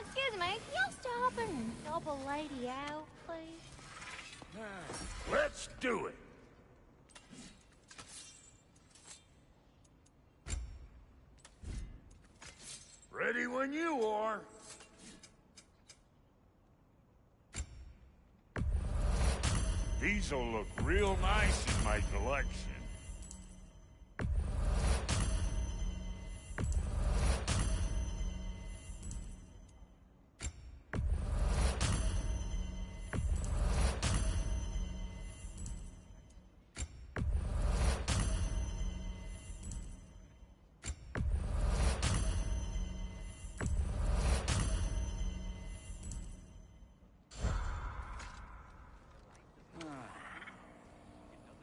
Excuse me, can y'all stop and help a lady out, please? Let's do it. Ready when you are. These'll look real nice in my collection.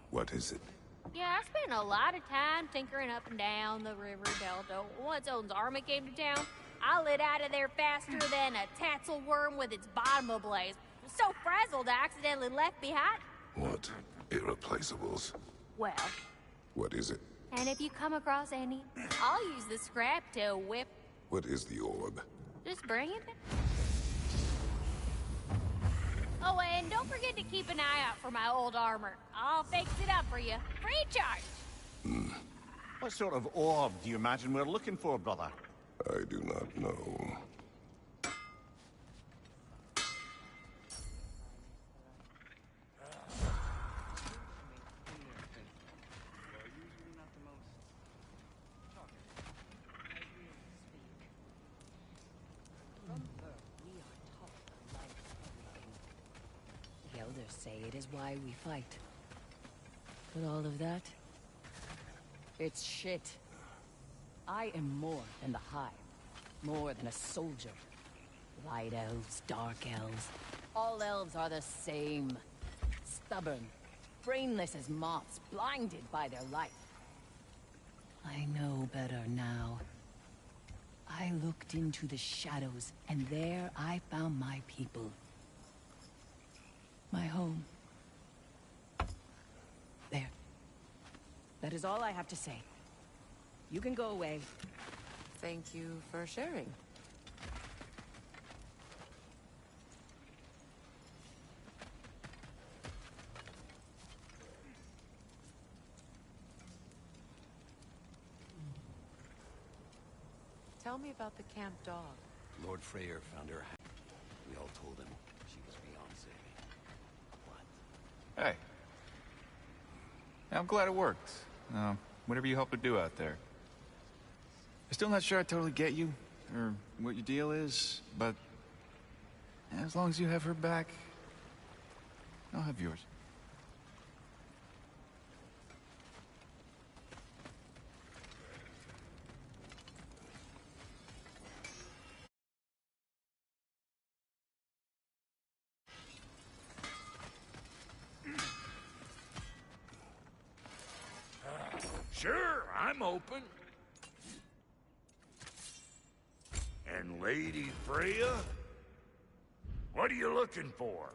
What is it? Yeah, I spent a lot of time tinkering up and down the river delta. Once Odin's army came to town, I lit out of there faster than a tassel worm with its bottom ablaze. So frazzled I accidentally left behind. What? Irreplaceables? Well. What is it? And if you come across any, I'll use the scrap to whip. What is the orb? Just bring it. Oh, and don't forget to keep an eye out for my old armor. I'll fix it up for you. Free charge! What sort of orb do you imagine we're looking for, brother? I do not know. The elders say it is why we fight. But all of that, it's shit. I am more than the Hive. More than a soldier. Light elves, dark elves. All elves are the same. Stubborn. Brainless as moths, blinded by their light. I know better now. I looked into the shadows, and there I found my people. My home. There. That is all I have to say. You can go away. Thank you for sharing. Tell me about the camp dog. Lord Freyr found her. We all told him she was Beyonce. What? Hey. I'm glad it worked. Whatever you helped her do out there. I'm still not sure I totally get you, or what your deal is, but as long as you have her back, I'll have yours. Sure, I'm open. And Lady Freya? What are you looking for?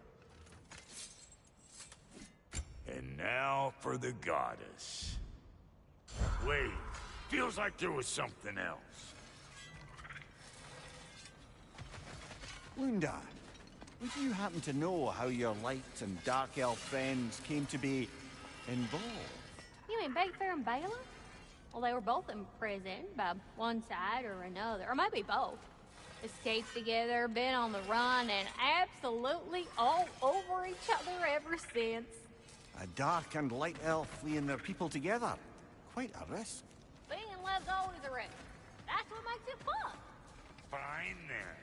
And now for the goddess. Wait, feels like there was something else. Lunda, would you happen to know how your light and dark elf friends came to be involved? You mean Big Fair and Bela? Well, they were both in prison by one side or another, or maybe both. Escaped together, been on the run, and absolutely all over each other ever since. A dark and light elf fleeing their people together. Quite a risk. Being in love's always a risk. That's what makes it fun. Fine then.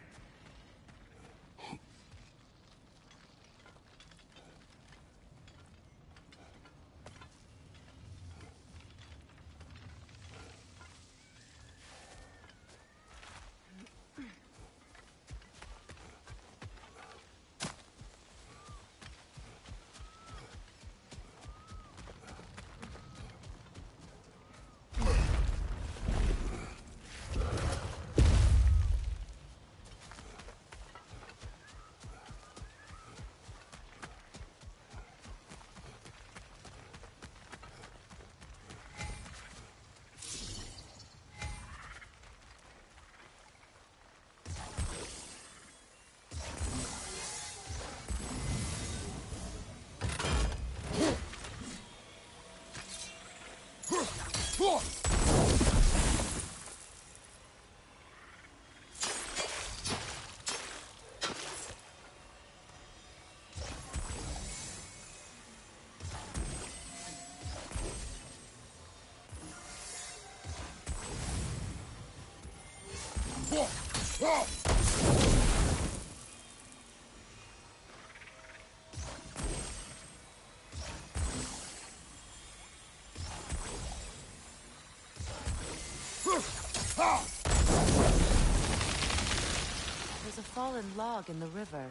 There's a fallen log in the river.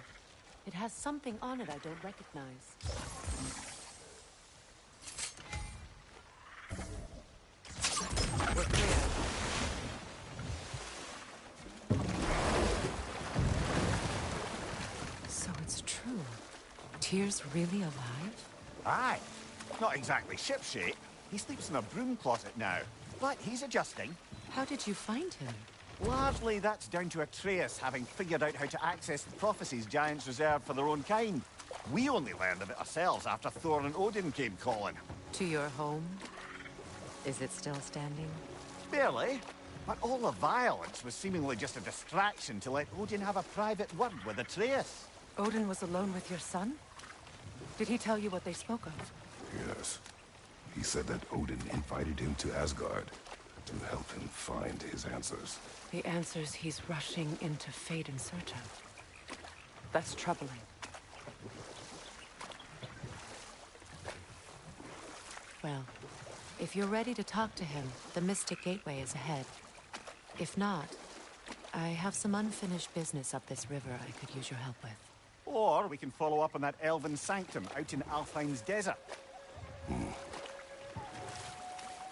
It has something on it I don't recognize. We're clear. So it's true. Tyr's really alive? Aye. Not exactly shipshape. He sleeps in a broom closet now. But he's adjusting. How did you find him? Largely, that's down to Atreus having figured out how to access the prophecies giants reserve for their own kind. We only learned of it ourselves after Thor and Odin came calling. To your home? Is it still standing? Barely. But all the violence was seemingly just a distraction to let Odin have a private word with Atreus. Odin was alone with your son? Did he tell you what they spoke of? Yes. He said that Odin invited him to Asgard to help him find his answers. The answers he's rushing into fate in search of. That's troubling. Well, if you're ready to talk to him, the Mystic Gateway is ahead. If not, I have some unfinished business up this river I could use your help with. Or we can follow up on that elven sanctum out in Alfheim's desert.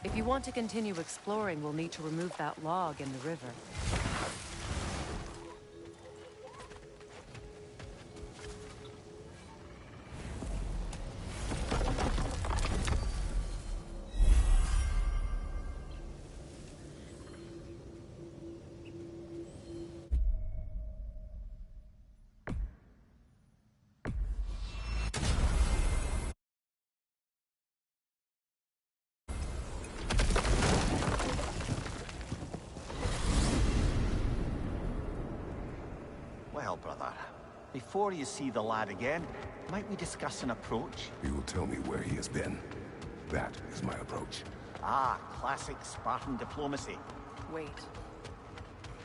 If you want to continue exploring, we'll need to remove that log in the river. Well, brother, before you see the lad again, might we discuss an approach? He will tell me where he has been. That is my approach. Ah, classic Spartan diplomacy. Wait.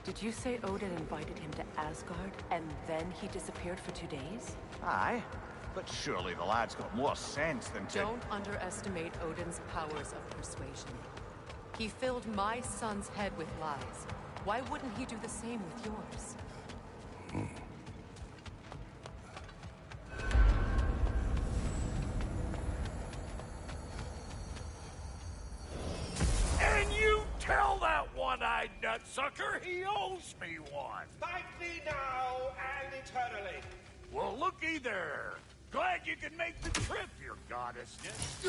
Did you say Odin invited him to Asgard, and then he disappeared for 2 days? Aye, but surely the lad's got more sense than to... Don't underestimate Odin's powers of persuasion. He filled my son's head with lies. Why wouldn't he do the same with yours? And you tell that one-eyed nutsucker he owes me one. Thank thee now and eternally. Well, looky there. Glad you can make the trip, your goddessness.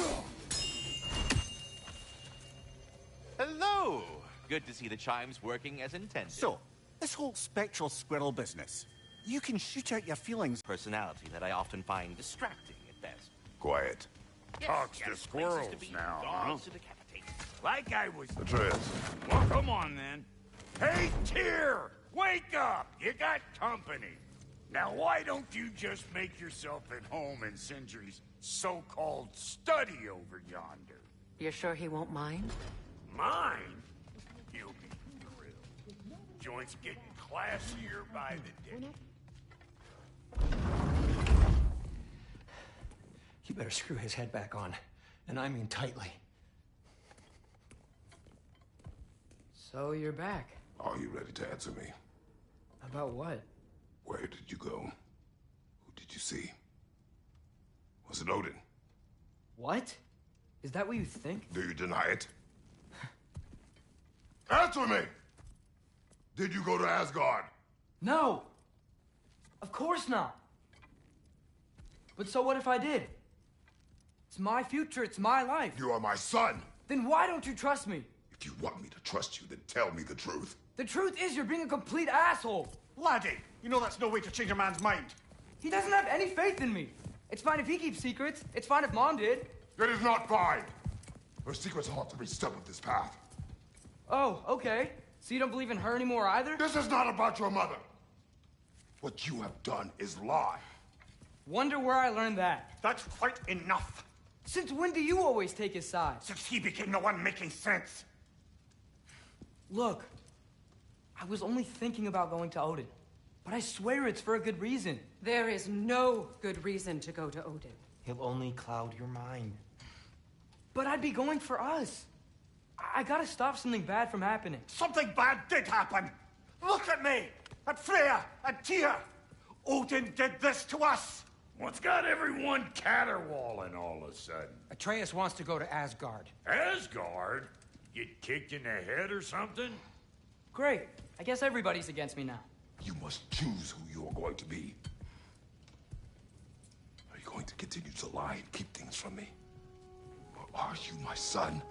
Hello! Good to see the chimes working as intended. So, this whole spectral squirrel business. You can shoot out your feelings. Personality that I often find distracting at best. Quiet. Talks to places squirrels to be, now, huh? dogs to decapitate. Like I was... Atreus. Well, come on, then. Hey, Tyr! Wake up! You got company. Now, why don't you just make yourself at home in Sindri's so-called study over yonder? You're sure he won't mind? Mine? You'll be thrilled. Joint's getting classier by the day. You better screw his head back on. And I mean tightly. So you're back. Are you ready to answer me? About what? Where did you go? Who did you see? Was it Odin? What? Is that what you think? Do you deny it? Answer me! Did you go to Asgard? No! Of course not! But so what if I did? It's my future, it's my life. You are my son! Then why don't you trust me? If you want me to trust you, then tell me the truth. The truth is you're being a complete asshole. Laddie, you know that's no way to change a man's mind. He doesn't have any faith in me. It's fine if he keeps secrets. It's fine if Mom did. It is not fine! Her secrets haunt every step of this path. Oh, okay. So you don't believe in her anymore either? This is not about your mother. What you have done is lie. Wonder where I learned that. That's quite enough. Since when do you always take his side? Since he became the one making sense. Look, I was only thinking about going to Odin. But I swear it's for a good reason. There is no good reason to go to Odin. He'll only cloud your mind. But I'd be going for us. I gotta stop something bad from happening. Something bad did happen. Look at me, at Freya, at Tyr. Odin did this to us. What's got everyone caterwauling all of a sudden? Atreus wants to go to Asgard. Asgard? Get kicked in the head or something? Great. I guess everybody's against me now. You must choose who you are going to be. Are you going to continue to lie and keep things from me? Or are you my son?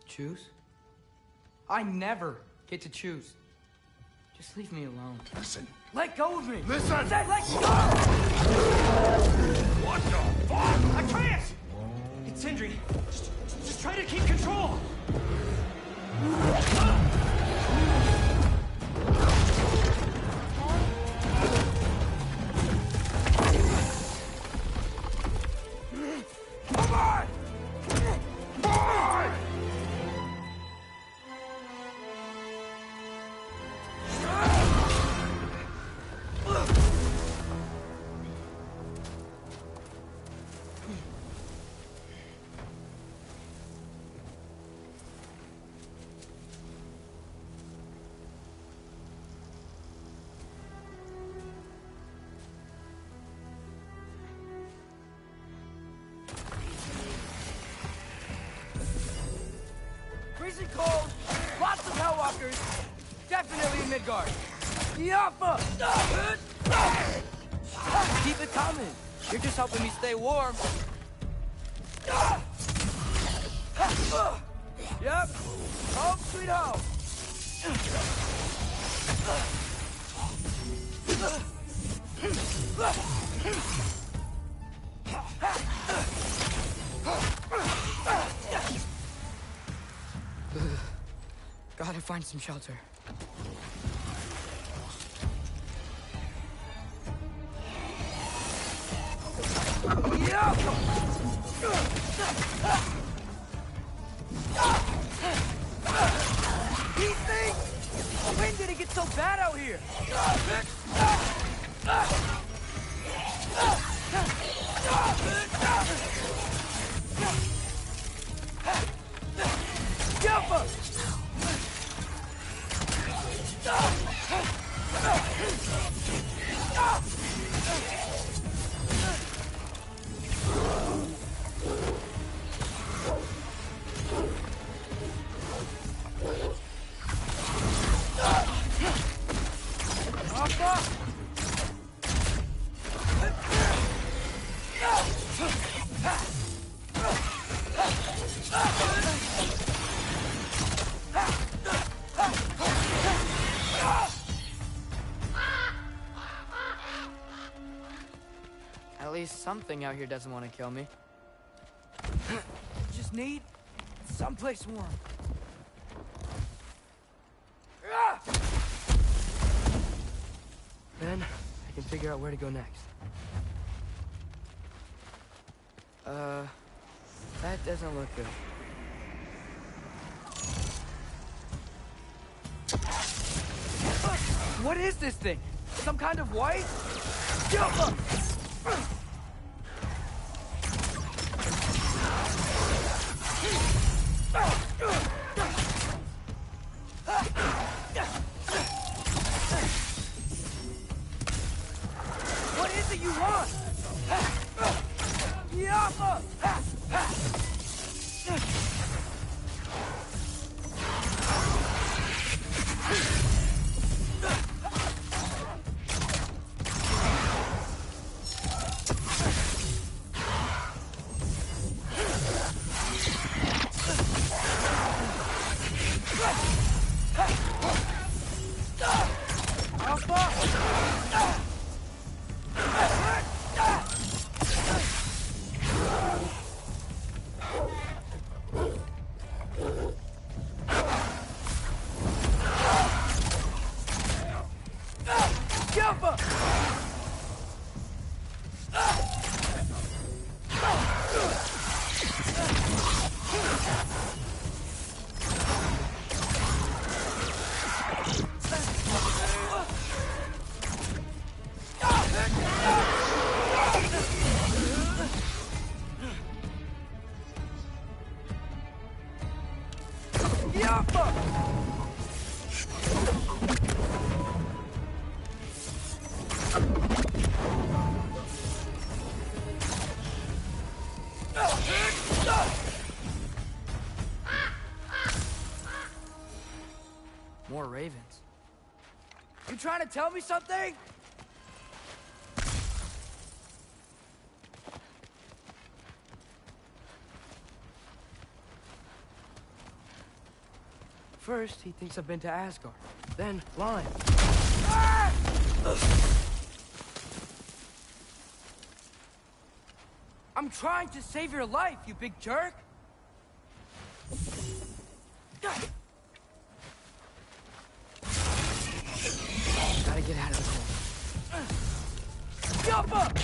Choose? I never get to choose. Just leave me alone. Listen. Let go of me! Listen! I said let go! What the fuck? Atreus! It's Sindri. Just try to keep control! Come on! Come on! definitely in Midgard. Yappa! Keep it coming. You're just helping me stay warm. Yep. Home sweet home. Gotta find some shelter. These things! When did it get so bad out here? Jumper! At least something out here doesn't want to kill me. Just need someplace warm. Then I can figure out where to go next. That doesn't look good. What is this thing? Some kind of white? What is it you want? More ravens. You trying to tell me something? First, he thinks I've been to Asgard. Then, lying. Ah! I'm trying to save your life, you big jerk! Gotta get out of the cold. Jump up!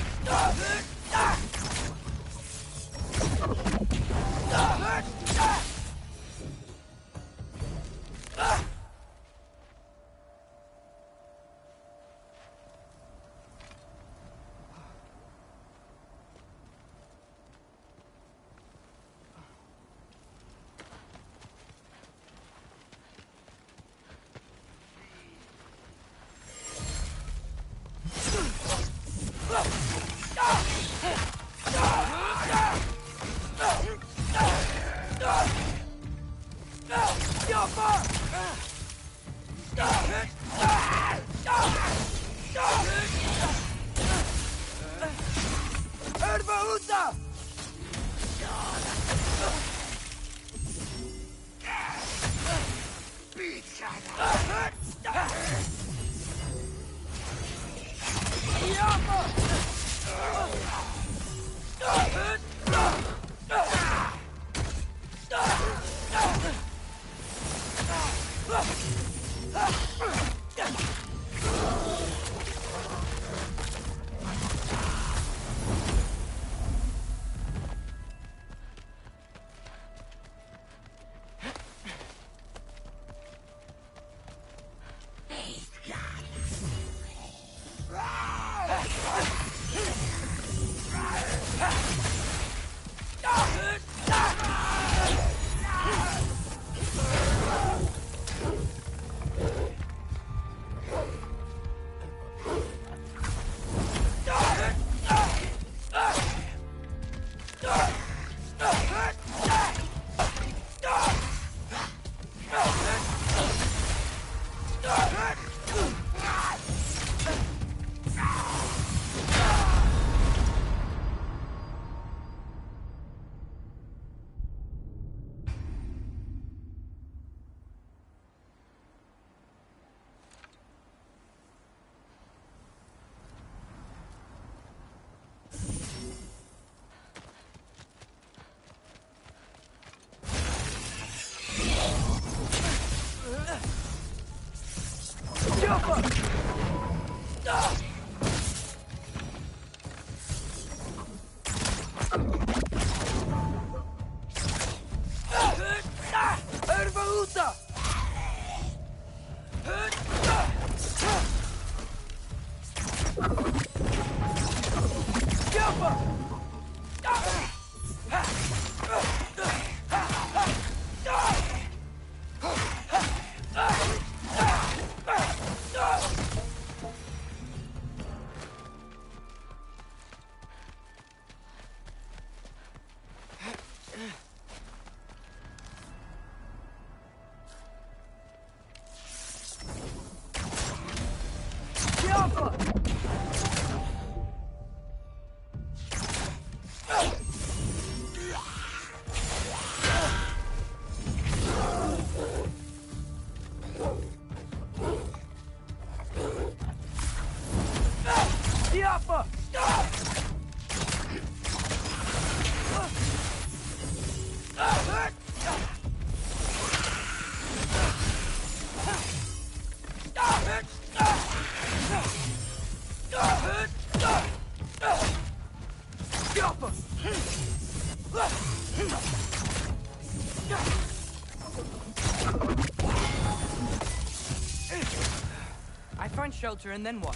I find shelter, and then what?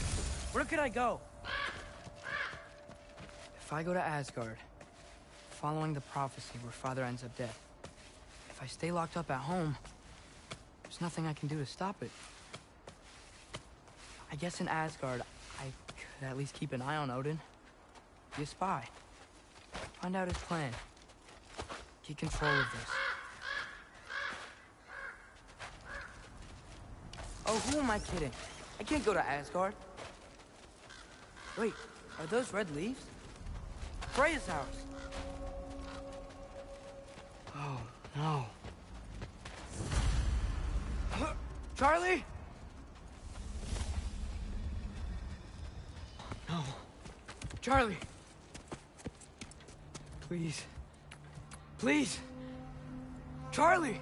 Where could I go? If I go to Asgard, following the prophecy where Father ends up dead, if I stay locked up at home, there's nothing I can do to stop it. I guess in Asgard, I could at least keep an eye on Odin. Be a spy. Find out his plan. Get control of this. Oh, who am I kidding? I can't go to Asgard. Wait, are those red leaves? Freya's house. Oh, no. Charlie? No. Charlie. Please. Please. Charlie!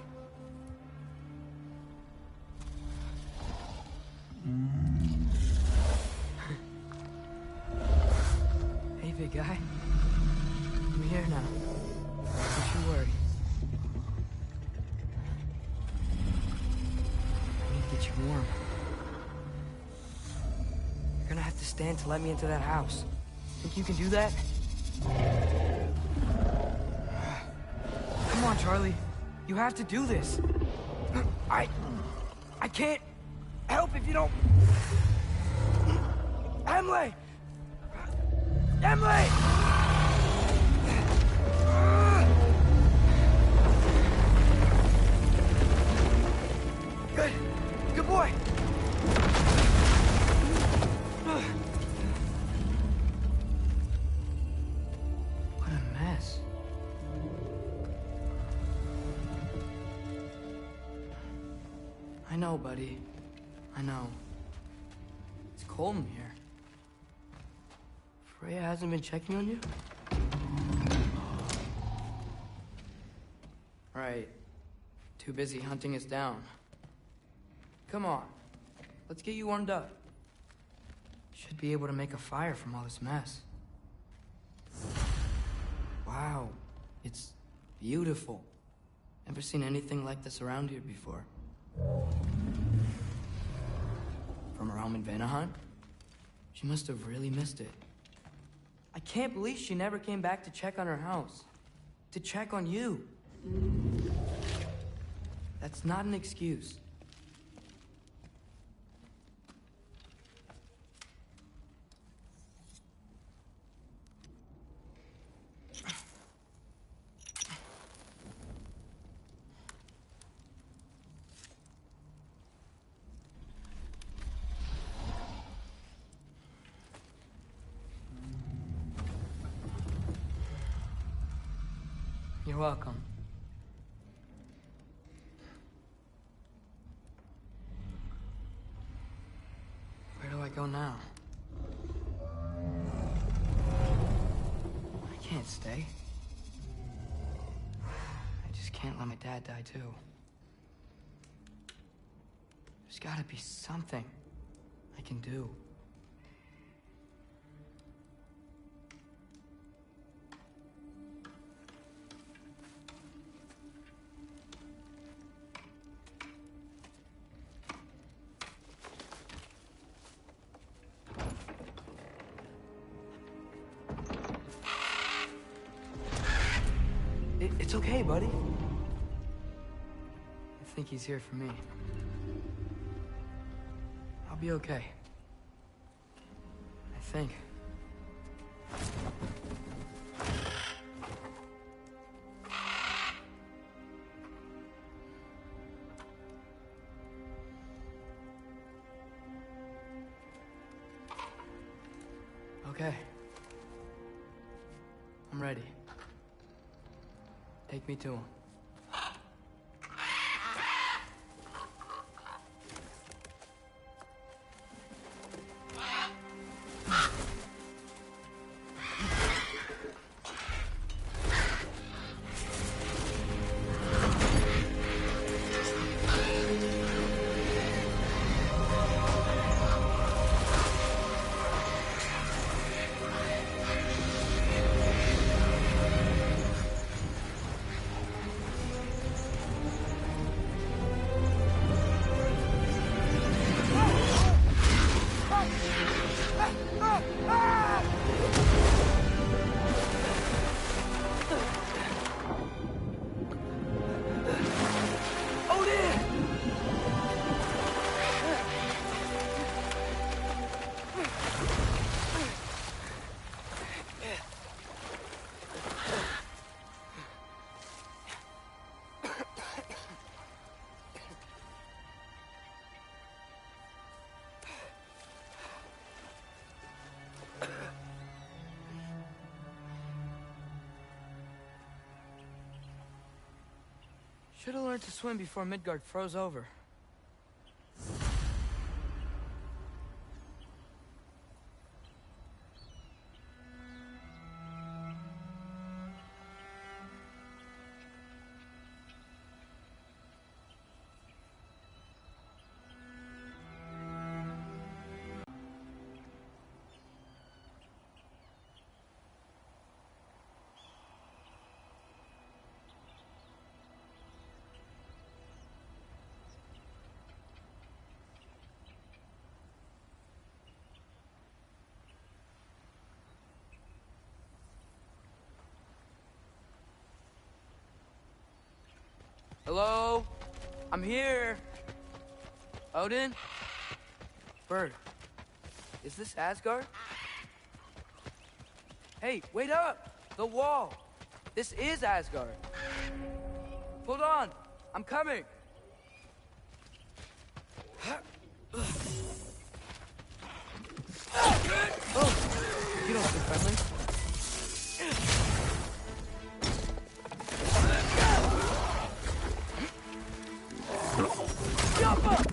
Hey, big guy. I'm here now. Don't you worry. I need to get you warm. You're gonna have to stand to let me into that house. Think you can do that? Come on, Charlie. You have to do this. I can't help if you don't... Emily! Emily! Good. Good boy. What I know, buddy. I know. It's cold in here. Freya hasn't been checking on you? Right. Too busy hunting us down. Come on. Let's get you warmed up. Should be able to make a fire from all this mess. Wow. It's beautiful. Never seen anything like this around here before. From her home in Vanaheim? She must have really missed it. I can't believe she never came back to check on her house. To check on you. That's not an excuse. You're welcome. Where do I go now? I can't stay. I just can't let my dad die too. There's gotta be something I can do. It's okay, buddy. I think he's here for me. I'll be okay. I think. Okay. I'm ready. Take me to him. Should have learned to swim before Midgard froze over. Hello? I'm here. Odin? Bird. Is this Asgard? Hey, wait up! The wall! This is Asgard. Hold on! I'm coming! Oh! You don't speak friendly. Jump up!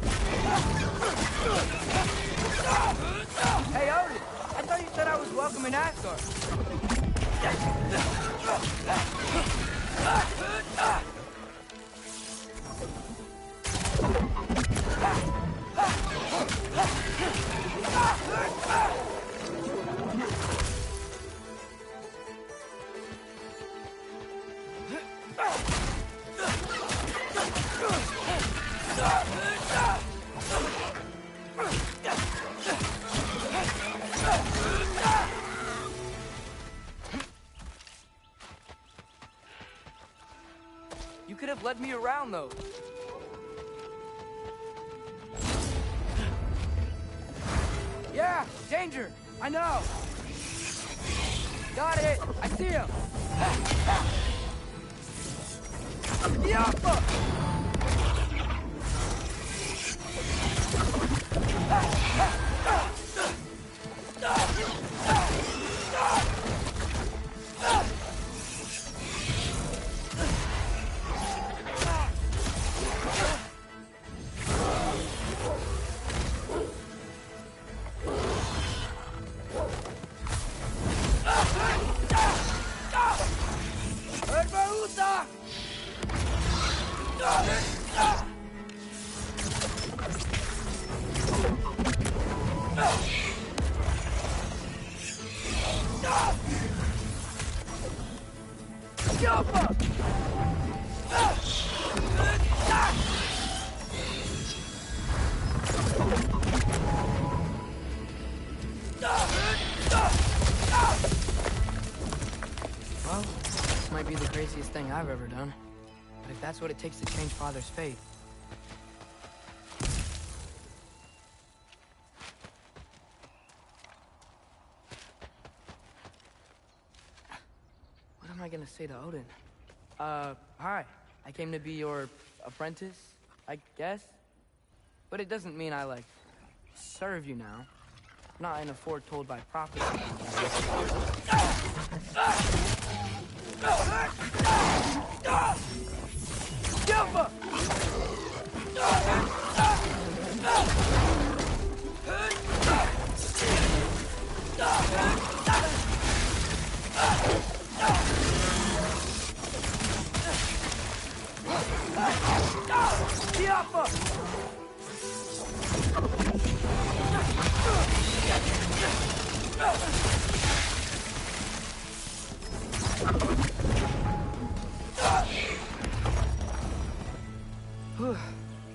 You could have led me around, though. Yeah, danger! I know! Got it! I see him! Yappa! Well, this might be the craziest thing I've ever done. But if that's what it takes to change Father's fate... What am I gonna say to Odin? Hi. I came to be your apprentice, I guess? But it doesn't mean I, like, serve you now. Not in a foretold by prophecy.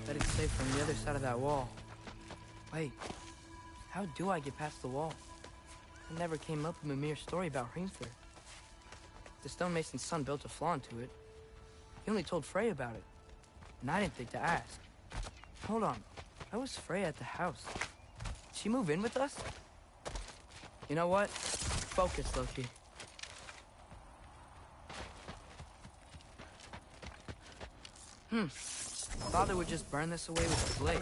Bet it's safe from the other side of that wall. Wait, how do I get past the wall? It never came up in Mimir's story about Hrimthur. The stonemason's son built a flaw into it. He only told Frey about it, and I didn't think to ask. Hold on, how was Frey at the house? Did she move in with us? You know what? Focus, Loki. Father would just burn this away with the blade.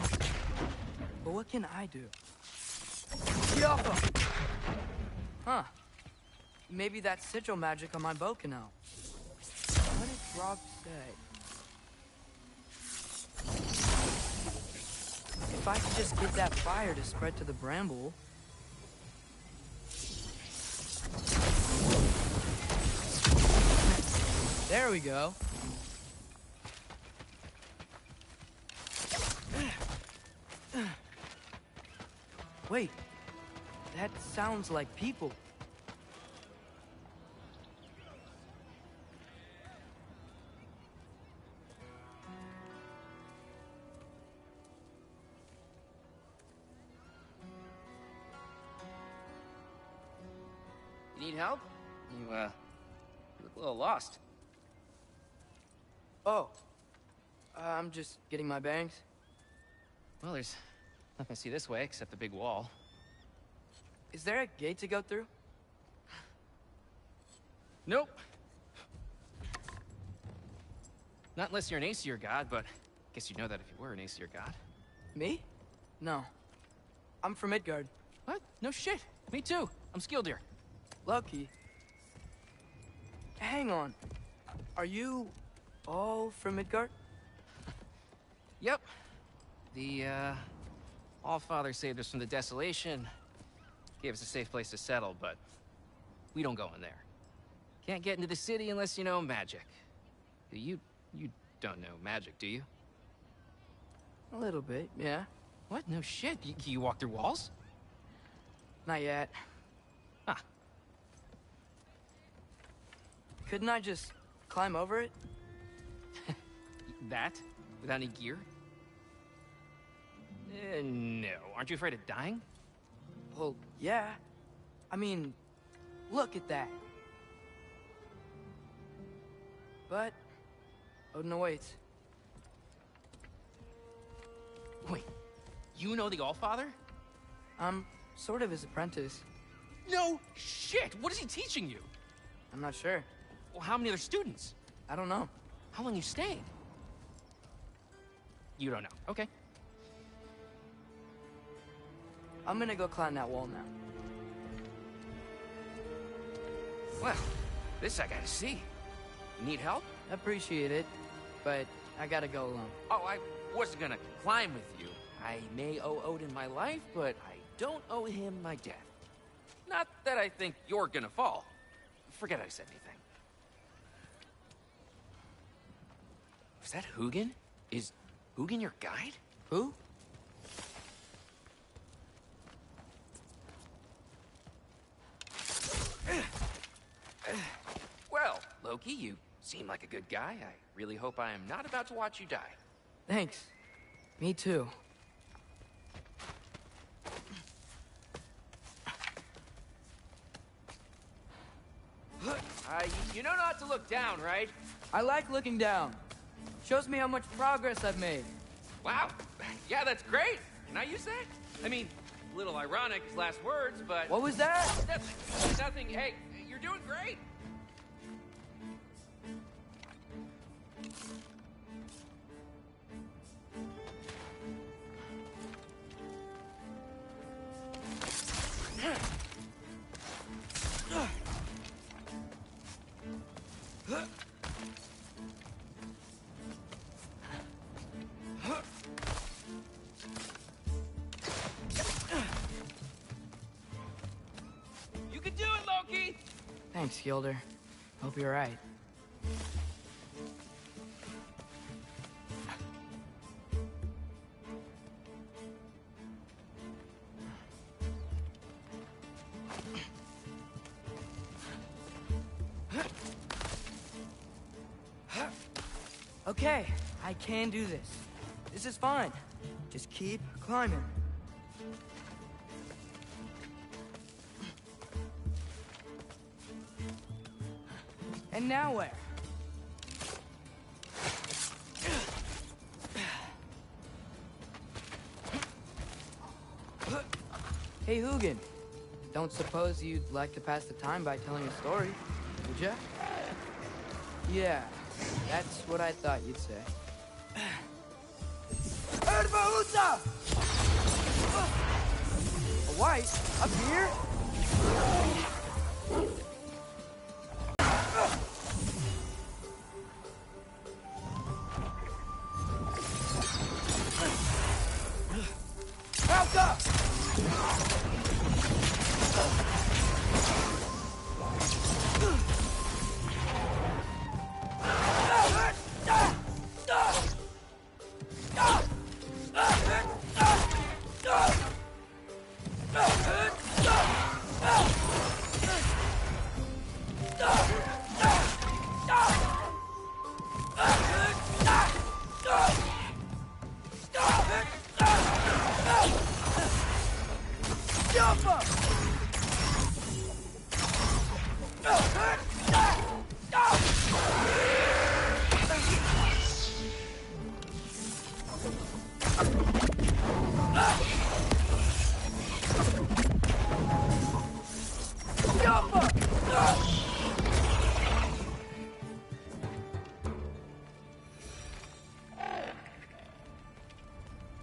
But what can I do? Yappa! Huh. Maybe that sigil magic on my bow can help. What did Rob say? If I could just get that fire to spread to the bramble... There we go. Wait, that sounds like people. You need help? You look a little lost. Oh, I'm just getting my bangs. Well, there's nothing to see this way except the big wall. Is there a gate to go through? Nope. Not unless you're an Aesir god, but I guess you'd know that if you were an Aesir god. Me? No. I'm from Midgard. What? No shit. Me too. I'm Skildir. Lucky. Hang on. Are you all from Midgard? Yep. The, Allfather saved us from the desolation. Gave us a safe place to settle, but we don't go in there. Can't get into the city unless you know magic. You don't know magic, do you? A little bit, yeah. What? No shit. You walk through walls? Not yet. Huh. Couldn't I just climb over it? That? Without any gear? No. Aren't you afraid of dying? Well, yeah. I mean, look at that. But Odin awaits. Wait, you know the Allfather? I'm sort of his apprentice. No shit! What is he teaching you? I'm not sure. Well, how many other students? I don't know. How long you staying? You don't know. Okay. I'm gonna go climb that wall now. Well, this I gotta see. You need help? Appreciate it, but I gotta go alone. Oh, I wasn't gonna climb with you. I may owe Odin my life, but I don't owe him my death. Not that I think you're gonna fall. Forget I said anything. Was that Hugin? Is Hugin your guide? Who? Well, Loki, you seem like a good guy. I really hope I am not about to watch you die. Thanks. Me too. You know not to look down, right? I like looking down. Shows me how much progress I've made. Wow. Yeah, that's great. Can I use that? I mean, a little ironic, his last words, but... What was that? Nothing. Hey, you're doing great. You can do it, Loki! Thanks, Gilder. Hope you're right. Okay, I can do this. This is fine. Just keep climbing. And now where? Hey, Hugin. Don't suppose you'd like to pass the time by telling a story, would ya? Yeah, that's what I thought you'd say. Erbaúta! A white? Up here? Back up!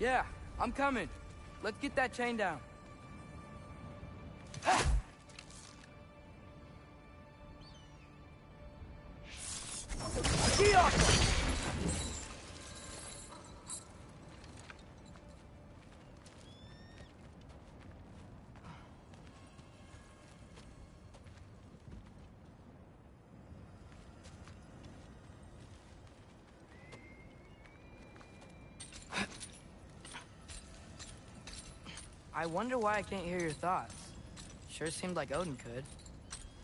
Yeah, I'm coming. Let's get that chain down. I wonder why I can't hear your thoughts. Sure seemed like Odin could.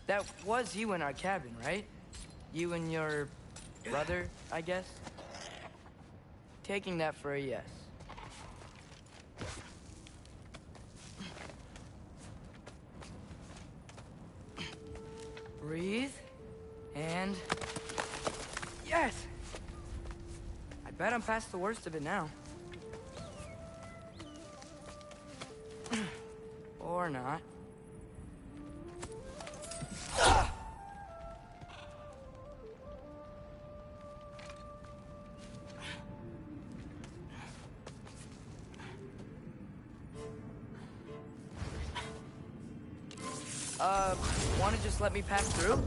That was you in our cabin, right? You and your brother, I guess? Taking that for a yes. Breathe. And... Yes! I bet I'm past the worst of it now. Or not. Wanna just let me pass through?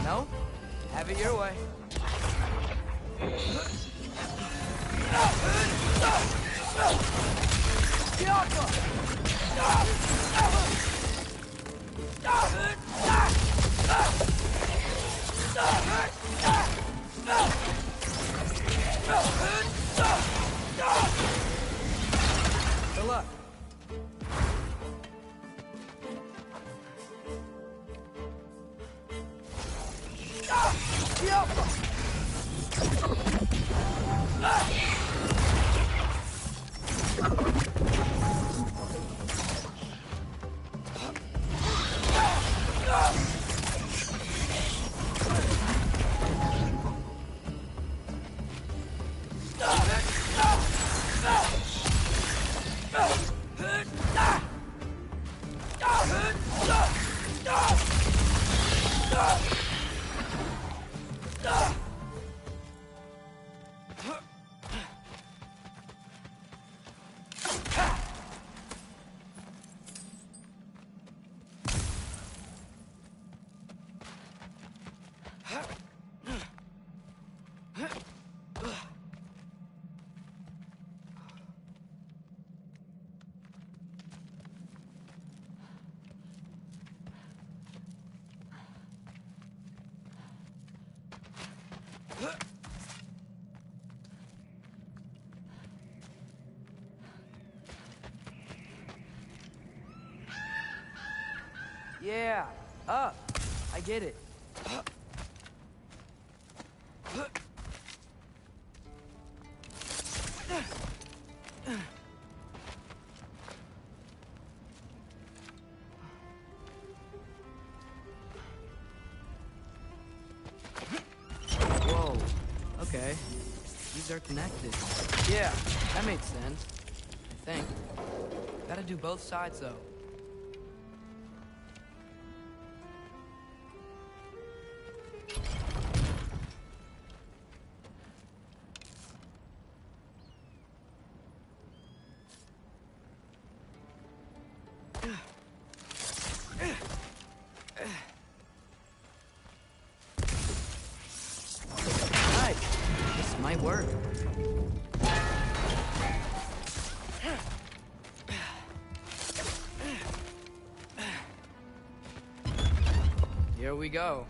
No? Have it your way. Good luck. Yeah, up. I get it. Whoa, okay. These are connected. Yeah, that makes sense. I think. Gotta do both sides, though. Work. Here we go.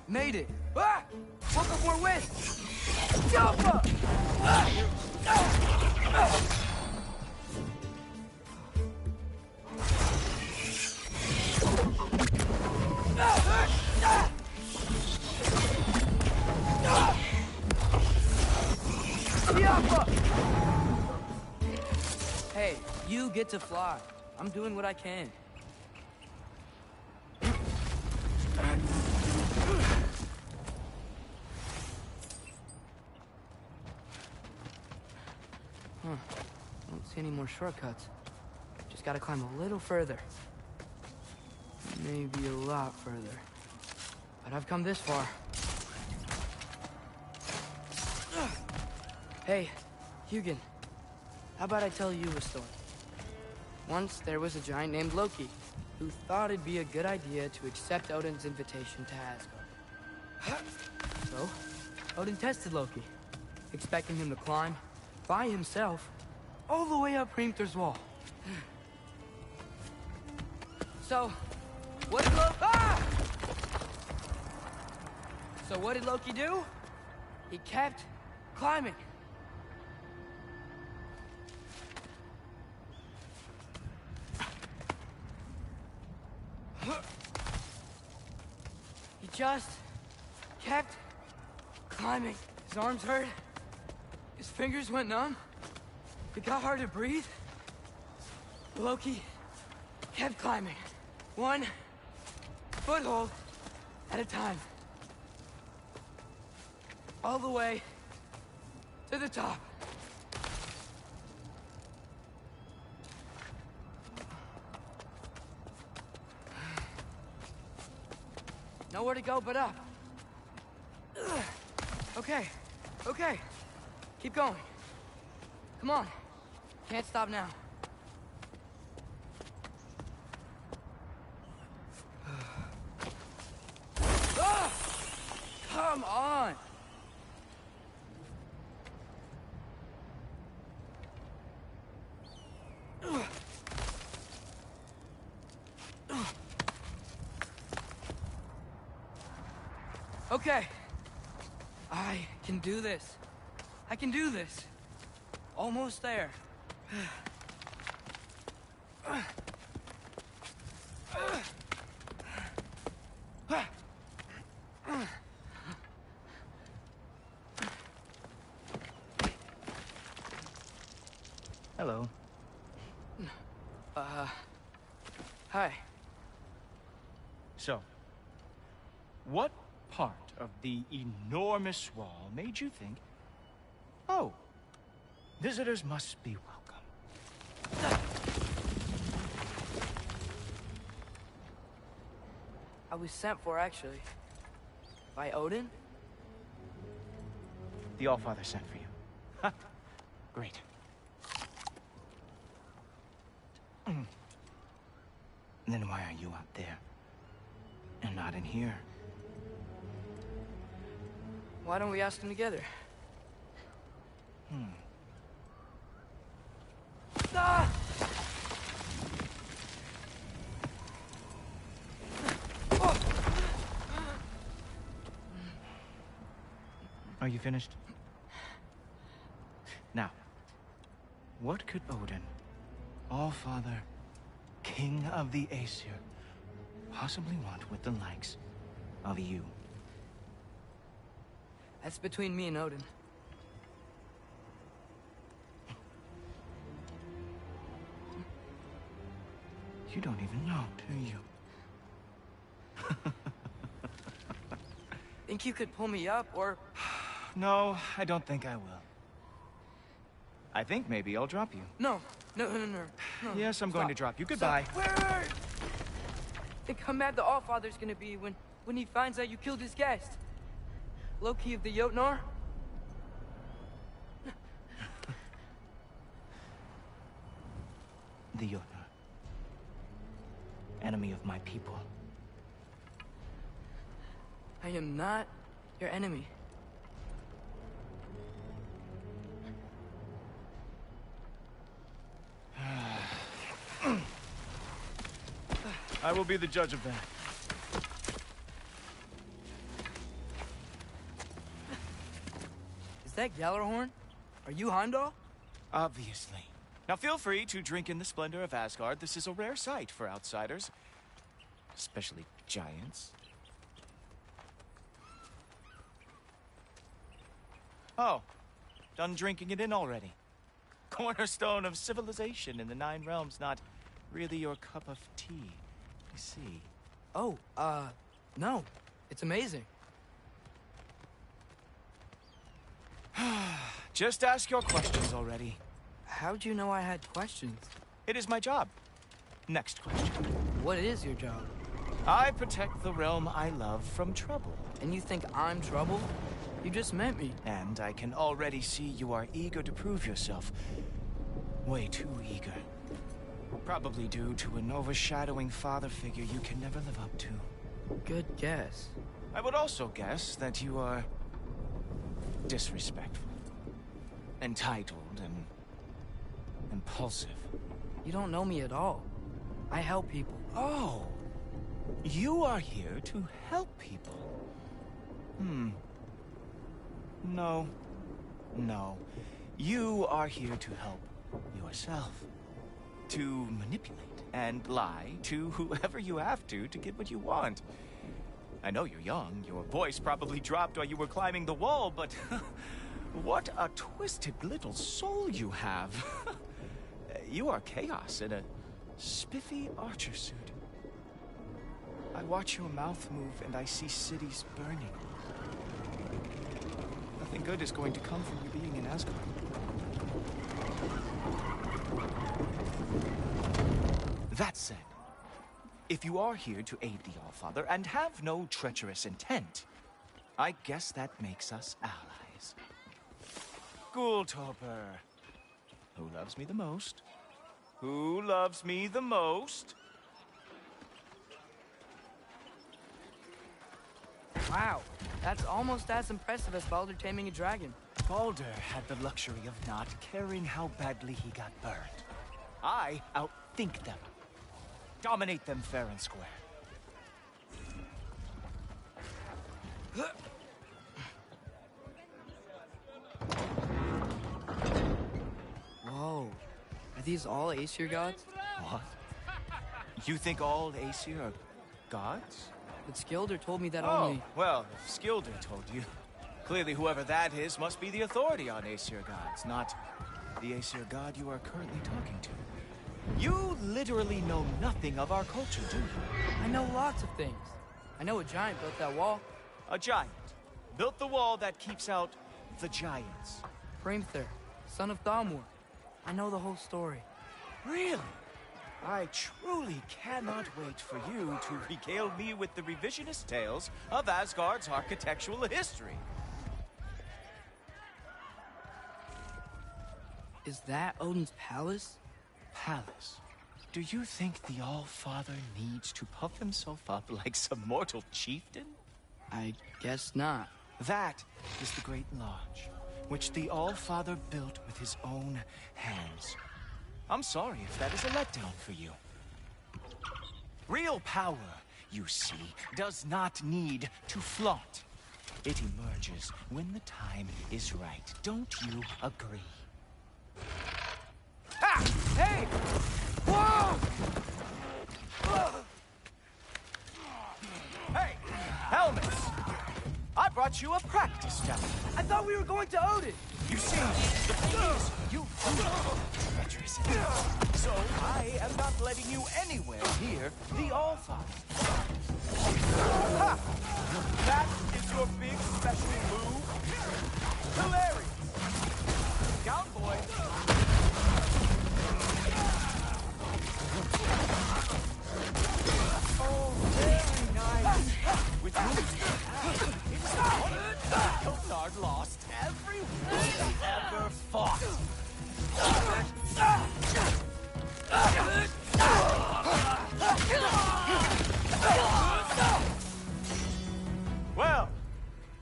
Made it. Ah! Woke up more wind. Jump up! Hey, you get to fly. I'm doing what I can. Don't see any more shortcuts. Just gotta climb a little further. Maybe a lot further. But I've come this far. Hey, Hugin. How about I tell you a story? Once there was a giant named Loki, who thought it'd be a good idea to accept Odin's invitation to Asgard. So, Odin tested Loki, expecting him to climb, by himself, all the way up Hrimthur's wall. So, what did Loki... Ah! So what did Loki do? He kept climbing. He just kept climbing. His arms hurt. His fingers went numb. It got hard to breathe. Loki kept climbing. One foothold at a time. All the way to the top. Nowhere to go but up. Ugh. Okay, okay. Keep going. Come on. Can't stop now. Ah! Come on! Okay. I can do this. I can do this. Almost there. Hello. Hi. So, what part of the enormous wall made you think, oh, visitors must be welcome? I was sent for, actually. By Odin? The Allfather sent for you. Ha! Great. Then why are you out there? And not in here? Why don't we ask them together? Ah! Are you finished? Now, what could Odin, Allfather, King of the Aesir, possibly want with the likes of you? That's between me and Odin. You don't even know, do you? Think you could pull me up, or... No, I don't think I will. I think maybe I'll drop you. No. Yes, I'm going to drop you. Goodbye. Wait! Think how mad the Allfather's gonna be when he finds out you killed his guest. Loki of the Jotnar? The Jotnar. Enemy of my people. I am not your enemy. I will be the judge of that. Is that Gjallarhorn? Are you Heimdall? Obviously. Now feel free to drink in the splendor of Asgard. This is a rare sight for outsiders. Especially giants. Oh, done drinking it in already. Cornerstone of civilization in the Nine Realms, not really your cup of tea, I see. Oh, no. It's amazing. Just ask your questions already. How'd you know I had questions? It is my job. Next question. What is your job? I protect the realm I love from trouble. And you think I'm trouble? You just met me. And I can already see you are eager to prove yourself. Way too eager. Probably due to an overshadowing father figure you can never live up to. Good guess. I would also guess that you are disrespectful, entitled, and impulsive. You don't know me at all. I help people. Oh, you are here to help people. No. You are here to help yourself. To manipulate and lie to whoever you have to get what you want. I know you're young. Your voice probably dropped while you were climbing the wall, but What a twisted little soul you have. You are chaos in a spiffy archer suit. I watch your mouth move and I see cities burning. Nothing good is going to come from you being in Asgard. That said, if you are here to aid the Allfather and have no treacherous intent, I guess that makes us allies. Ghoultoper. Who loves me the most? Who loves me the most? Wow, that's almost as impressive as Baldur taming a dragon. Baldur had the luxury of not caring how badly he got burned. I outthink them. Dominate them fair and square. Whoa, are these all Aesir gods? What? You think all Aesir are gods? But Skilder told me that Oh, only... well, if Skilder told you, clearly whoever that is must be the authority on Aesir gods, not the Aesir god you are currently talking to. You literally know nothing of our culture, do you? I know lots of things. I know a giant built that wall. A giant built the wall that keeps out the giants. Hrimthur, son of Thamur. I know the whole story. Really? I truly cannot wait for you to regale me with the revisionist tales of Asgard's architectural history. Is that Odin's palace? Palace? Do you think the All-Father needs to puff himself up like some mortal chieftain? I guess not. That is the Great Lodge, which the All-Father built with his own hands. I'm sorry if that is a letdown for you. Real power, you see, does not need to flaunt. It emerges when the time is right. Don't you agree? Ha! Hey! Whoa! Hey! Helmets! I brought you a practice dummy. I thought we were going to Odin! You see, the thing is, you treacherous. So I am not letting you anywhere near the All-Father. Ha! That is your big special move? Hilarious! Down, boy! Oh, very nice! With you, it's Hilnard lost every war he ever fought. Well,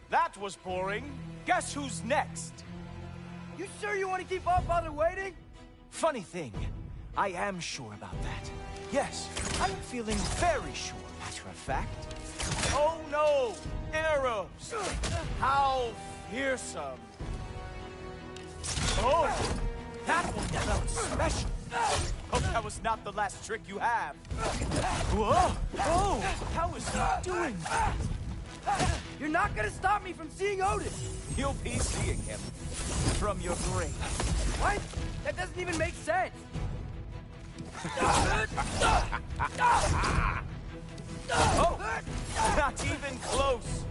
that was boring. Guess who's next? You sure you want to keep All-Father waiting? Funny thing, I am sure about that. Yes, I'm feeling very sure, matter of fact. Oh no! Arrows! How fearsome! Oh! That one felt special! Hope that was not the last trick you have. Whoa! Oh! How is he doing that? You're not gonna stop me from seeing Odin! You'll be seeing him from your grave. What? That doesn't even make sense! Oh! Not even close!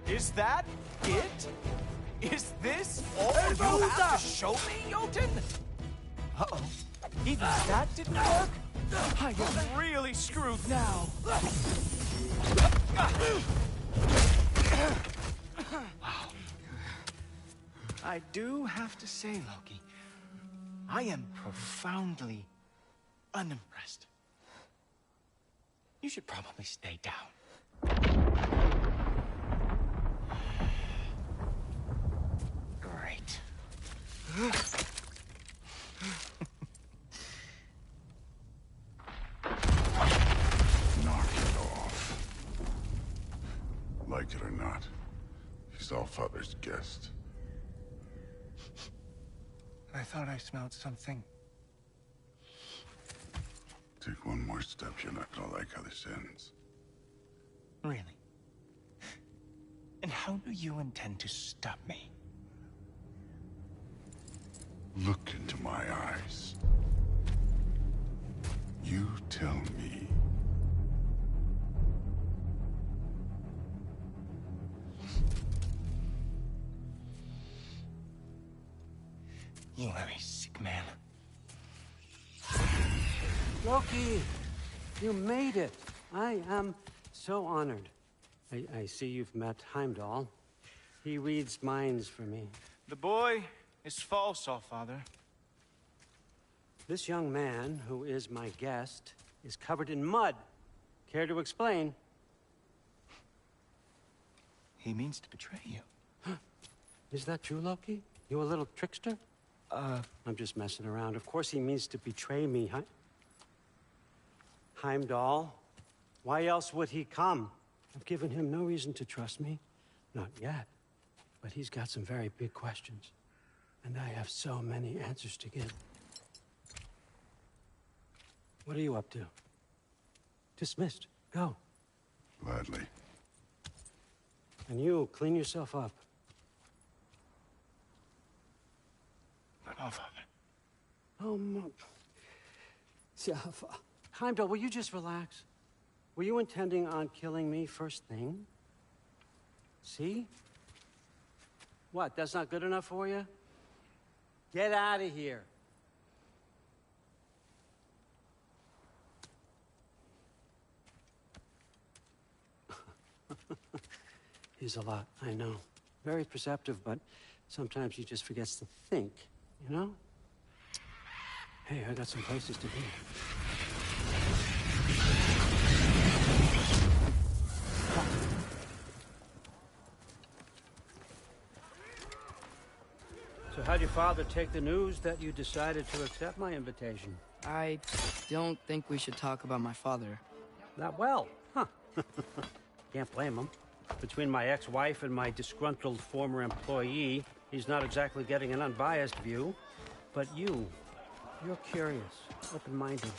Is that it? Is this all you have to show me, Jotun? Uh-oh. Even that didn't work? I am really screwed now. Wow. I do have to say, Loki, I am profoundly unimpressed. You should probably stay down. Great. Knock it off. Like it or not, he's Allfather's guest. I thought I smelled something. Take one more step, you're not gonna like how this ends. Really? And how do you intend to stop me? Look into my eyes. You tell me. You are a sick man. Loki, you made it. I am so honored. I see you've met Heimdall. He reads minds for me. The boy is false, Allfather. This young man, who is my guest, is covered in mud. Care to explain? He means to betray you. Is that true, Loki? You a little trickster? I'm just messing around. Of course he means to betray me, Heimdall? Why else would he come? I've given him no reason to trust me. Not yet. But he's got some very big questions. And I have so many answers to give. What are you up to? Dismissed. Go. Gladly. And you, clean yourself up. But Allfather. Oh, Heimdall, will you just relax? Were you intending on killing me first thing? See? What, that's not good enough for you? Get out of here. He's a lot, I know. Very perceptive, but sometimes he just forgets to think, you know? Hey, I got some places to be. So how'd your father take the news that you decided to accept my invitation? I don't think we should talk about my father. Not well, huh? Can't blame him. Between my ex-wife and my disgruntled former employee, he's not exactly getting an unbiased view. But you're curious, open-minded.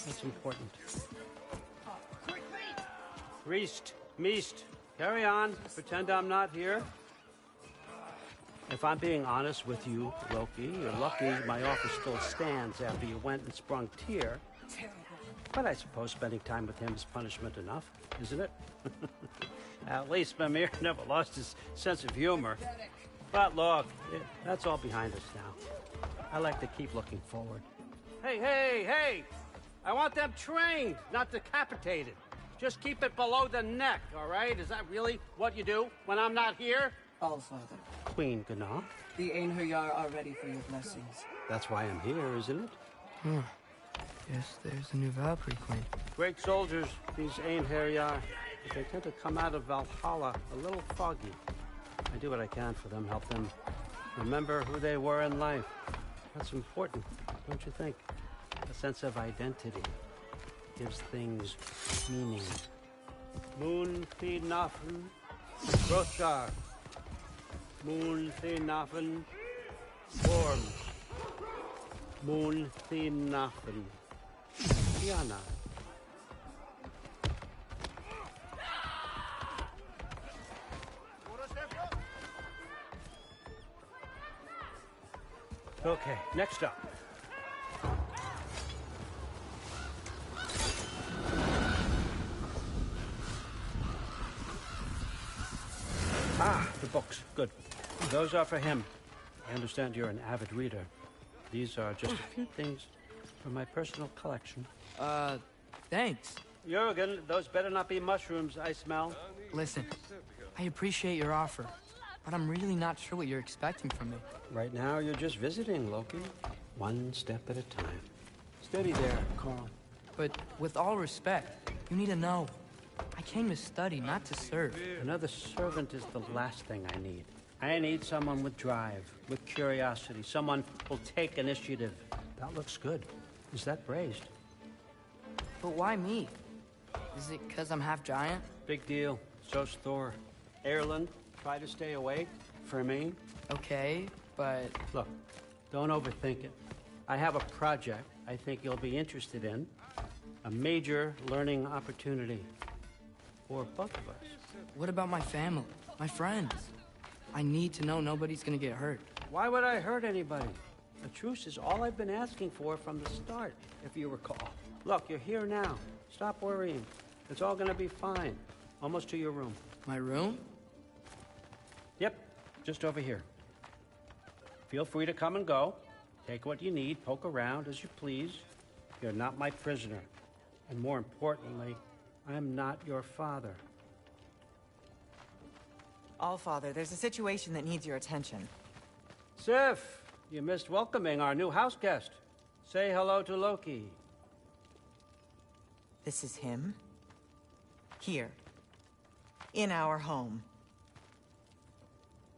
That's important. Meest, carry on. Pretend I'm not here. If I'm being honest with you, Loki, you're lucky my offer still stands after you went and sprung Tyr. But I suppose spending time with him is punishment enough, isn't it? At least Mimir never lost his sense of humor. But look, that's all behind us now. I like to keep looking forward. Hey! I want them trained, not decapitated. Just keep it below the neck, all right? Is that really what you do when I'm not here? Allfather. Queen Gná. The Einherjar are ready for your blessings. That's why I'm here, isn't it? Guess there's a new Valkyrie Queen. Great soldiers, these Einherjar. But they tend to come out of Valhalla a little foggy. I do what I can for them, help them remember who they were in life. That's important, don't you think? A sense of identity gives things meaning. Moon Thinafen, Hrothgar. Moon Thinafen, Worm. Moon Thinafen, Diana. Okay, next up. The books. Good. Those are for him. I understand you're an avid reader. These are just a few things from my personal collection. Thanks. Jurgen, those better not be mushrooms I smell. Listen, I appreciate your offer, but I'm really not sure what you're expecting from me. Right now, you're just visiting, Loki. One step at a time. Steady there, Carl. But with all respect, you need to know. I came to study, not to serve. Another servant is the last thing I need. I need someone with drive, with curiosity, someone who'll take initiative. That looks good. Is that braised? But why me? Is it because I'm half giant? Big deal. So's Thor. Erland, try to stay awake. For me. Okay, but... Look, don't overthink it. I have a project I think you'll be interested in. A major learning opportunity. For both of us. What about my family? My friends. I need to know nobody's gonna get hurt. Why would I hurt anybody? A truce is all I've been asking for from the start, if you recall. Look, you're here now. Stop worrying. It's all gonna be fine. Almost to your room. My room? Yep, just over here. Feel free to come and go. Take what you need, poke around as you please. You're not my prisoner. And more importantly, I'm not your father. Allfather, there's a situation that needs your attention. Sif, you missed welcoming our new house guest. Say hello to Loki. This is him? Here. In our home.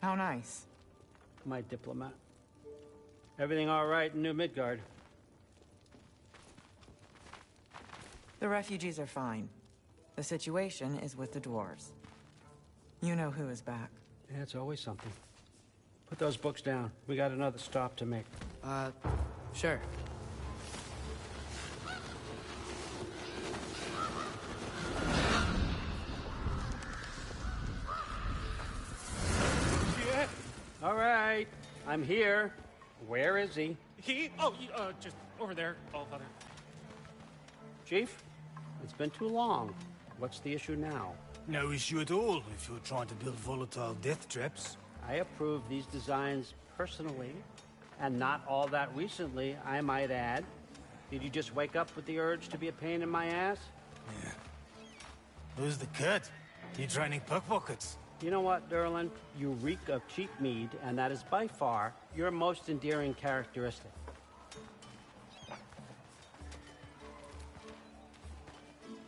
How nice. My diplomat. Everything all right in New Midgard? The refugees are fine. The situation is with the dwarves. You know who is back. Yeah, it's always something. Put those books down. We got another stop to make. Sure. Yeah. All right. I'm here. Where is he? Just over there, Allfather. Chief, it's been too long. What's the issue now? No issue at all if you're trying to build volatile death traps. I approve these designs personally, and not all that recently, I might add. Did you just wake up with the urge to be a pain in my ass? Yeah. Who's the cut? You training pickpockets? You know what, Derlin? You reek of cheap mead, and that is by far your most endearing characteristic.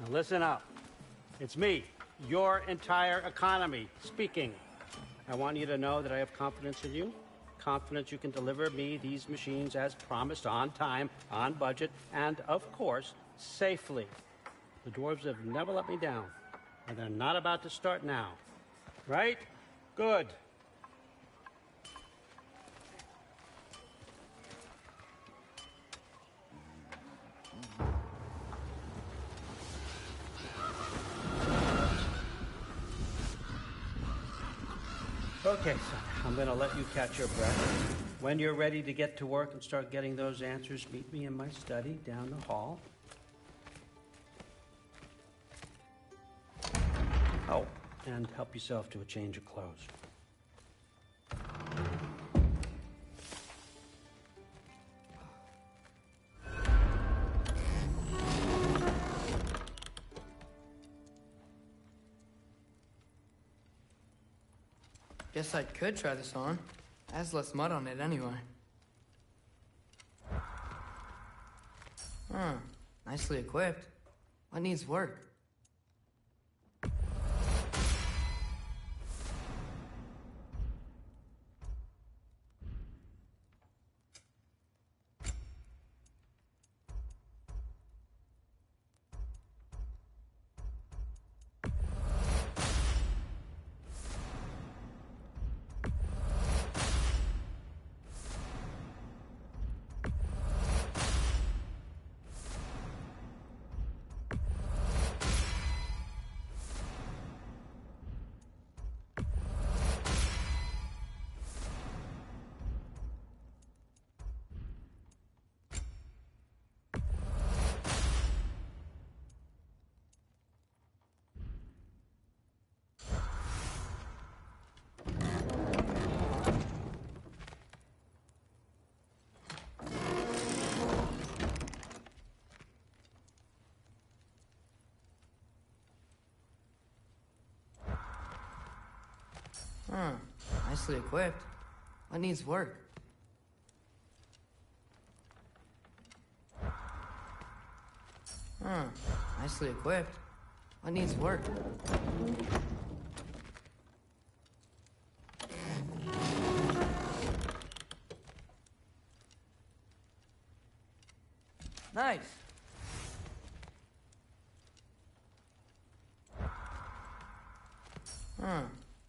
Now listen up. It's me, your entire economy, speaking. I want you to know that I have confidence in you. Confidence you can deliver me these machines as promised, on time, on budget, and, of course, safely. The dwarves have never let me down, and they're not about to start now. Right? Good. Okay, son. I'm gonna let you catch your breath. When you're ready to get to work and start getting those answers, meet me in my study down the hall. Oh, and help yourself to a change of clothes. Guess I could try this on. Has less mud on it anyway. Nicely equipped. What needs work? Nicely equipped. What needs work? Nicely equipped. What needs work? Nice.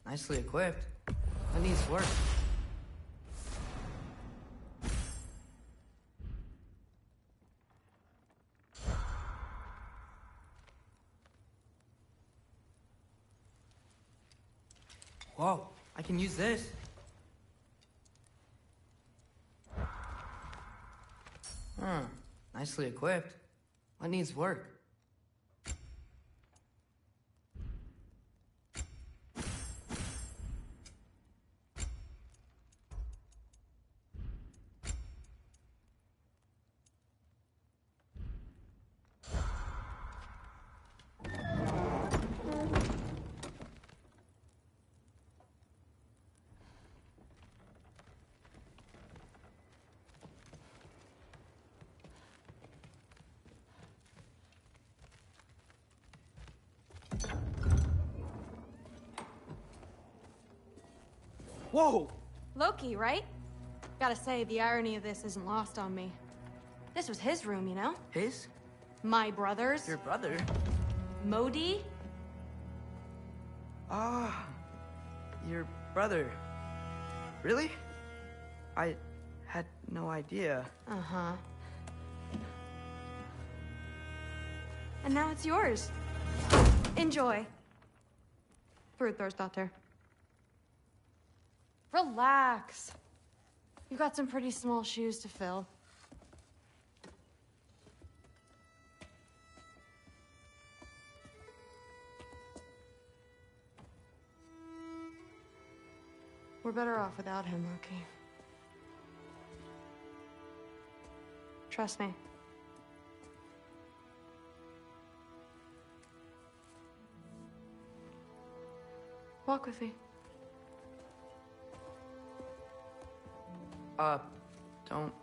Nicely equipped. What needs work? Whoa, I can use this. Nicely equipped. What needs work? Whoa! Loki, right? Gotta say, the irony of this isn't lost on me. This was his room, you know? His? My brother's. Your brother? Modi? Ah, your brother. Really? I had no idea. Uh-huh. And now it's yours. Enjoy. Daughter. Relax. You've got some pretty small shoes to fill. We're better off without him, Loki. Trust me. Walk with me. Don't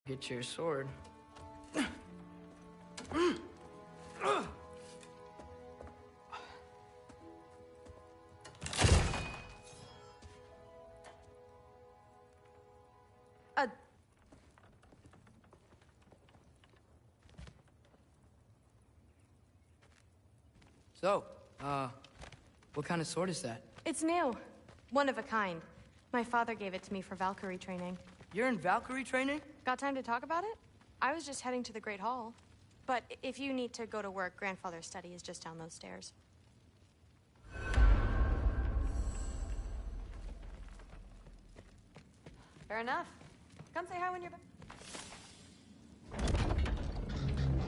Get your sword. So, what kind of sword is that? It's new. One of a kind. My father gave it to me for Valkyrie training. You're in Valkyrie training? Got time to talk about it? I was just heading to the Great Hall. But if you need to go to work, Grandfather's study is just down those stairs. Fair enough. Come say hi when you're back.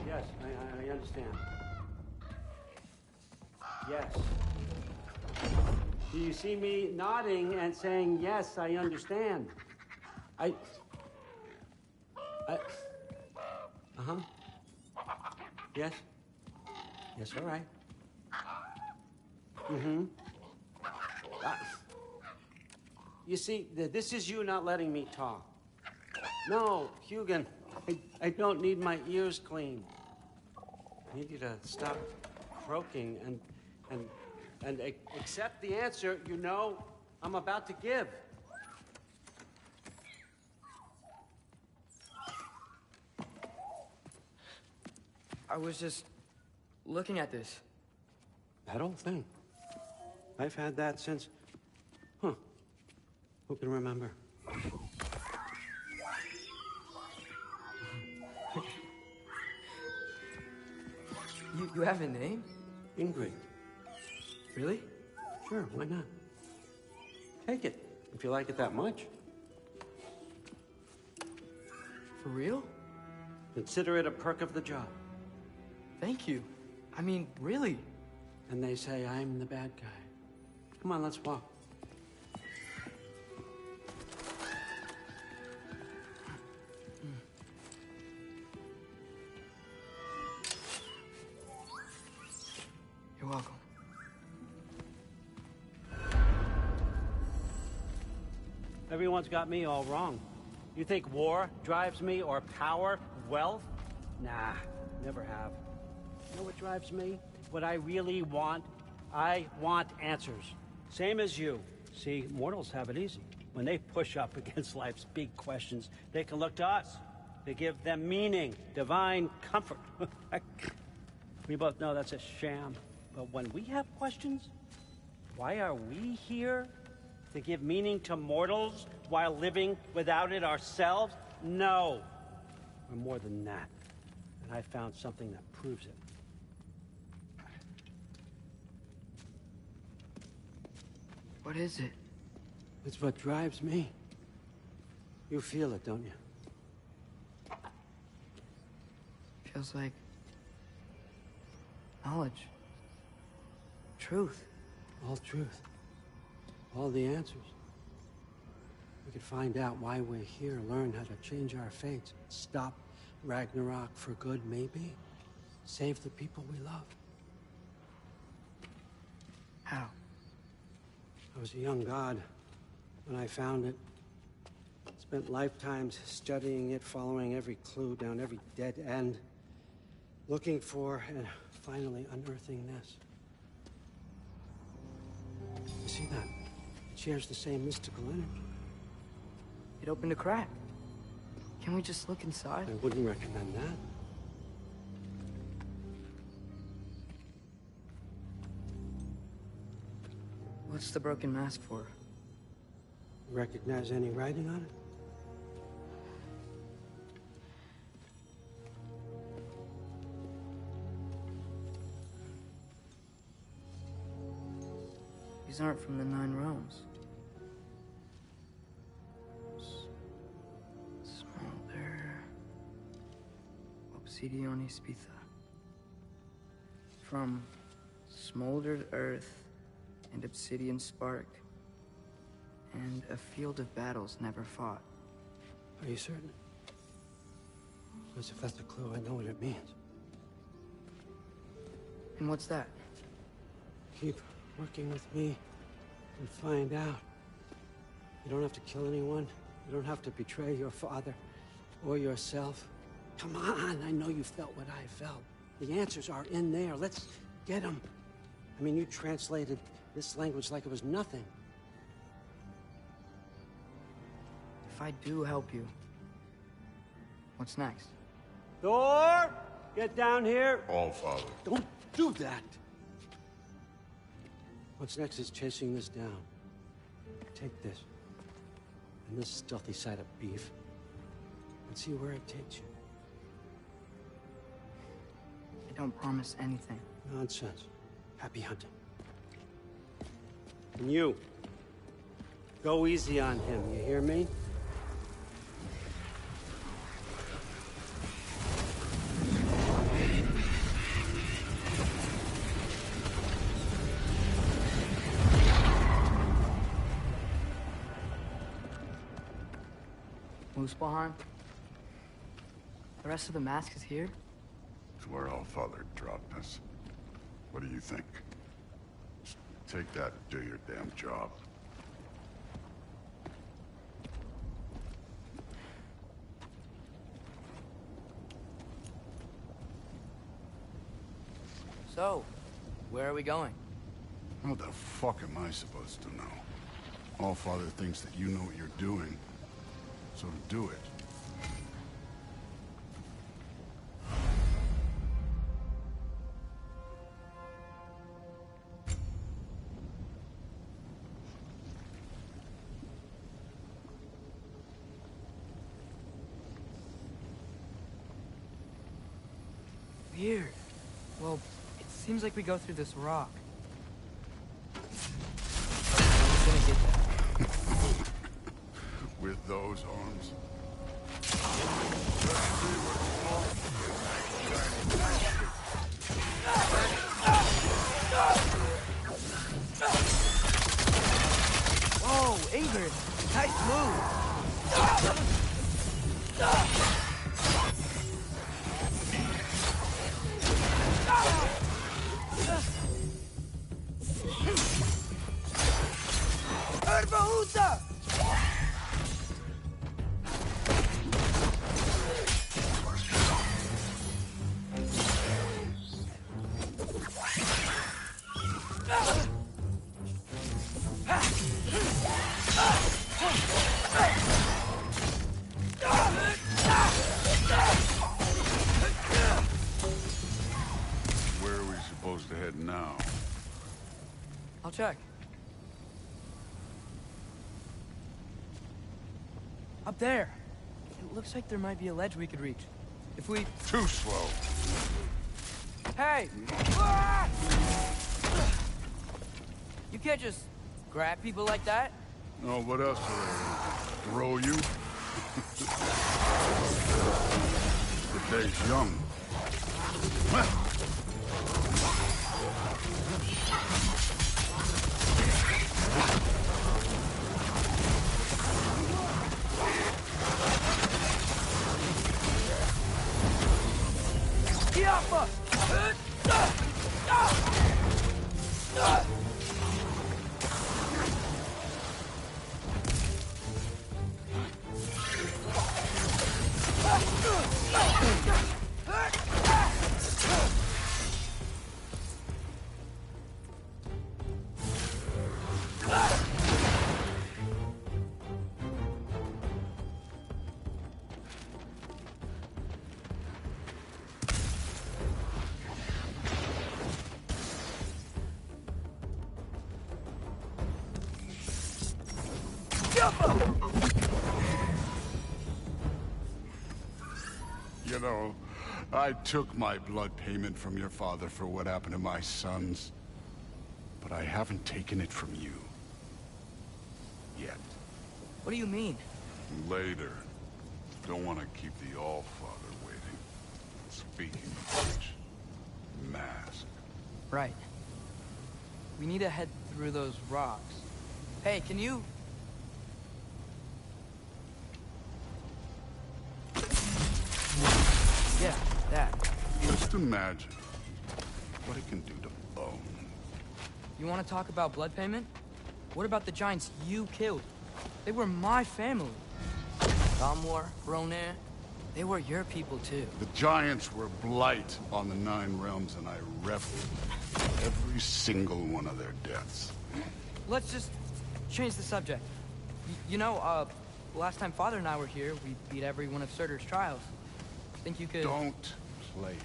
Yes, I understand. Yes. Do you see me nodding and saying, yes, I understand? Uh-huh. Yes? Yes, all right. Mm-hmm. You see, this is you not letting me talk. No, Hugin, I don't need my ears cleaned. I need you to stop croaking and accept the answer you know I'm about to give. I was just looking at this. That old thing. I've had that since... Huh. Who can remember? You have a name? Ingrid. Really? Sure, why not? Take it, if you like it that much. For real? Consider it a perk of the job. Thank you. I mean, really. And they say I'm the bad guy. Come on, let's walk. You're welcome. Everyone's got me all wrong. You think war drives me, or power, wealth? Nah, never have. You know what drives me? What I really want? I want answers. Same as you. See, mortals have it easy. When they push up against life's big questions, they can look to us. They give them meaning, divine comfort. We both know that's a sham. But when we have questions, why are we here? To give meaning to mortals while living without it ourselves? No. We're more than that. And I found something that proves it. What is it? It's what drives me. You feel it, don't you? Feels like knowledge. Truth. All truth. All the answers. We could find out why we're here, learn how to change our fates, stop Ragnarok for good, maybe. Save the people we love. How? I was a young god when I found it. Spent lifetimes studying it, following every clue down every dead end, looking for and finally unearthing this. You see that? It shares the same mystical energy. It opened a crack. Can we just look inside? I wouldn't recommend that. What's the broken mask for? Recognize any writing on it? These aren't from the Nine Realms. Smolder... Obsidione Spitha. From smoldered earth and obsidian spark, and a field of battles never fought. Are you certain? Because if that's a clue, I know what it means. And what's that? Keep working with me and find out. You don't have to kill anyone. You don't have to betray your father. Or yourself? Come on, I know you felt what I felt. The answers are in there. Let's get them. I mean, you translated this language like it was nothing. If I do help you, what's next? Thor! Get down here! All Father. Don't do that! What's next is chasing this down. Take this, and this stealthy side of beef, and see where it takes you. I don't promise anything. Nonsense. Happy hunting. And you, go easy on him, you hear me? Muspelheim? The rest of the mask is here? It's where All Father dropped us. What do you think? Just take that and do your damn job. So, where are we going? How the fuck am I supposed to know? All Father thinks that you know what you're doing, so do it. Weird. Well, it seems like we go through this rock. I'm gonna get that. With those arms? Whoa, Ingrid! Nice move! Where are we supposed to head now? I'll check. Up there. It looks like there might be a ledge we could reach. If we... Too slow. Hey! You can't just grab people like that. Oh, what else are they? Throw you? The day's young. You know, I took my blood payment from your father for what happened to my sons. But I haven't taken it from you. Yet. What do you mean? Later. Don't want to keep the All-Father waiting. Speaking of which, mask. Right. We need to head through those rocks. Hey, can you... Yeah, that. Just imagine what it can do to bone. You want to talk about blood payment? What about the giants you killed? They were my family. Galmor, Ronair, They were your people, too. The Giants were blight on the Nine Realms, and I reveled every single one of their deaths. Let's just change the subject. You know, last time Father and I were here, we beat every one of Surtur's trials. Think you could... Don't play me.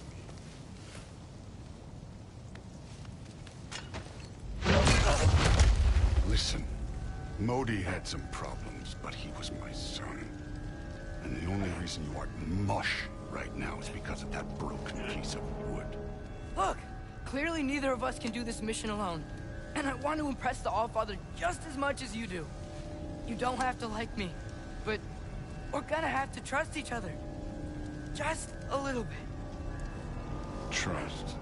Listen, Modi had some problems, but he was my son. And the only reason you aren't mush right now is because of that broken piece of wood. Look! Clearly neither of us can do this mission alone. And I want to impress the Allfather just as much as you do. You don't have to like me, but we're gonna have to trust each other. Just a little bit. Trust.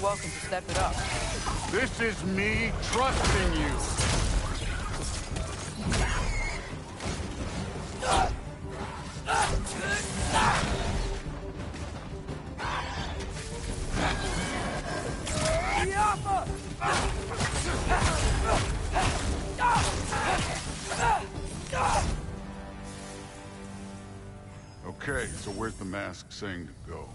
Welcome to step it up. This is me trusting you. Okay, so where's the mask saying to go?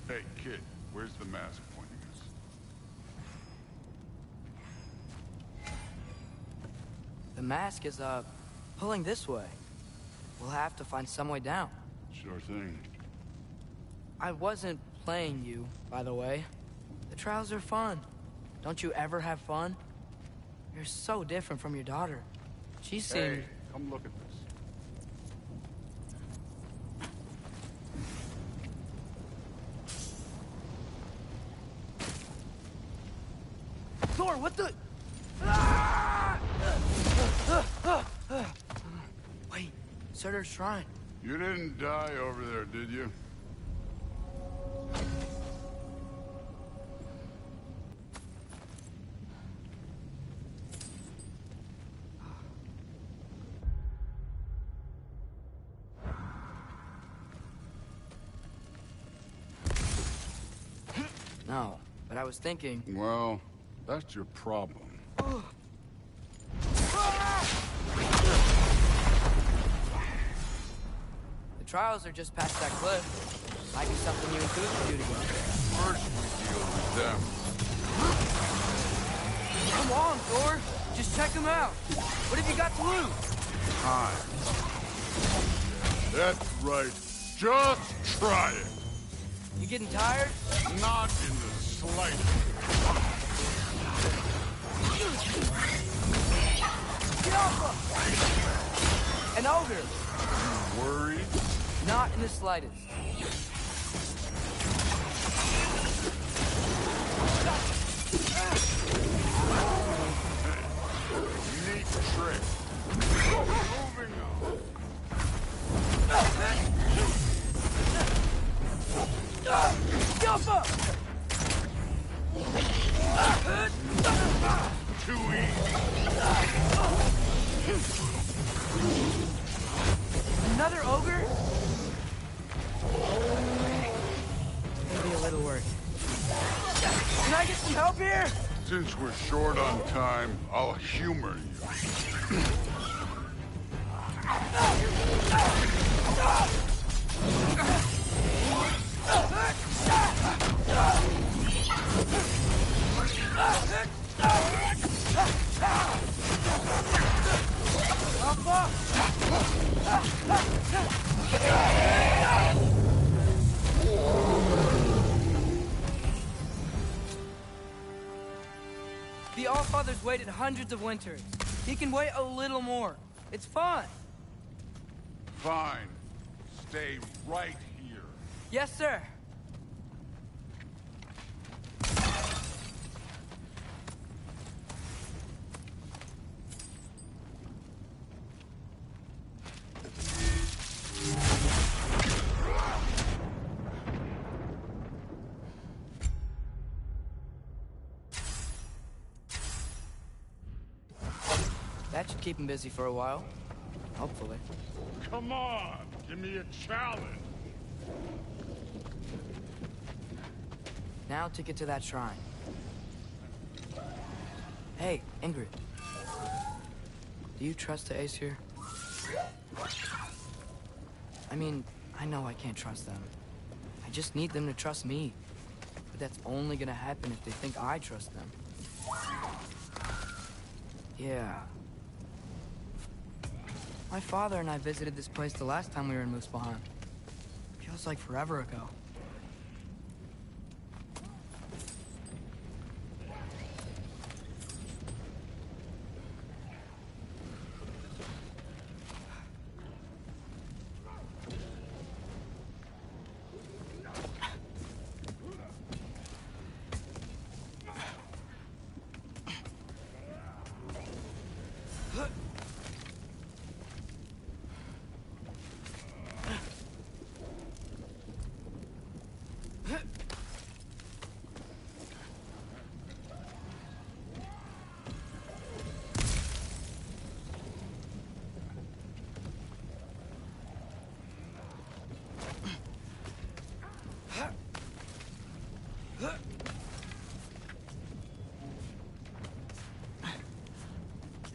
Hey, kid, where's the mask pointing us? The mask is, pulling this way. We'll have to find some way down. Sure thing. I wasn't playing you, by the way. The trials are fun. Don't you ever have fun? You're so different from your daughter. She seemed... Hey, come look at this. Thor, what the... Wait, Surtur's shrine. You didn't die over there, did you? No, but I was thinking... Well, that's your problem. The trials are just past that cliff. Might be something you and Coos can do together. First we deal with them. Come on, Thor. Just check them out. What have you got to lose? Time. That's right. Just try it. You getting tired? Not in the slightest. Get off An ogre. You worried? Not in the slightest. Neat trick. Moving on. Jump Too easy. Another ogre? Maybe a little work. Can I get some help here? Since we're short on time, I'll humor you. The Allfather's waited hundreds of winters. He can wait a little more. It's fun. Fine. Stay right here. Yes, sir. That should keep him busy for a while. Hopefully. Come on, give me a challenge. Now to get to that shrine. Hey, Ingrid. Do you trust the Aesir? I mean, I know I can't trust them. I just need them to trust me. But that's only gonna happen if they think I trust them. Yeah. My father and I visited this place the last time we were in Muspelheim. Feels like forever ago.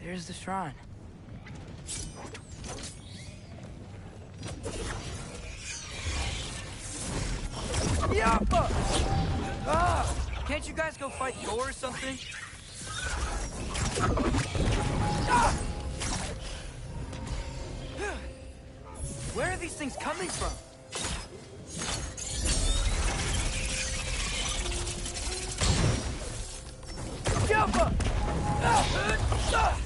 There's the shrine. Yappa! Ah! Can't you guys go fight Thor or something? Ah! Where are these things coming from? Yappa! Ah! Ah!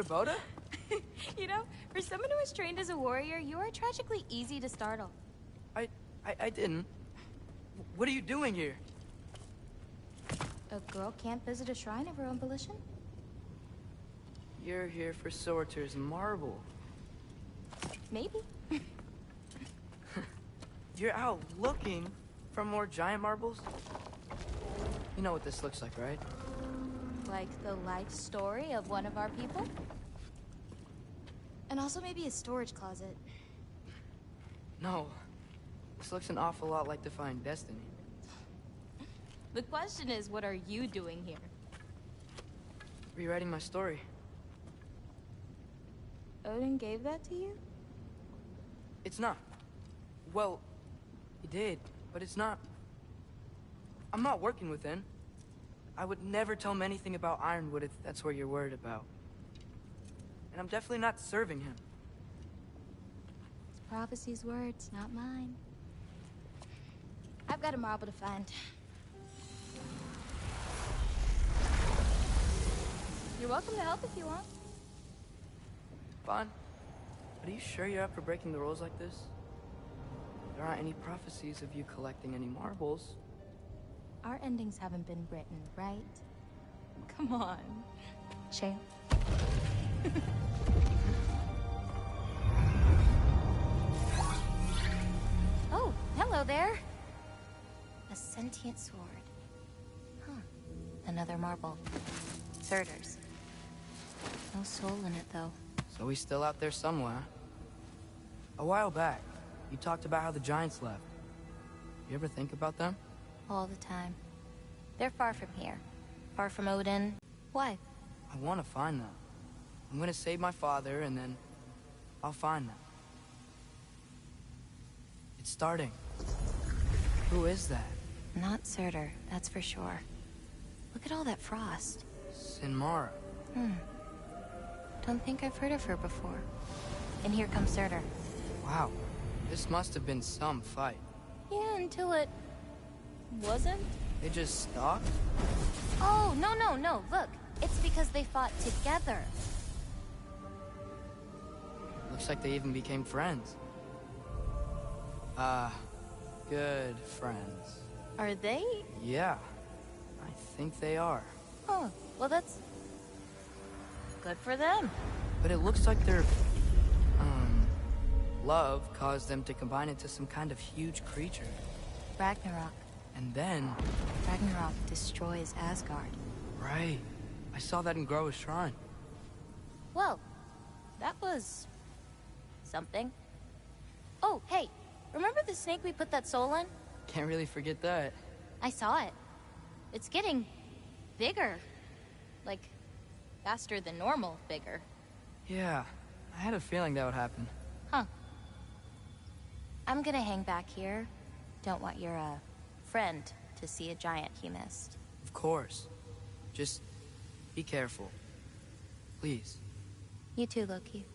Boda? You know, for someone who was trained as a warrior, you are tragically easy to startle. I didn't. What are you doing here? A girl can't visit a shrine of her own volition? You're here for Sorter's marble. Maybe. You're out looking for more giant marbles? You know what this looks like, right? Like the life story of one of our people? And also maybe a storage closet. No. This looks an awful lot like Defying Destiny. The question is, what are you doing here? Rewriting my story. Odin gave that to you? It's not. Well, he did, but it's not. I'm not working with him. I would never tell him anything about Ironwood if that's what you're worried about. And I'm definitely not serving him. It's prophecy's words, not mine. I've got a marble to find. You're welcome to help if you want. Fine. But are you sure you're up for breaking the rules like this? There aren't any prophecies of you collecting any marbles. Our endings haven't been written, right? Come on. Champ. Oh, hello there. A sentient sword. Huh. Another marble. Surtur's. No soul in it, though. So he's still out there somewhere. A while back, you talked about how the Giants left. You ever think about them? All the time. They're far from here. Far from Odin. Why? I want to find them. I'm gonna save my father, and then I'll find them. It's starting. Who is that? Not Surtur, that's for sure. Look at all that frost. Sinmara. Don't think I've heard of her before. And here comes Surtur. Wow. This must have been some fight. Yeah, until it... wasn't? They just stopped? Oh, no. Look. It's because they fought together. Looks like they even became friends. Good friends. Are they? Yeah. I think they are. Oh, well that's... good for them. But it looks like their... love caused them to combine into some kind of huge creature. Ragnarok. And then... Ragnarok destroys Asgard. Right. I saw that in Groa's shrine. Well, that was... something. Oh, hey, remember the snake we put that soul in? Can't really forget that. I saw it. It's getting... bigger. Like, faster than normal bigger. Yeah, I had a feeling that would happen. Huh. I'm gonna hang back here. Don't want your, friend to see a giant he missed. Of course. Just be careful. Please. You too, Loki.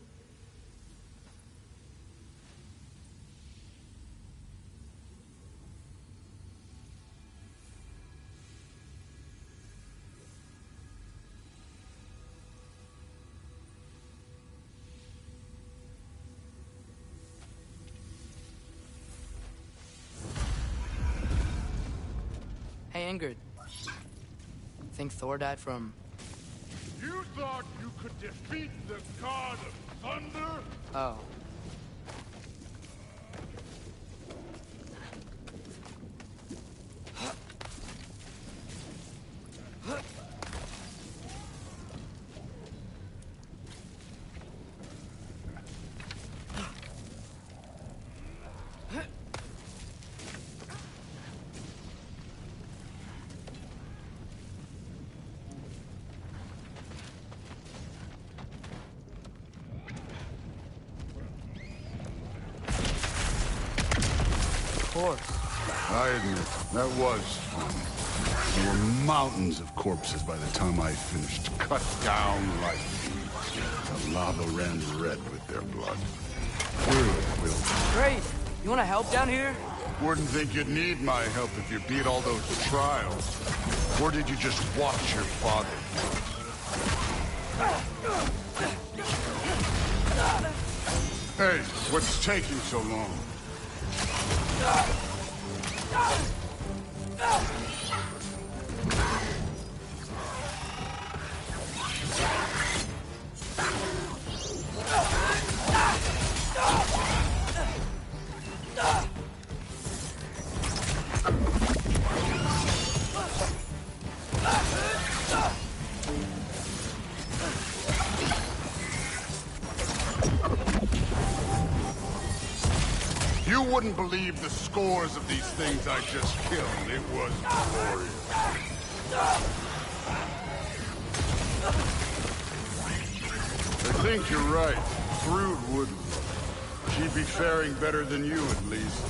Hey, Ingrid. Think Thor died from... You thought you could defeat the god of thunder? Oh. I admit, that was fun. There were mountains of corpses by the time I finished, cut down like weeds. The lava ran red with their blood. Great! You want to help down here? Wouldn't think you'd need my help if you beat all those trials. Or did you just watch your father? Hey, what's taking so long? You wouldn't believe the scores of these things I just killed. It was glorious. I think you're right. Thrud wouldn't. She'd be faring better than you, at least.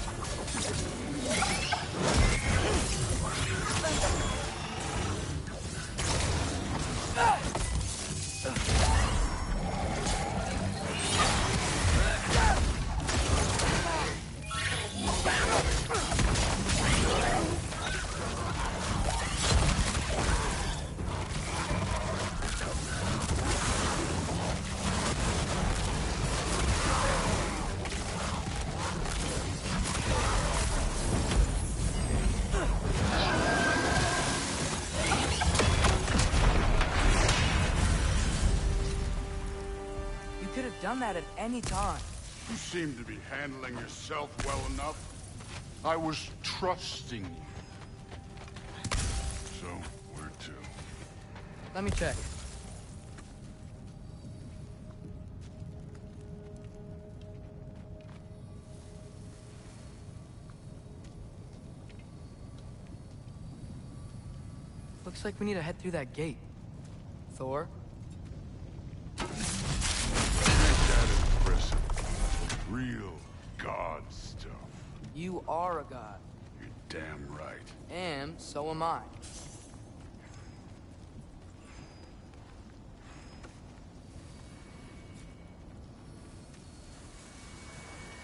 done that at any time. You seem to be handling yourself well enough. I was trusting you. So, where to? Let me check. Looks like we need to head through that gate. Thor? Ain't that impressive? Real god stuff. You are a god. You're damn right. And so am I.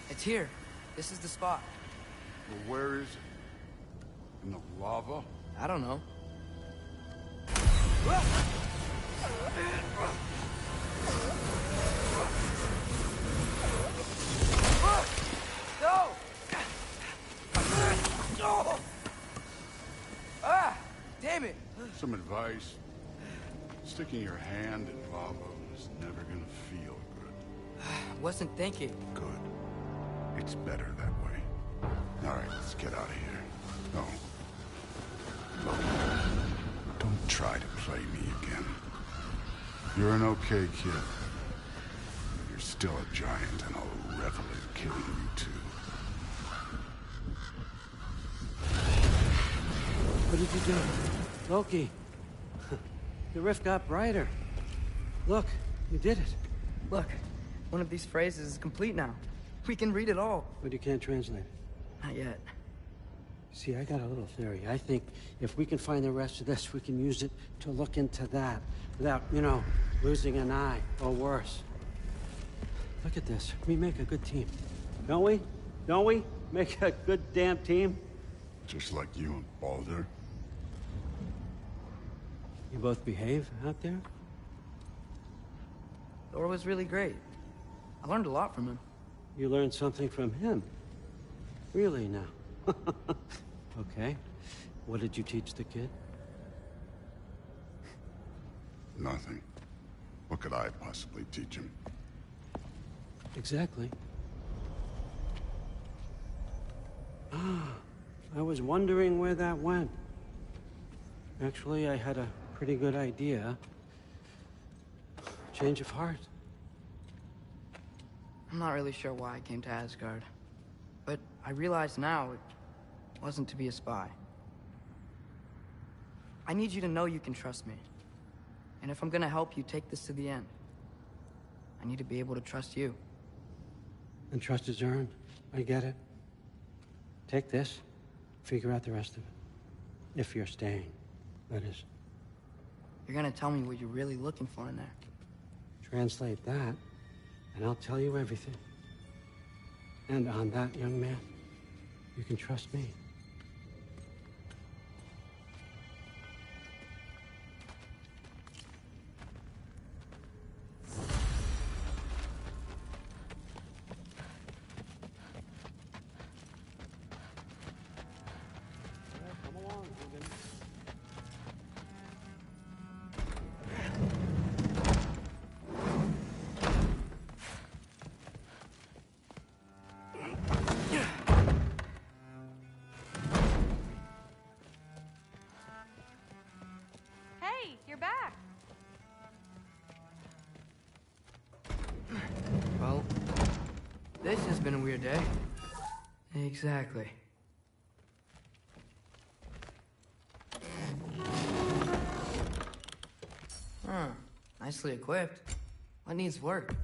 It's here. This is the spot. Well, where is it? In the lava? I don't know. No! No! Ah! Damn it! Some advice. Sticking your hand in lava is never gonna feel good. Wasn't thinking. Good. It's better that way. All right, let's get out of here. No. Look, don't try to play me again. You're an okay kid. But you're still a giant, and I'll revel in killing you too. What did you do? Loki. The rift got brighter. Look, you did it. Look, one of these phrases is complete now. We can read it all. But you can't translate it. Not yet. See, I got a little theory. I think if we can find the rest of this, we can use it to look into that without, you know, losing an eye or worse. Look at this. We make a good team. Don't we? Don't we? Make a good damn team? Just like you and Baldur. You both behave out there? Thor was really great. I learned a lot from him. You learned something from him? Really now? Okay. What did you teach the kid? Nothing. What could I possibly teach him? Exactly. I was wondering where that went. Actually, I had a pretty good idea. Change of heart. I'm not really sure why I came to Asgard. But I realize now it wasn't to be a spy. I need you to know you can trust me. And if I'm gonna help you take this to the end, I need to be able to trust you. And trust is earned. I get it. Take this. Figure out the rest of it. If you're staying, that is. You're gonna tell me what you're really looking for in there. Translate that, and I'll tell you everything. And on that, young man, you can trust me. Hey, you're back. Well, this has been a weird day. Exactly. Huh. Nicely equipped. What needs work?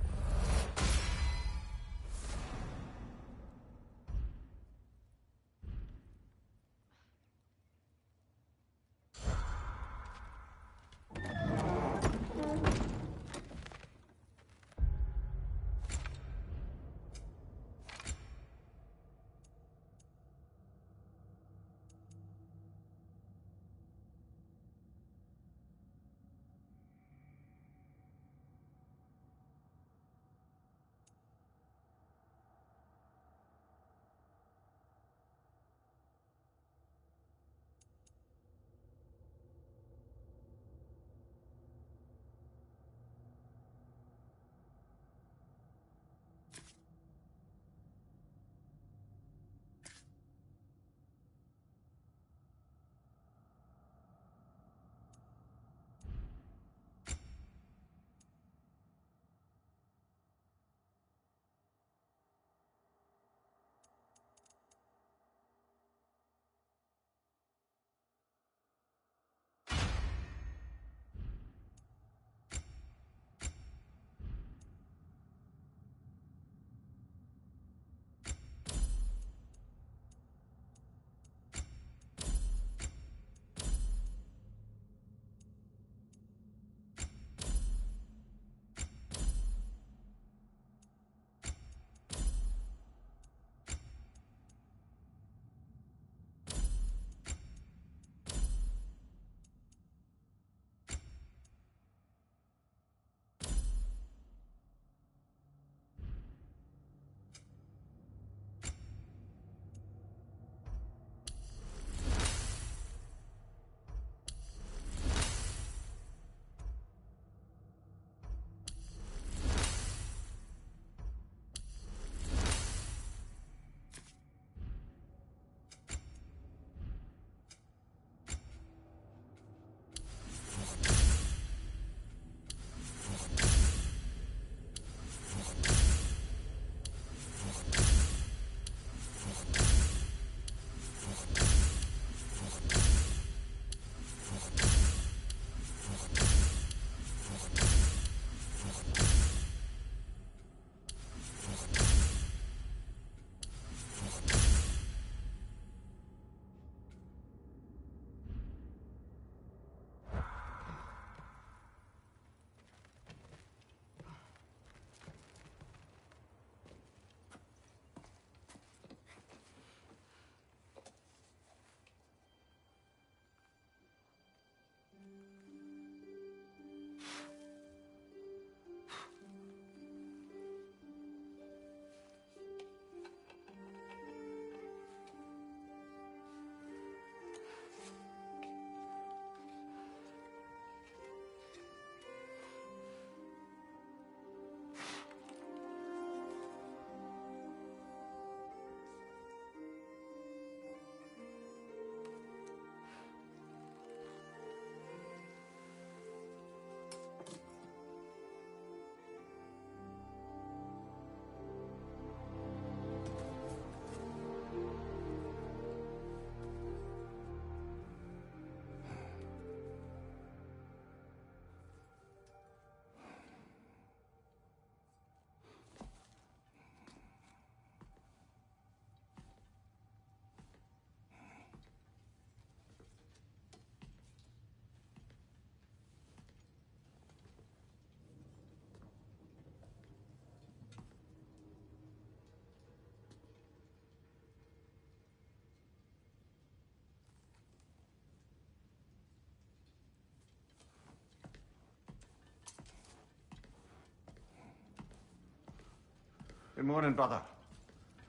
Good morning, brother.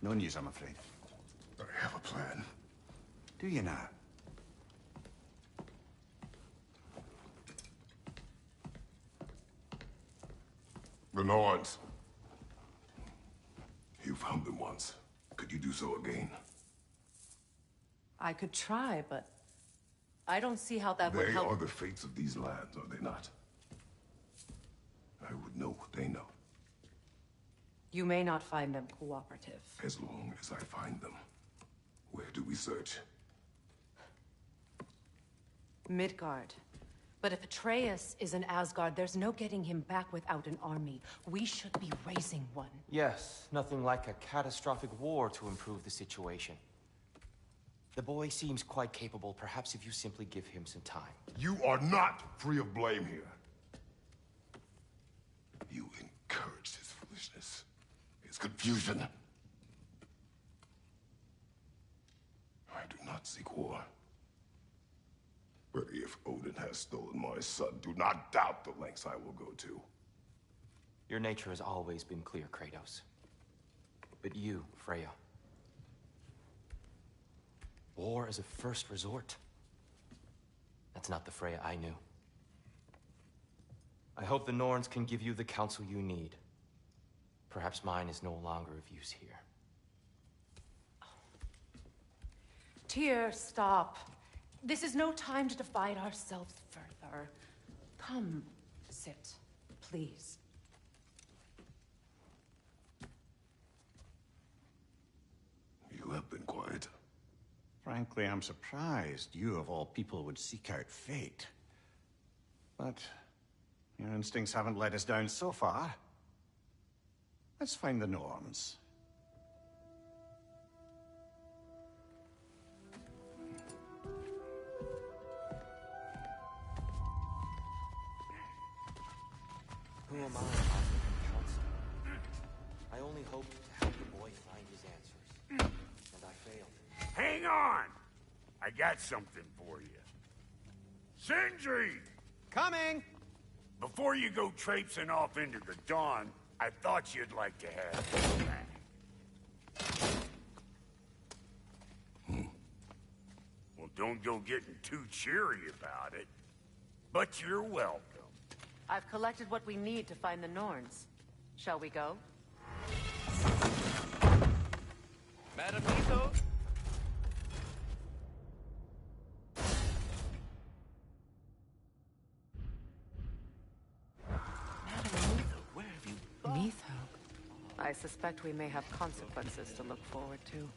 No news, I'm afraid. I have a plan. Do you now? The Norns. You found them once. Could you do so again? I could try, but I don't see how that would They help. are the fates of these lands, are they not? I would know what they know. You may not find them cooperative. As long as I find them. Where do we search? Midgard. But if Atreus is in Asgard, there's no getting him back without an army. We should be raising one. Yes, nothing like a catastrophic war to improve the situation. The boy seems quite capable. Perhaps if you simply give him some time. You are not free of blame here. You encouraged his foolishness, his confusion. I do not seek war. But if Odin has stolen my son, do not doubt the lengths I will go to. Your nature has always been clear, Kratos. But you, Freya. War is a first resort. That's not the Freya I knew. I hope the Norns can give you the counsel you need. Perhaps mine is no longer of use here. Tyr, stop. This is no time to divide ourselves further. Come, sit, please. You have been quiet. Frankly, I'm surprised you, of all people, would seek out fate. But your instincts haven't let us down so far. Let's find the Norns. Who am I offering counsel? I only hoped to help the boy find his answers. And I failed. Hang on! I got something for you. Sindri! Coming! Before you go traipsing off into the dawn, I thought you'd like to have this back. Well, don't go getting too cheery about it. But you're welcome. I've collected what we need to find the Norns. Shall we go? Madam Nito? Neitho. I suspect we may have consequences to look forward to.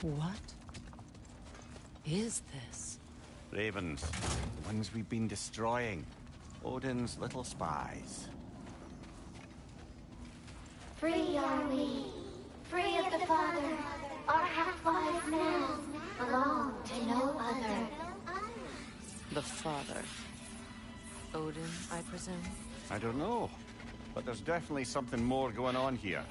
What is this? Ravens. The ones we've been destroying. Odin's little spies. Free are we, free of the Father. Our half-lives now belong to no other. The Father. Odin, I presume? I don't know, but there's definitely something more going on here.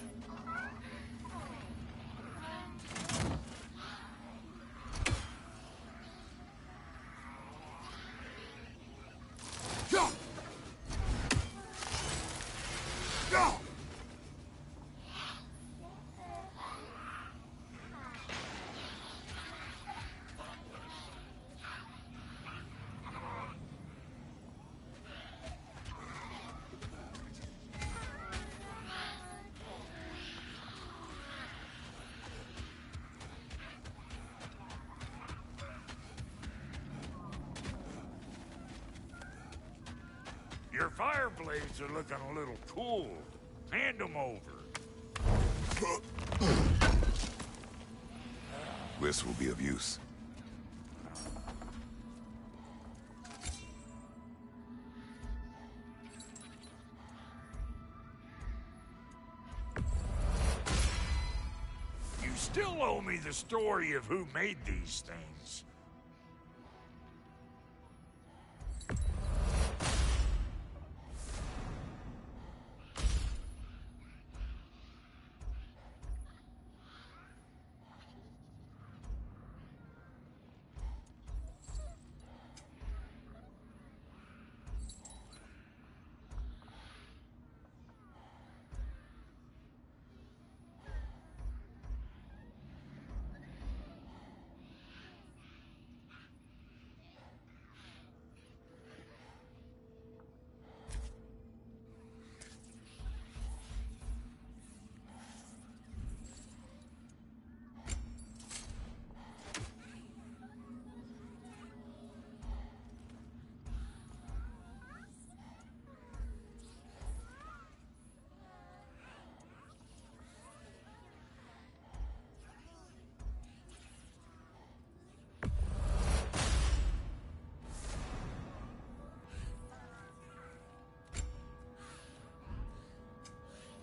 Your fire blades are looking a little cool. Hand them over. This will be of use. You still owe me the story of who made these things.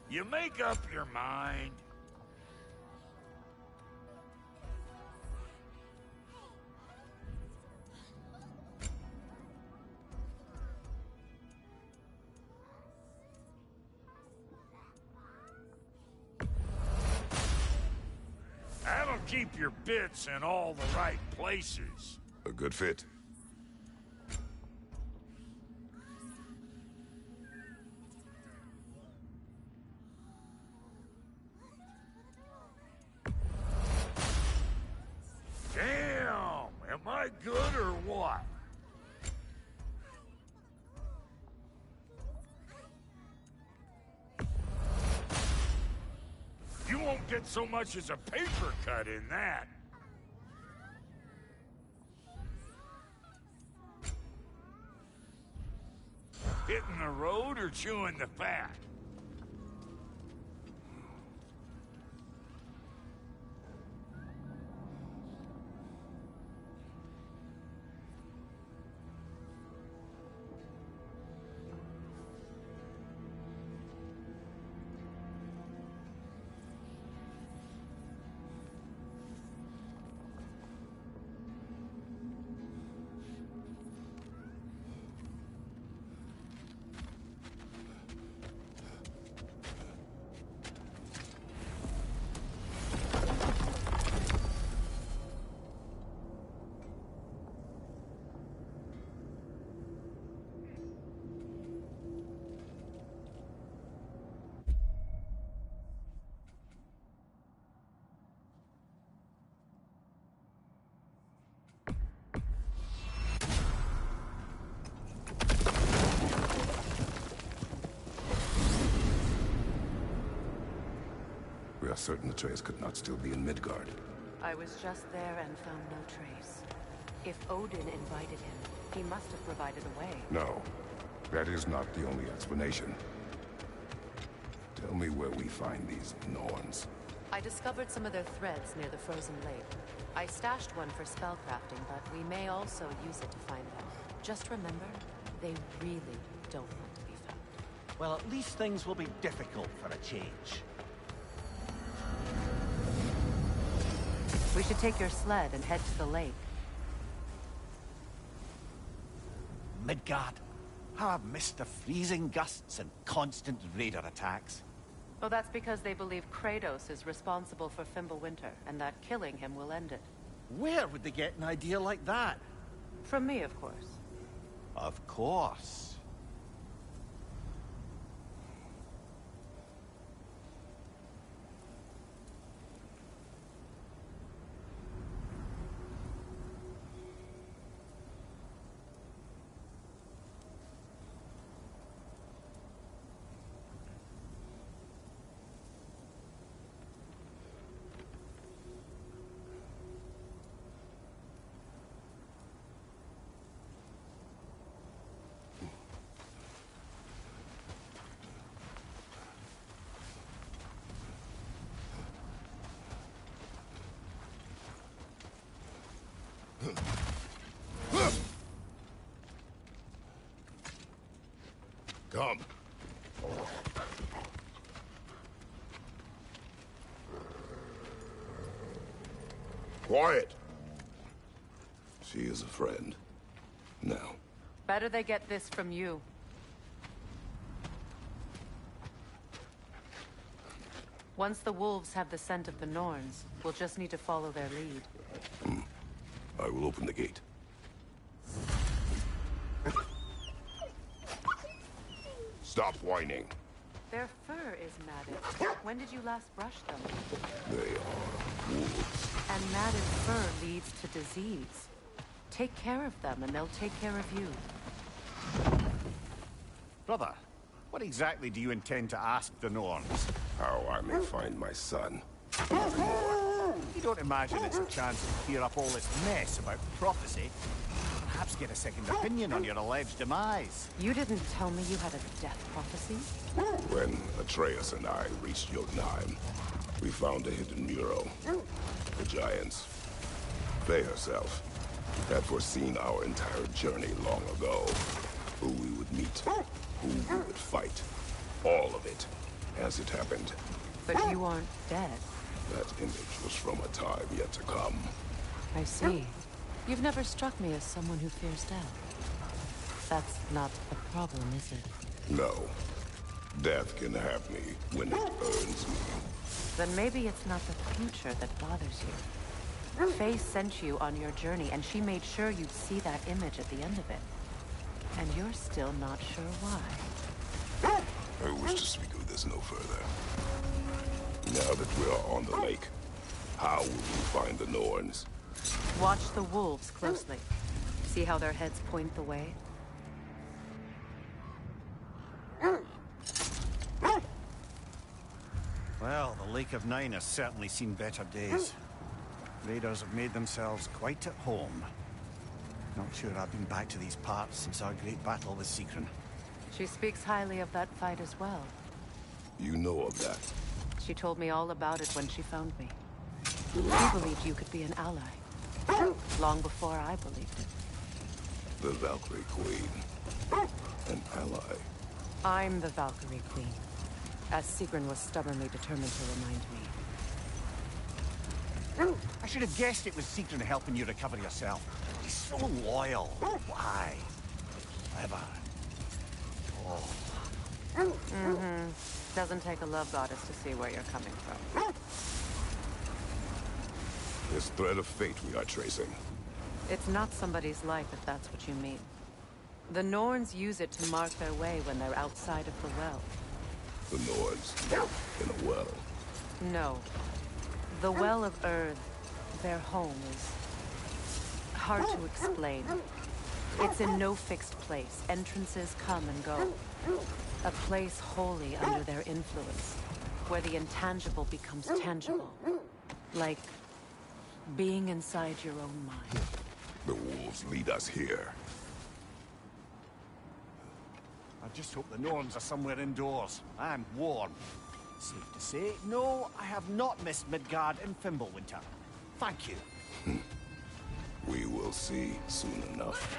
You make up your mind. That'll keep your bits in all the right places. A good fit. Damn! Am I good or what? You won't get so much as a paper cut in that. Hitting the road or chewing the fat? We are certain Atreus could not still be in Midgard. I was just there and found no trace. If Odin invited him, he must have provided a way. No, that is not the only explanation. Tell me where we find these Norns. I discovered some of their threads near the frozen lake. I stashed one for spellcrafting, but we may also use it to find them. Just remember, they really don't want to be found. Well, at least things will be difficult for a change. should take your sled and head to the lake. Midgard. How I've missed the freezing gusts and constant raider attacks. Oh, that's because they believe Kratos is responsible for Fimbulwinter, and that killing him will end it. Where would they get an idea like that? From me, of course. Of course. Come. Quiet. She is a friend. Now. Better they get this from you. Once the wolves have the scent of the Norns, we'll just need to follow their lead. I will open the gate. Stop whining. Their fur is matted. When did you last brush them? They are wolves. And matted fur leads to disease. Take care of them, and they'll take care of you. Brother, what exactly do you intend to ask the Norns? How I may find my son. You don't imagine it's a chance to clear up all this mess about prophecy? Perhaps get a second opinion on your alleged demise. You didn't tell me you had a death prophecy? When Atreus and I reached Jotunheim, we found a hidden mural. The giants, Faye herself, had foreseen our entire journey long ago. Who we would meet, who we would fight. All of it, as it happened. But you aren't dead. That image was from a time yet to come. I see. You've never struck me as someone who fears death. That's not a problem, is it? No. Death can have me when it earns me. Then maybe it's not the future that bothers you. Faye sent you on your journey, and she made sure you'd see that image at the end of it. And you're still not sure why. I wish to speak of this no further. Now that we are on the lake, how will we find the Norns? Watch the wolves closely. See how their heads point the way? Well, the Lake of Nine has certainly seen better days. Raiders have made themselves quite at home. Not sure I've been back to these parts since our great battle with Sanctrum. She speaks highly of that fight as well. You know of that? She told me all about it when she found me. She believed you could be an ally. Long before I believed it. The Valkyrie Queen. An ally. I'm the Valkyrie Queen. As Sigrun was stubbornly determined to remind me. I should have guessed it was Sanctrum helping you recover yourself. He's so loyal. Why? Clever. Oh. Mm-hmm. Doesn't take a love goddess to see where you're coming from. This thread of fate we are tracing. It's not somebody's life, if that's what you mean. The Norns use it to mark their way when they're outside of the well. The Norns in a well. No. The Well of Earth, their home, is hard to explain. It's in no fixed place. Entrances come and go. A place wholly under their influence, where the intangible becomes tangible. Like being inside your own mind. The wolves lead us here. I just hope the Norns are somewhere indoors and warm. Safe to say, no, I have not missed Midgard and Fimbulwinter. Thank you. We will see soon enough.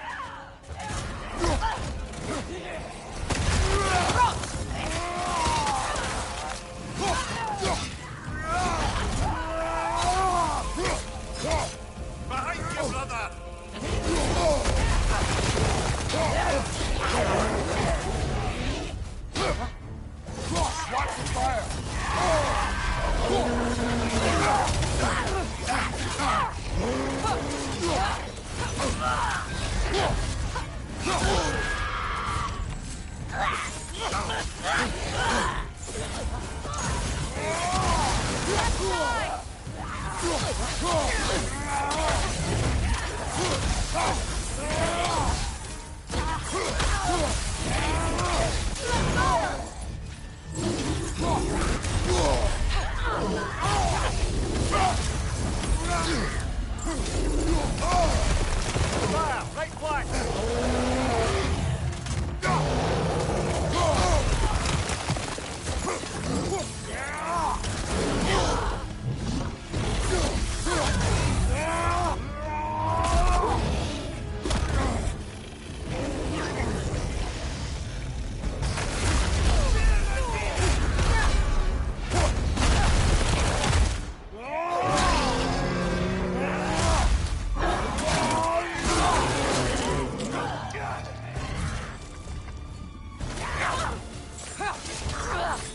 Right flank!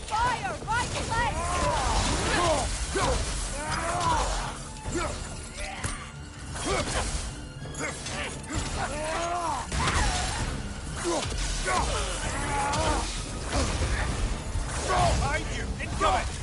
Fire! Right leg! Behind you! Incoming!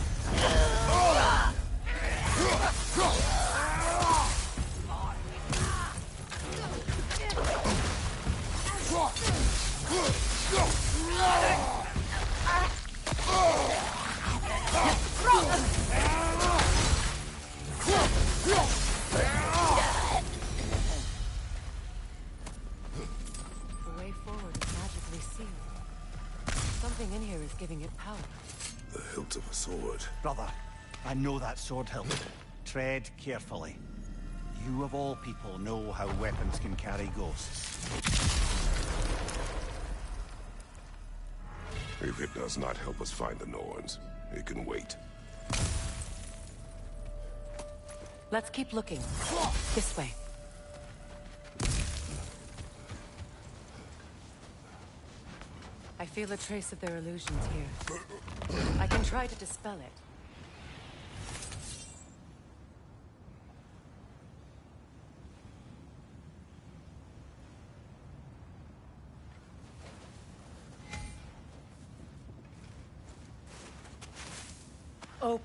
The way forward is magically sealed. Something in here is giving it power. The hilt of a sword. Brother, I know that sword hilt. Tread carefully. You of all people know how weapons can carry ghosts. If it does not help us find the Norns, it can wait. Let's keep looking. This way. I feel a trace of their illusions here. I can try to dispel it. Open.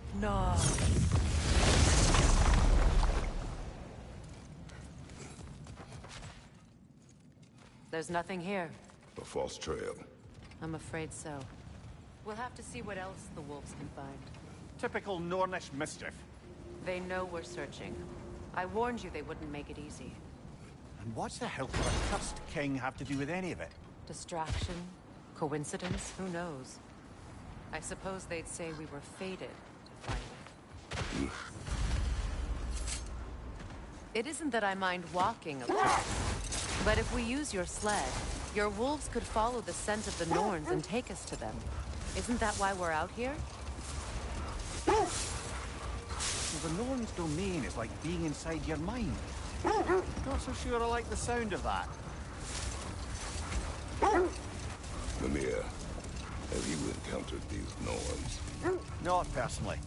There's nothing here. A false trail. I'm afraid so. We'll have to see what else the wolves can find. Typical Nornish mischief. They know we're searching. I warned you they wouldn't make it easy. And what's the hell would a cursed king have to do with any of it? Distraction? Coincidence? Who knows? I suppose they'd say we were fated to find it. It isn't that I mind walking, of course. But if we use your sled, your wolves could follow the scent of the Norns and take us to them. Isn't that why we're out here? Well, the Norn's domain is like being inside your mind. Not so sure I like the sound of that. Mimir, have you encountered these Norns? Not personally.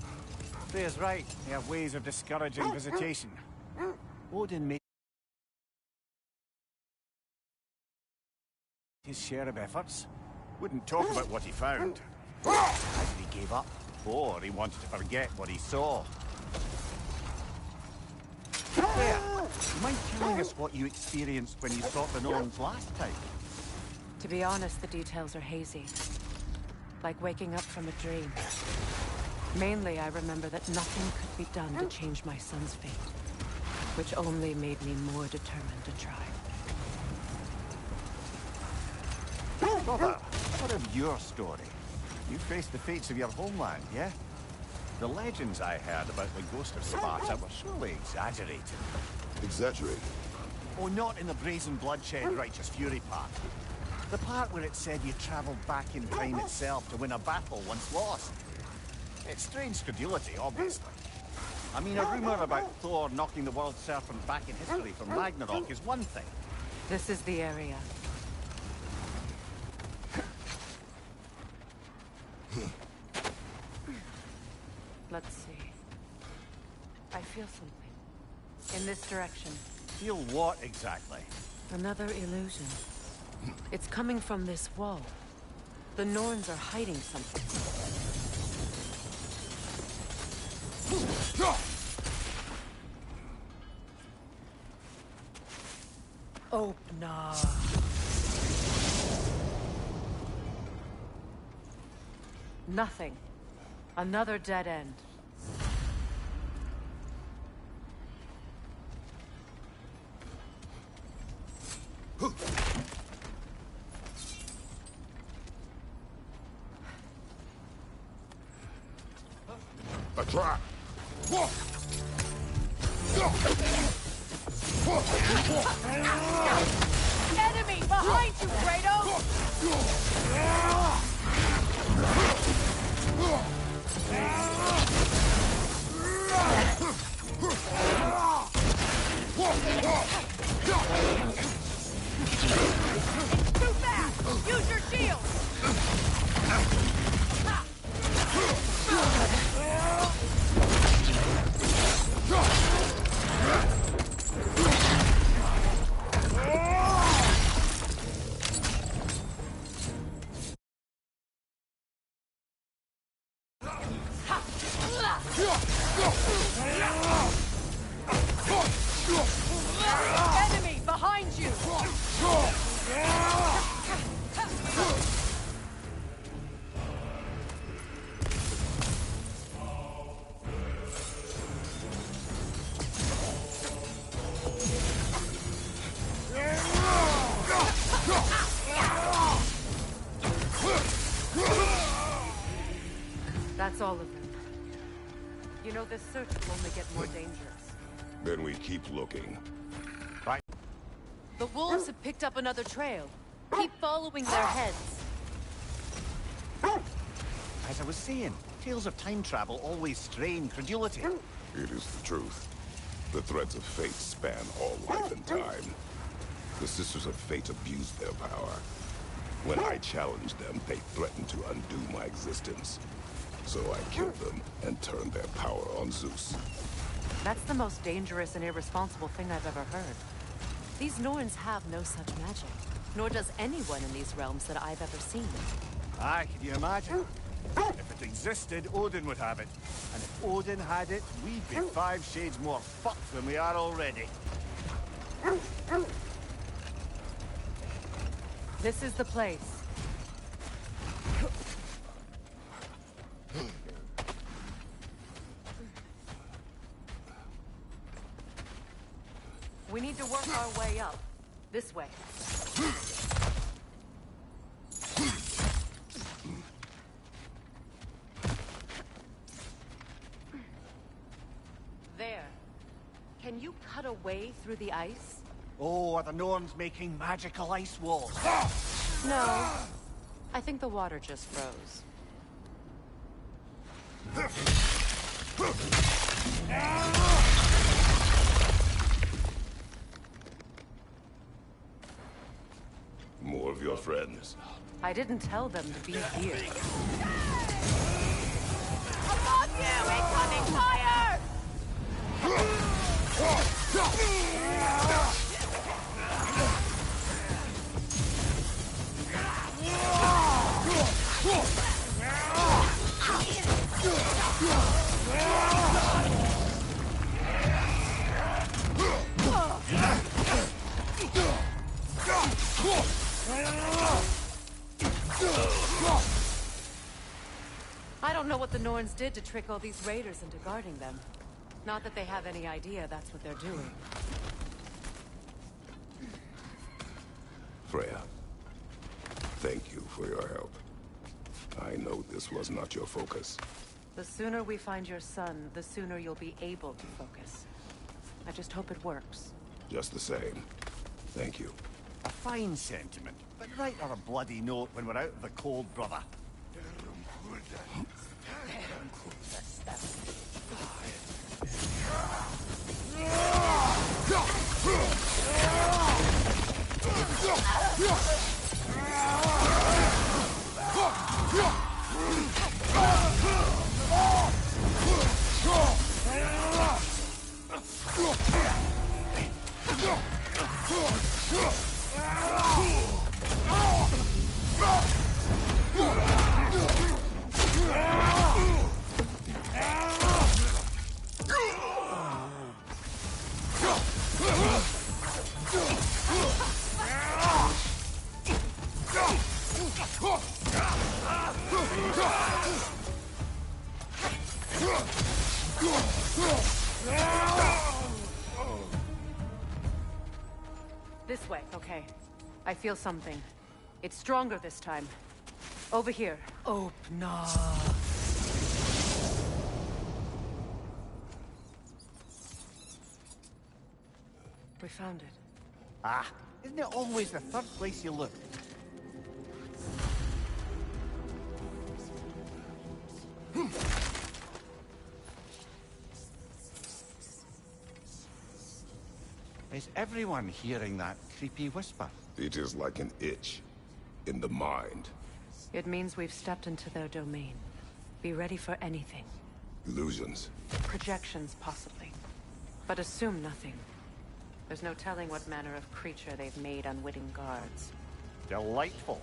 Freya's right. They have ways of discouraging visitation. Odin made his share of efforts. Wouldn't talk about what he found. Either he gave up, or he wanted to forget what he saw. Freya, you mind telling us what you experienced when you fought the Norns last time? To be honest, the details are hazy. Like waking up from a dream. Mainly, I remember that nothing could be done to change my son's fate. Which only made me more determined to try. Brother, what of your story? You faced the fates of your homeland, yeah? The legends I heard about the ghost of Sparta were surely exaggerated. Exaggerated? Oh, not in the brazen bloodshed righteous fury part. The part where it said you travelled back in time itself to win a battle once lost. It's strange credulity, obviously. I mean, a rumour about Thor knocking the world serpent back in history from Ragnarok is one thing. This is the area. Let's see. I feel something. In this direction. Feel what exactly? Another illusion. It's coming from this wall. The Norns are hiding something. Opener. Nothing. Another dead end. A trap! Enemy behind you, Kratos! Too fast! Use your shield! Enemy behind you! That's all of them. You know, this search will only get more dangerous. Then we keep looking. Right. The wolves have picked up another trail. Keep following their heads. As I was saying, tales of time travel always strain credulity. It is the truth. The threads of fate span all life and time. The Sisters of Fate abused their power. When I challenged them, they threatened to undo my existence. So I killed them and turned their power on Zeus. That's the most dangerous and irresponsible thing I've ever heard. These Norns have no such magic. Nor does anyone in these realms that I've ever seen. Aye, can you imagine? If it existed, Odin would have it. And if Odin had it, we'd be 5 shades more fucked than we are already. This is the place. We need to work our way up. This way. There. Can you cut a way through the ice? Oh, are the Norns making magical ice walls? No. I think the water just froze. More of your friends. I didn't tell them to be here. Above you! Incoming fire! I don't know what the Norns did to trick all these raiders into guarding them. Not that they have any idea that's what they're doing. Freya, thank you for your help. I know this was not your focus. The sooner we find your son, the sooner you'll be able to focus. I just hope it works. Just the same. Thank you. A fine sentiment, but write her a bloody note when we're out of the cold, brother. This way, okay. I feel something. It's stronger this time. Over here. Open. We found it. Ah, isn't it always the third place you look? Is everyone hearing that creepy whisper? It is like an itch in the mind. It means we've stepped into their domain. Be ready for anything. Illusions. Projections, possibly. But assume nothing. There's no telling what manner of creature they've made unwitting guards. Delightful.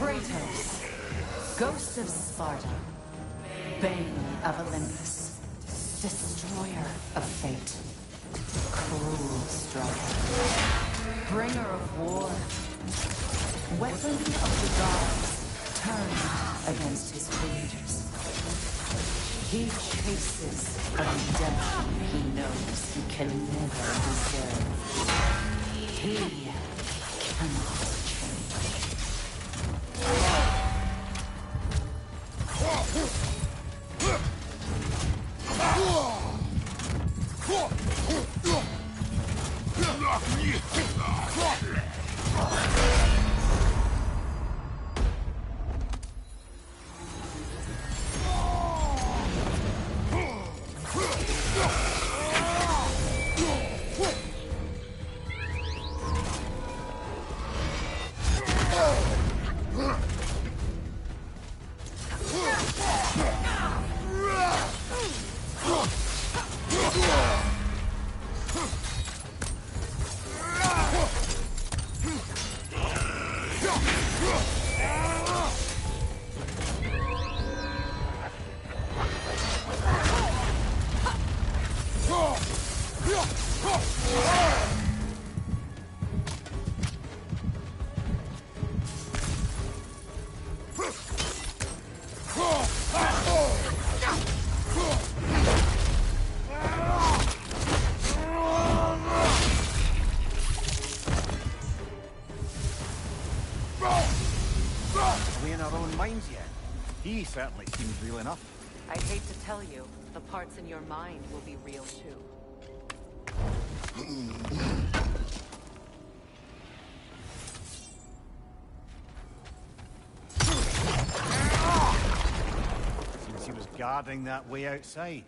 Kratos, Ghost of Sparta, Bane of Olympus, Destroyer of Fate, Cruel Striker, Bringer of War, Weapon of the Gods, turned against his creators. He chases a redemption he knows he can never deserve. He cannot He certainly seems real enough. I'd hate to tell you, the parts in your mind will be real too. Seems he was guarding that way outside.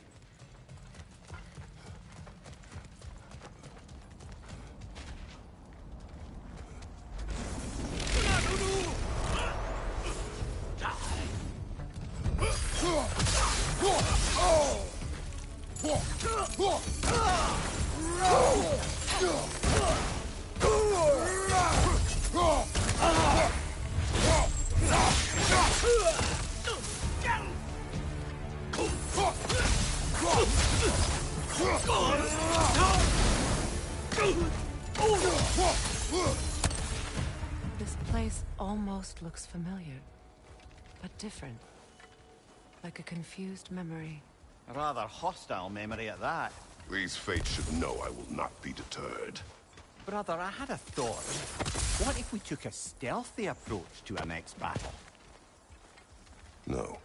This place almost looks familiar, but different. Like a confused memory. A rather hostile memory at that. These fates should know I will not be deterred. Brother, I had a thought. What if we took a stealthy approach to our next battle? No.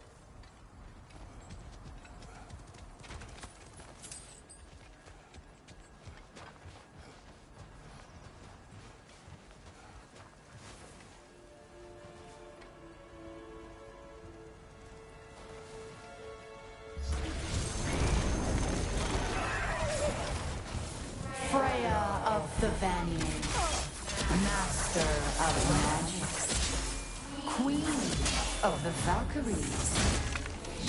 Freya of the Vanir, Master of Magics, Queen of the Valkyries,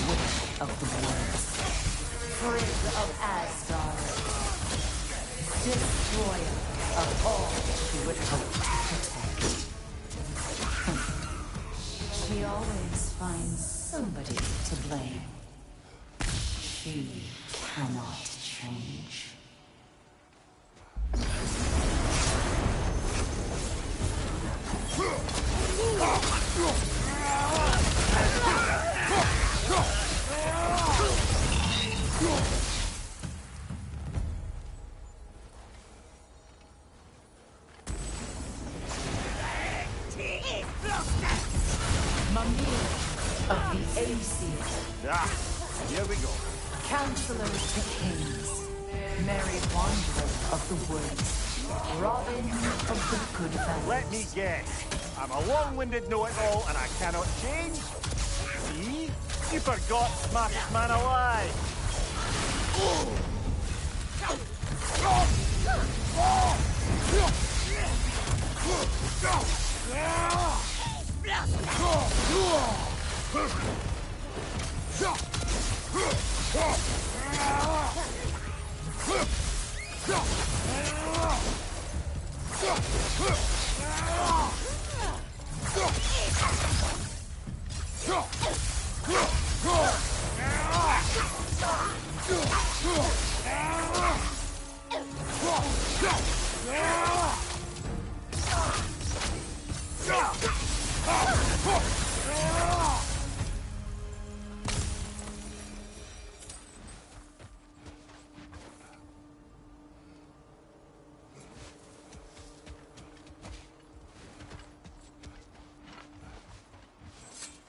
Witch of the Woods, Frigg of Asgard, Destroyer of all she would hope to protect. always finds somebody to blame. She cannot change. Of the Aesir. Ah, here we go. Counselors to kings. Merry wanderer of the woods. Robin of the good fellows. Let me guess. I'm a long-winded know-it-all and I cannot change? See? You forgot smartest man alive.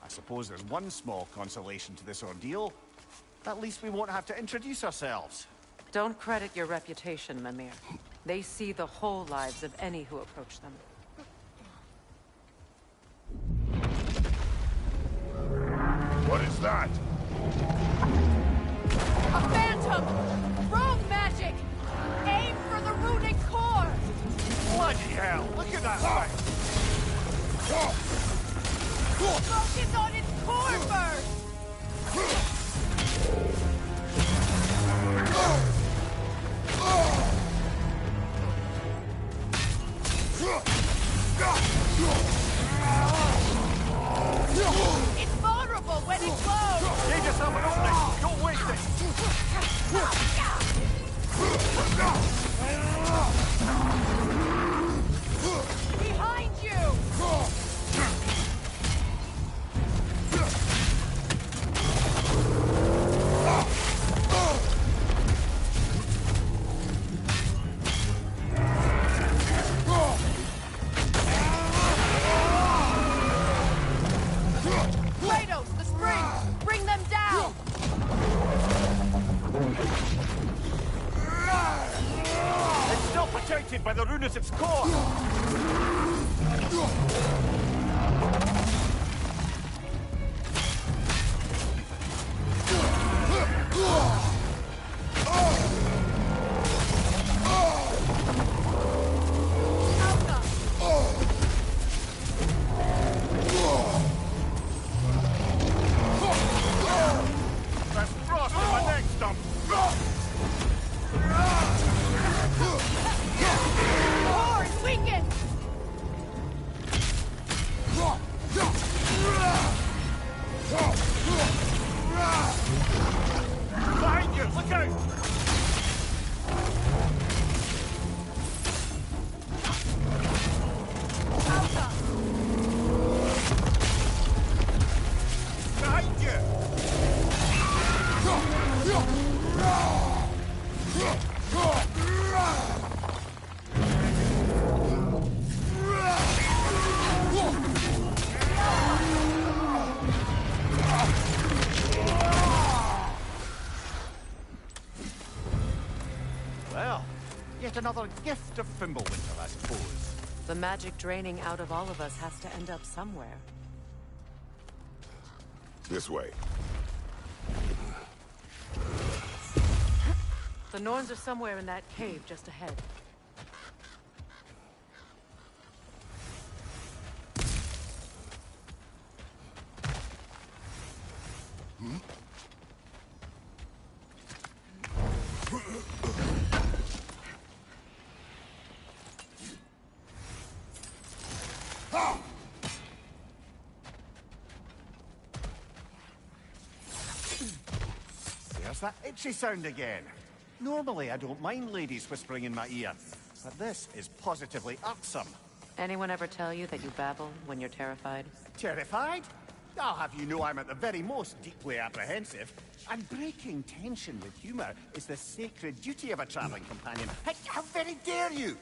I suppose there's one small consolation to this ordeal. At least we won't have to introduce ourselves. Don't credit your reputation, Mimir. They see the whole lives of any who approach them. What is that? A phantom! Rogue magic! Aim for the runic core! Bloody hell! Look at that thing! Focus on its core first! It's vulnerable when it glows! Give yourself an opening! Don't waste it! Behind you! Kratos, the springs! Bring them down! It's still protected by the rune at its core! That's frost in my neck stump! Core is weakened! Behind you! Look out! Behind you! Well, yet another gift of Fimbulwinter, I suppose. The magic draining out of all of us has to end up somewhere. This way. The Norns are somewhere in that cave just ahead. Was that itchy sound again? Normally I don't mind ladies whispering in my ear, but this is positively irksome. Anyone ever tell you that you babble when you're terrified? Terrified? I'll have you know I'm at the very most deeply apprehensive. And breaking tension with humor is the sacred duty of a traveling companion. How very dare you!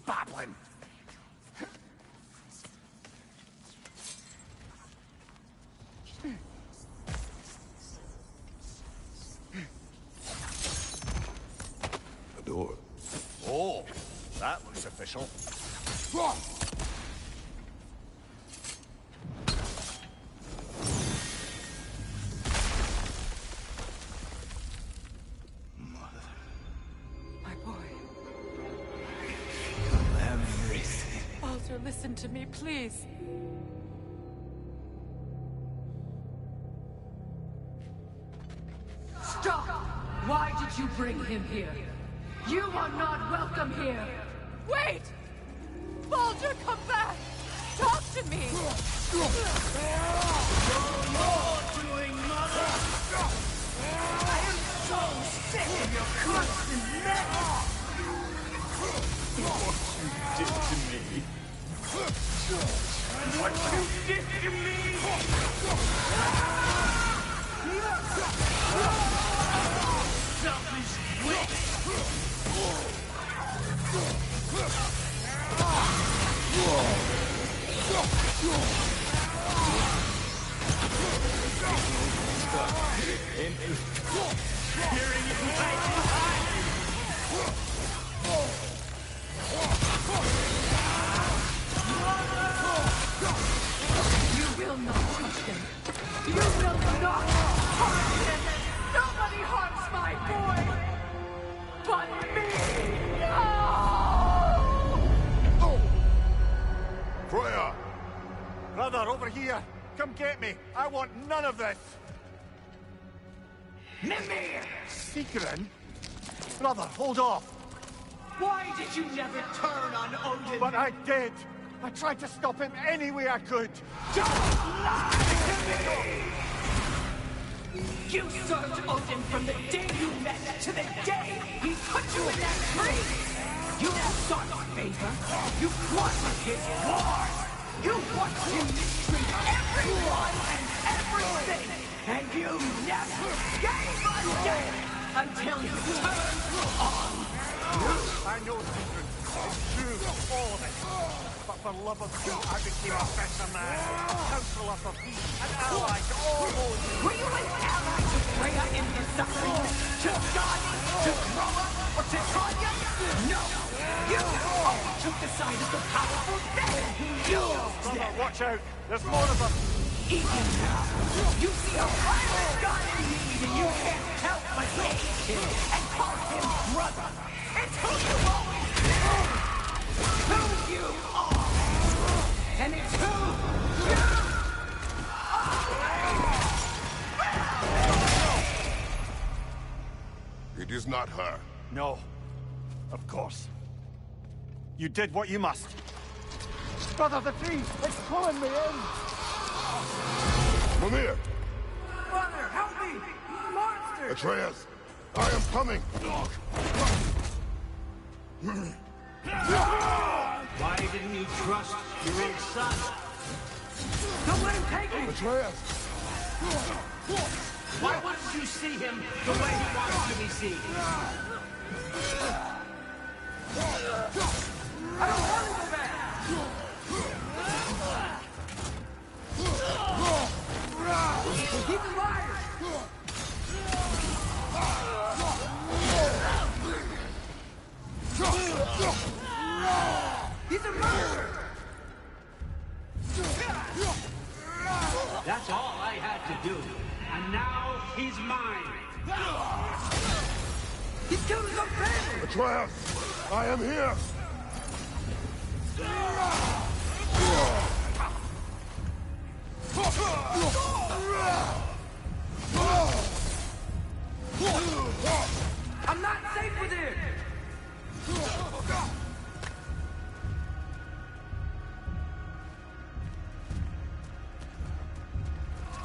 Babbling! The door. Oh, that looks official. My boy. Everything. Walter, listen to me, please. Stop! Why did you bring him here? You are not welcome here! Wait! Walter, come back! Talk to me! You're doing, Mother! I am so sick of your constant mess! What you did to me. What you did to me! Selfish witch! Hearing you fight too high! You will not touch him! You will not harm him! Nobody harms my boy! But me! No! Freya! Brother, over here! Come get me! I want none of this! Mimir! Secret? Brother, hold off! Why did you never turn on Odin? But I did! I tried to stop him any way I could! Don't lie to me! You served Odin from the day you met to the day he put you in that tree! You sought favor! You wanted his war! You watched him mistreat everyone and everything! And you never gave a damn until you turned on you! I know secret. It's true, all of it. But for love of God, I became a better man. Counselor for peace, an ally to all those. Were you an ally to Freya in his suffering? To Skadi? To Groa? Or to Tanya? No! You only took the side of the powerful then! You Brother, watch out! There's more of them! Even now, you see a violent god in need and you can't help but hate him and call him brother! It's who you always been! Who you are! And it's who you are! It is not her. No. Of course. You did what you must. Brother, the tree! It's pulling me in! Mimir! Brother, help me! Monster! Atreus! I am coming! Why didn't you trust your own son? Don't let him take me! Atreus! Why wouldn't you see him the way he wants to be seen? I don't want to go back! He's a liar! He's a murderer! That's all I had to do. And now he's mine. He's killed his own family! Atreus! I am here! I'm not safe with him!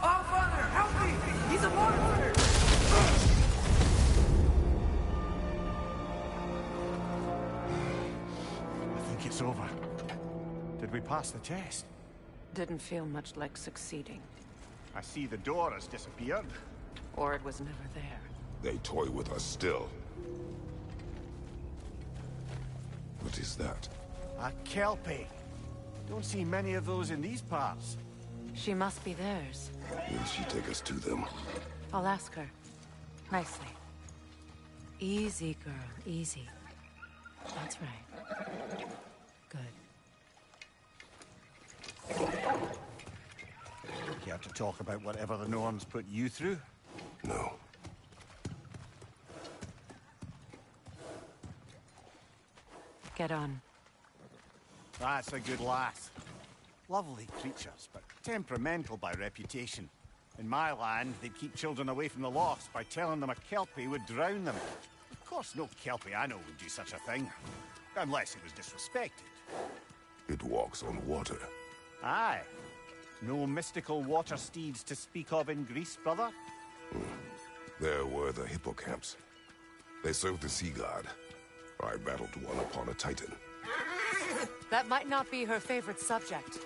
Oh, Father, help me! He's a monster! did we pass the test? Didn't feel much like succeeding. I see the door has disappeared. Or it was never there. They toy with us still. What is that? A kelpie. Don't see many of those in these parts. She must be theirs. Will she take us to them? I'll ask her. Nicely. Easy, girl. Easy. That's right. Good. Care to talk about whatever the Norns put you through? No. Get on. That's a good lass. Lovely creatures, but temperamental by reputation. In my land, they'd keep children away from the lost by telling them a kelpie would drown them. Of course, no kelpie I know would do such a thing. Unless it was disrespected. It walks on water. Aye. No mystical water steeds to speak of in Greece, brother? There were the hippocamps. They served the sea god. I battled one upon a titan. That might not be her favorite subject.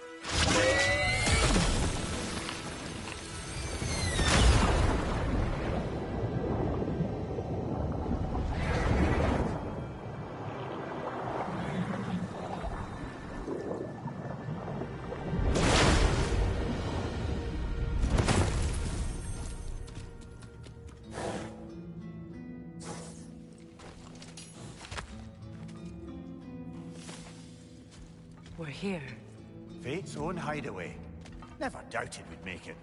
We're here. Fate's own hideaway. Never doubted we'd make it.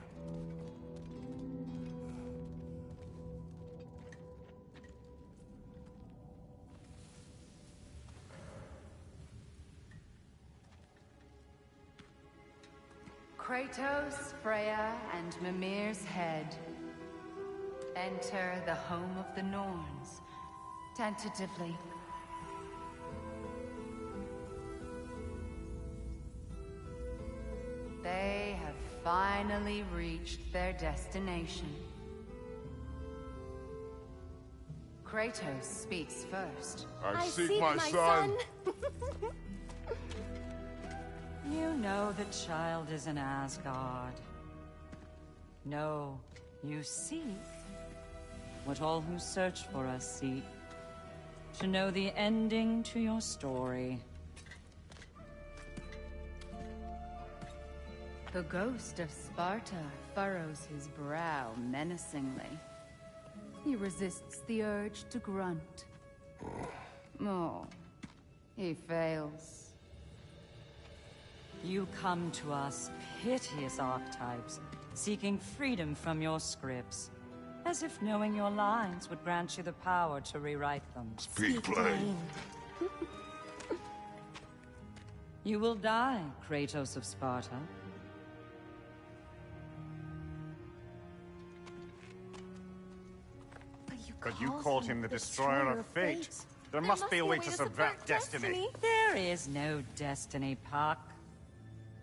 Kratos, Freya, and Mimir's head. Enter the home of the Norns, tentatively. They have finally reached their destination. Kratos speaks first. I seek my son. You know the child is in Asgard. No, you seek what all who search for us seek. To know the ending to your story. The ghost of Sparta furrows his brow menacingly. He resists the urge to grunt. Oh, he fails. You come to us, piteous archetypes, seeking freedom from your scripts. As if knowing your lines would grant you the power to rewrite them. Speak plain. You will die, Kratos of Sparta. But you called him the destroyer of fate. There must be a way to subvert destiny. There is no destiny, Puck.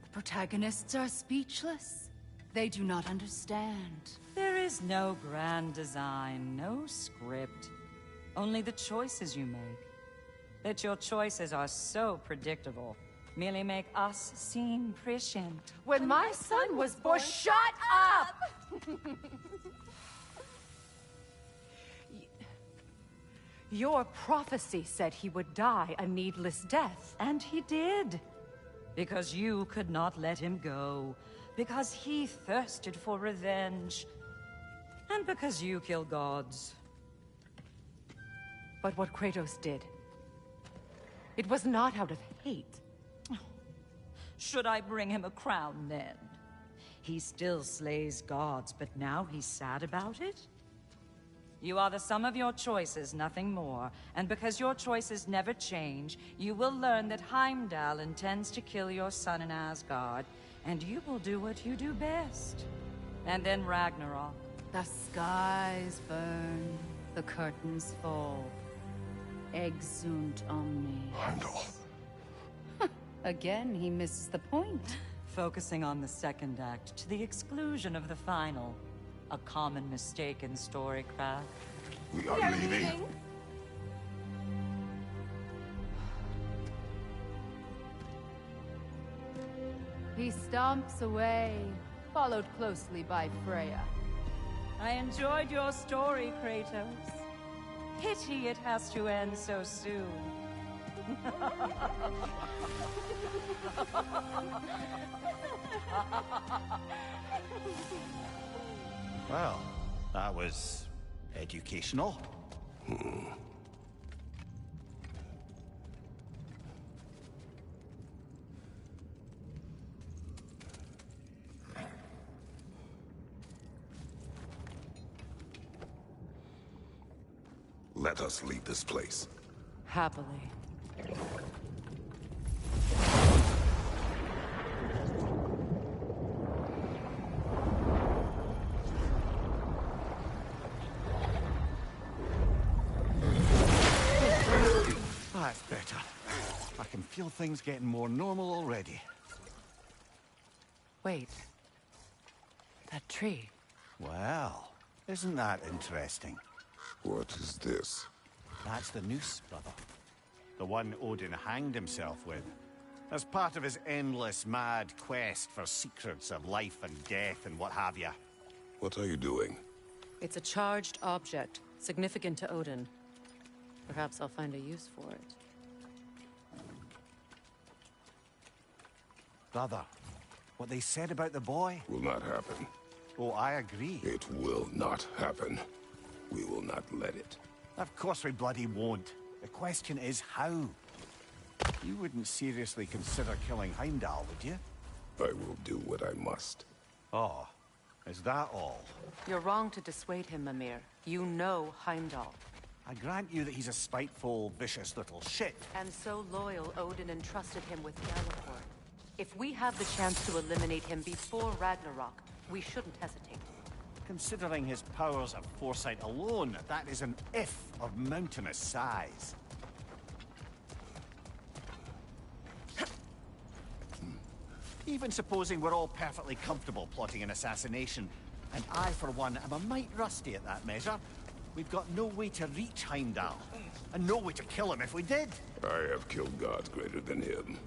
The protagonists are speechless. They do not understand. There is no grand design, no script. Only the choices you make. That your choices are so predictable merely make us seem prescient. When my son was born... Shut up! Your prophecy said he would die a needless death. And he did. Because you could not let him go. Because he thirsted for revenge. And because you kill gods. But what Kratos did, it was not out of hate. Should I bring him a crown then? He still slays gods, but now he's sad about it? You are the sum of your choices, nothing more. And because your choices never change, you will learn that Heimdall intends to kill your son in Asgard, and you will do what you do best. And then Ragnarok. The skies burn, the curtains fall. Exunt omnes. Heimdall. Again, he misses the point. Focusing on the second act to the exclusion of the final. A common mistake in storycraft. We are leaving. He stomps away, followed closely by Freya. I enjoyed your story, Kratos. Pity it has to end so soon. Well, that was educational. Let us leave this place. Happily. That's better. I can feel things getting more normal already. Wait. That tree. Well, isn't that interesting? What is this? That's the noose, brother. The one Odin hanged himself with. As part of his endless, mad quest for secrets of life and death and what have you. What are you doing? It's a charged object, significant to Odin. Perhaps I'll find a use for it. Brother, what they said about the boy? Will not happen. Oh, I agree. It will not happen. We will not let it. Of course we bloody won't. The question is how. You wouldn't seriously consider killing Heimdall, would you? I will do what I must. Oh, is that all? You're wrong to dissuade him, Mimir. You know Heimdall. I grant you that he's a spiteful, vicious little shit. And so loyal, Odin entrusted him with Galliford. If we have the chance to eliminate him before Ragnarok, we shouldn't hesitate. Considering his powers of foresight alone, that is an if of mountainous size. Even supposing we're all perfectly comfortable plotting an assassination, and I, for one, am a mite rusty at that measure, we've got no way to reach Heimdall, and no way to kill him if we did. I have killed gods greater than him.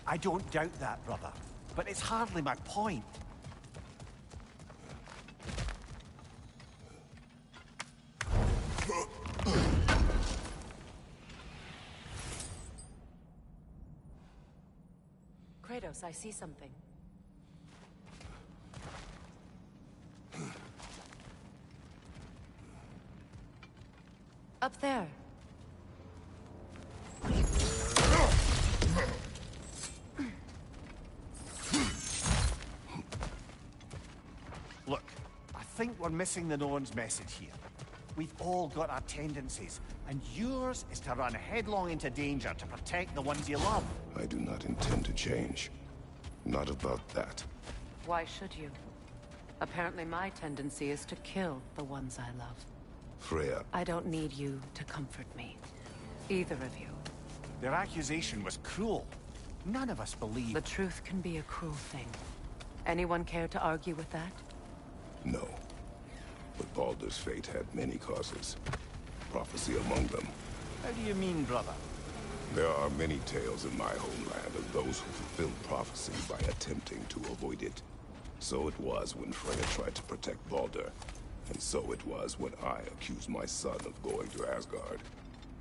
I don't doubt that, brother, but it's hardly my point. Kratos, I see something. Up there. Look, I think we're missing the Norn's message here. We've all got our tendencies, and yours is to run headlong into danger to protect the ones you love. I do not intend to change. Not about that. Why should you? Apparently my tendency is to kill the ones I love. Freya. I don't need you to comfort me. Either of you. Their accusation was cruel. None of us believe... The truth can be a cruel thing. Anyone care to argue with that? No. But Baldur's fate had many causes. Prophecy among them. How do you mean, brother? There are many tales in my homeland of those who fulfilled prophecy by attempting to avoid it. So it was when Freya tried to protect Baldur. And so it was when I accused my son of going to Asgard.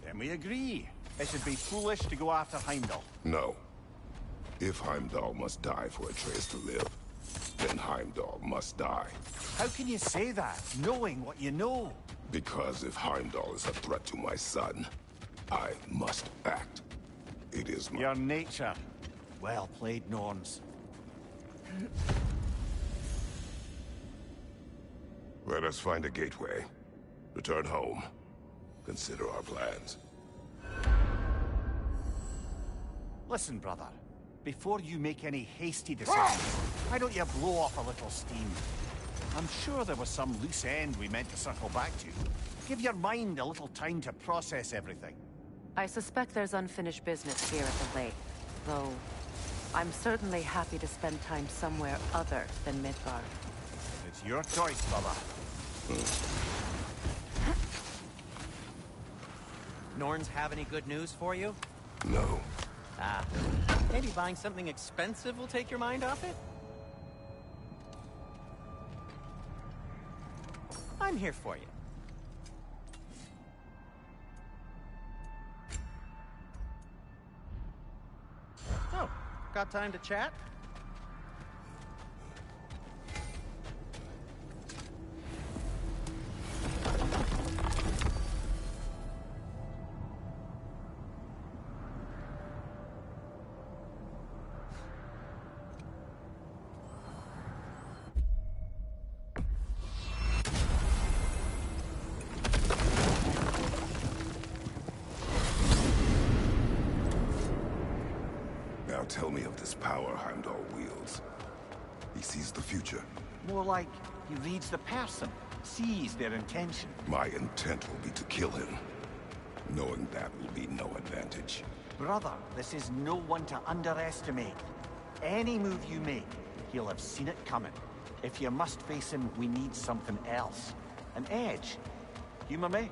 Then we agree. It should be foolish to go after Heimdall. No. If Heimdall must die for Atreus to live, then Heimdall must die. How can you say that, knowing what you know? Because if Heimdall is a threat to my son, I must act. It is my... Your nature. Well played, Norns. Let us find a gateway. Return home. Consider our plans. Listen, brother. Before you make any hasty decisions, why don't you blow off a little steam? I'm sure there was some loose end we meant to circle back to. Give your mind a little time to process everything. I suspect there's unfinished business here at the lake, though I'm certainly happy to spend time somewhere other than Midgard. It's your choice, brother. Norns have any good news for you? No. Ah, maybe buying something expensive will take your mind off it? I'm here for you. Oh, got time to chat? Now tell me of this power Heimdall wields. He sees the future. More like he reads the person, sees their intention. My intent will be to kill him. Knowing that will be no advantage. Brother, this is no one to underestimate. Any move you make, he'll have seen it coming. If you must face him, we need something else. An edge. Humor me?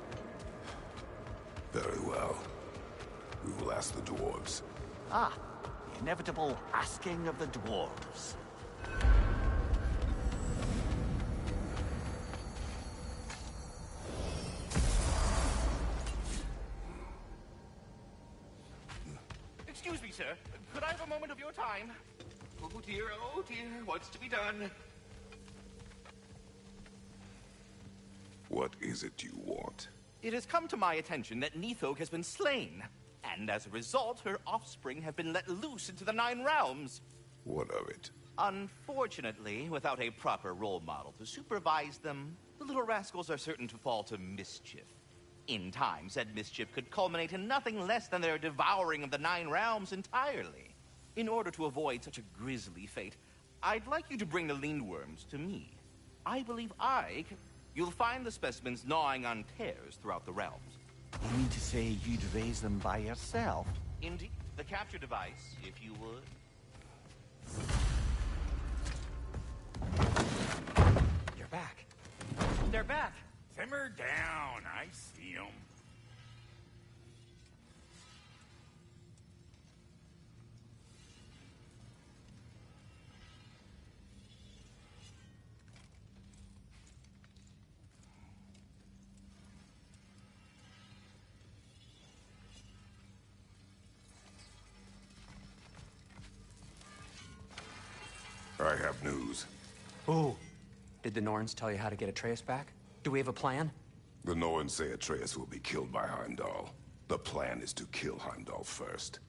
Very well. We will ask the dwarves. Ah, the inevitable asking of the dwarves. Excuse me, sir. Could I have a moment of your time? Oh dear, what's to be done? What is it you want? It has come to my attention that Nithog has been slain, and as a result, her offspring have been let loose into the Nine Realms. What of it? Unfortunately, without a proper role model to supervise them, the little rascals are certain to fall to mischief. In time, said mischief could culminate in nothing less than their devouring of the Nine Realms entirely. In order to avoid such a grisly fate, I'd like you to bring the lindworms to me. I believe You'll find the specimens gnawing on tears throughout the realms. You mean to say you'd raise them by yourself? Indeed. The capture device, if you would. You're back. They're back. Simmer down. I see them. I have news. Oh. Did the Norns tell you how to get Atreus back? Do we have a plan? The Norns say Atreus will be killed by Heimdall. The plan is to kill Heimdall first.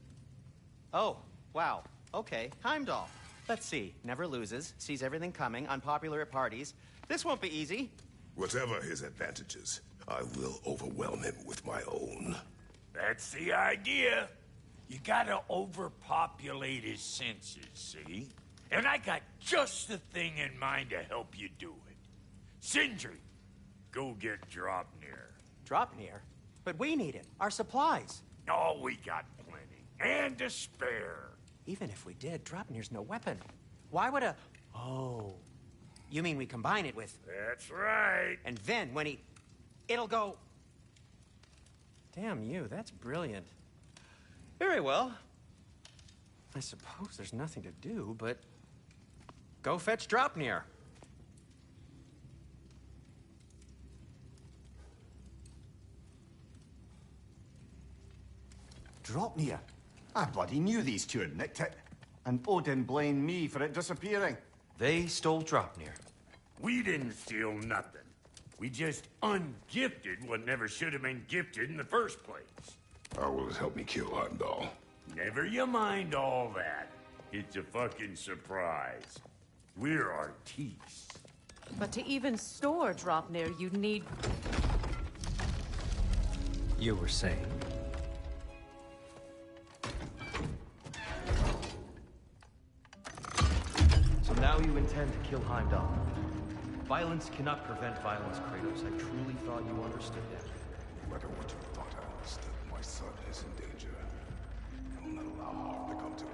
Oh, wow. Okay, Heimdall. Let's see. Never loses, sees everything coming, unpopular at parties. This won't be easy. Whatever his advantages, I will overwhelm him with my own. That's the idea. You gotta overpopulate his senses, see? And I got just the thing in mind to help you do it. Sindri, go get Dropnir. Dropnir? But we need it. Our supplies. Oh, we got plenty. And to spare. Even if we did, Dropnir's no weapon. Why would a... Oh. You mean we combine it with... That's right. And then when he... It'll go... Damn you, that's brilliant. Very well. I suppose there's nothing to do, but... Go fetch Dropnir. Dropnir? I bloody knew these two had nicked it. And Odin blamed me for it disappearing. They stole Dropnir. We didn't steal nothing. We just ungifted what never should have been gifted in the first place. How will it help me kill Heimdall? Never you mind all that. It's a fucking surprise. We're artistes. But to even store Dropnir, you'd need... You were saying? So now you intend to kill Heimdall. Violence cannot prevent violence, Kratos. I truly thought you understood that. No matter what you thought I understood, my son is in danger. I will not allow harm to come to him.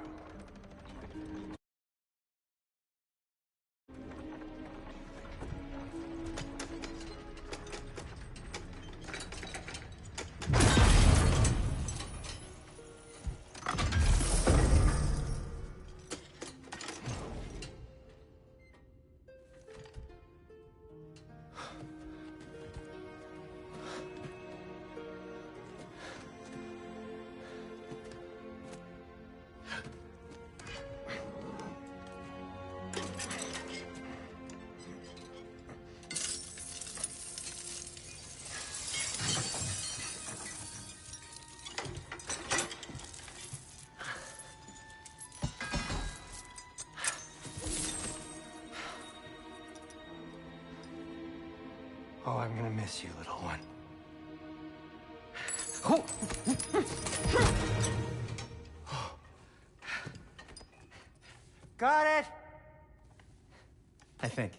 Oh, I'm gonna miss you, little one. Got it! I think.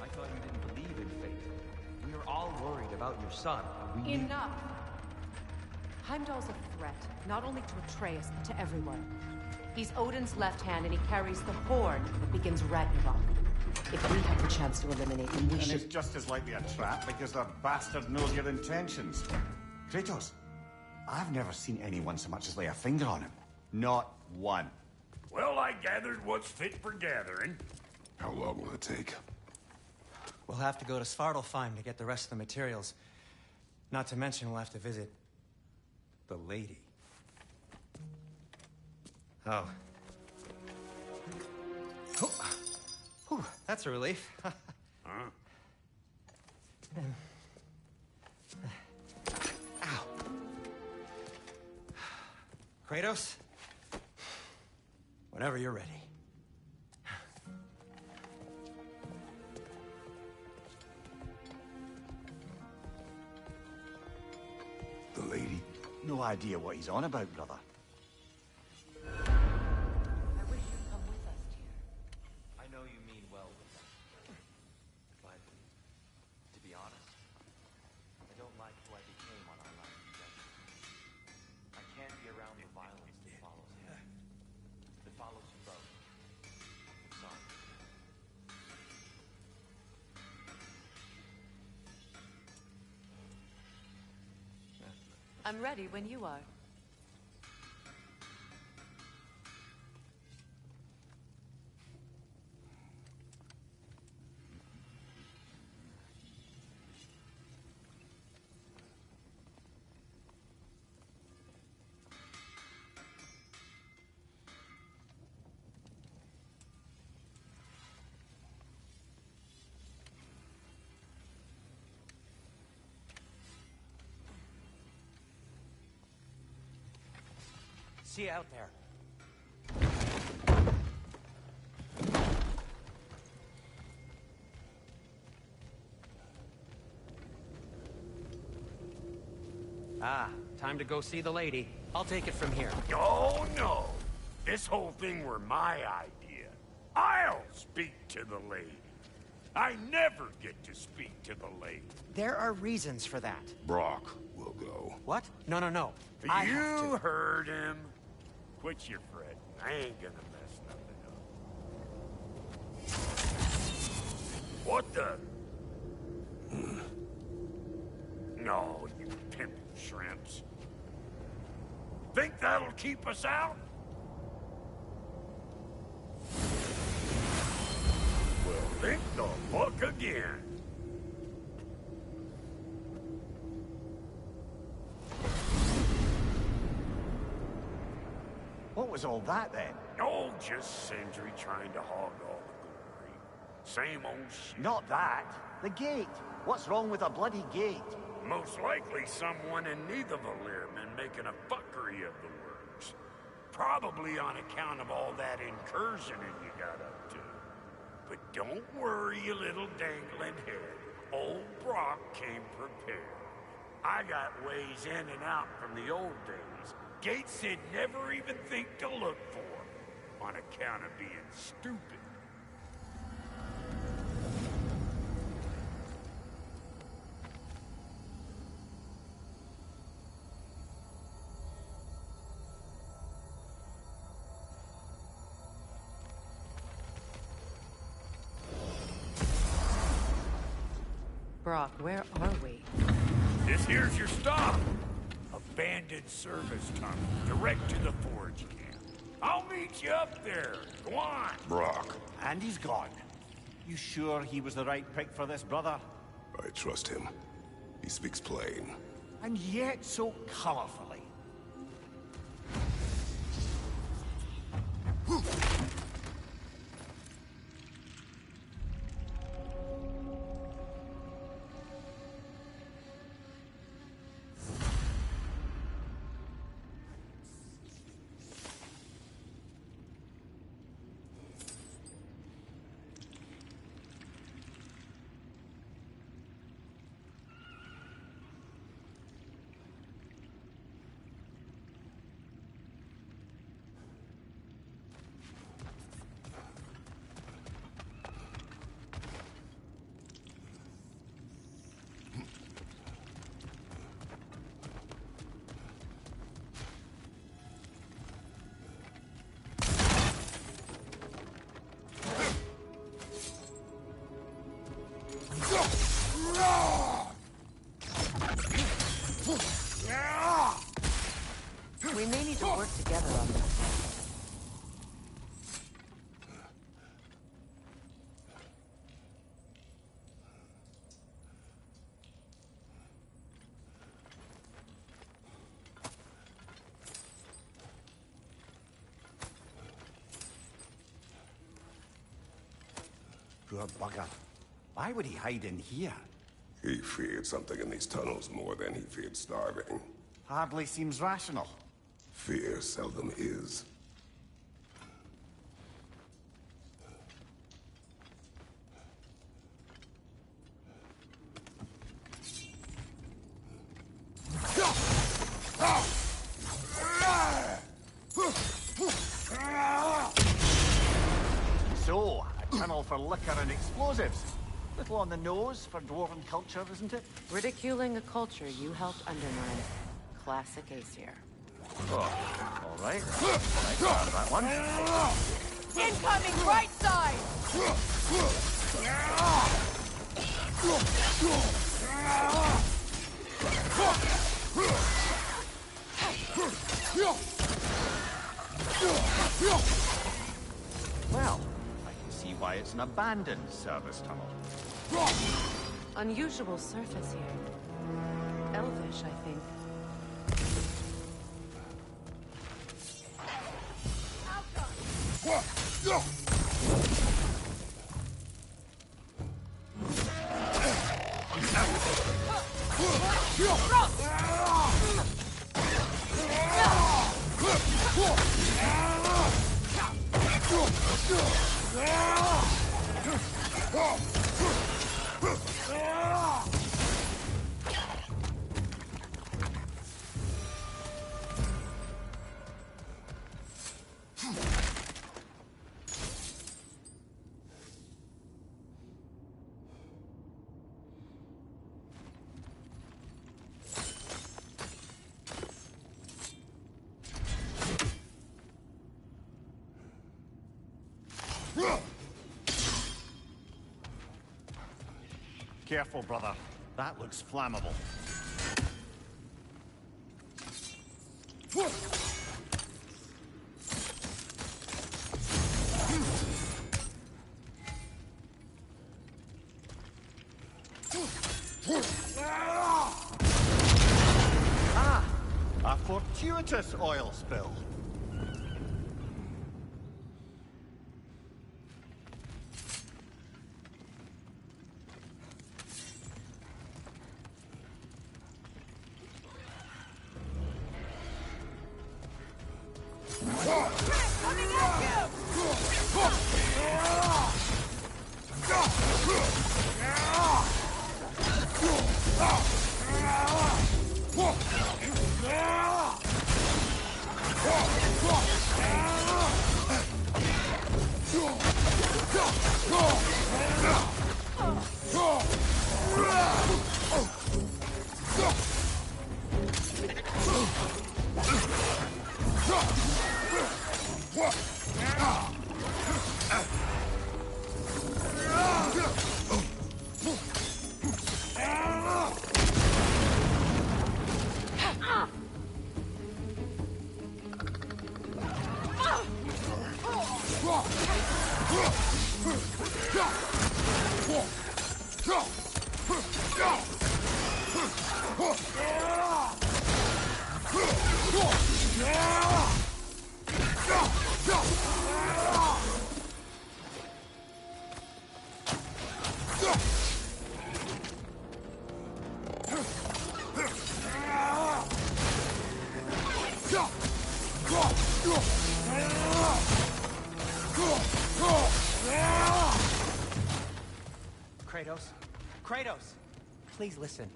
I thought you didn't believe in fate. We are all worried about your son. We need... Enough! Heimdall's a threat, not only to Atreus, but to everyone. He's Odin's left hand, and he carries the horn that begins Ragnarok. If we have the chance to eliminate him, we And should... it's just as likely a trap because the bastard knows your intentions. Kratos, I've never seen anyone so much as lay a finger on him. Not one. Well, I gathered what's fit for gathering. How long will it take? We'll have to go to Svartalfheim to get the rest of the materials. Not to mention we'll have to visit... the lady. Oh. Whew, that's a relief. Ow. Kratos? Whenever you're ready. The lady? No idea what he's on about, brother. I wish you'd come with us, dear. I know you mean well with them. But, to be honest, I don't like who I became on our last adventure. I can't be around the violence that follows him. That follows you both. I'm sorry. I'm ready when you are. See you out there. Ah, time to go see the lady. I'll take it from here. Oh, no. This whole thing were my idea. I'll speak to the lady. I never get to speak to the lady. There are reasons for that. Brock will go. What? No, no, no. I have You to. heard him. Quit your fretting. I ain't gonna mess nothing up. What the? No, you pimp shrimps. Think that'll keep us out? Well, think the fuck again. What was all that then? Oh, just Sindri trying to hog all the glory. Same old shit. Not that. The gate. What's wrong with a bloody gate? Most likely someone in Nidavellir been making a fuckery of the works. Probably on account of all that incursioning you got up to. But don't worry, you little dangling head. Old Brock came prepared. I got ways in and out from the old days. Gates he'd never even think to look for, on account of being stupid. Brock, where are we? This here's your stop. Abandoned service tunnel, direct to the forge camp. I'll meet you up there. Go on. Brock. And he's gone. You sure he was the right pick for this, brother? I trust him. He speaks plain. And yet so colorfully. We may need to work together on this. Poor bugger. Why would he hide in here? He feared something in these tunnels more than he feared starving. Hardly seems rational. Fear seldom is. So, a tunnel for liquor and explosives. Little on the nose for dwarven culture, isn't it? Ridiculing a culture you helped undermine. Classic Aesir. Oh, all right. Nice out of that one. Incoming right side! Well, I can see why it's an abandoned service tunnel. Unusual surface here. Elvish, I think. Careful, brother. That looks flammable. Ah! A fortuitous oil spill. Kratos? Kratos! Please listen.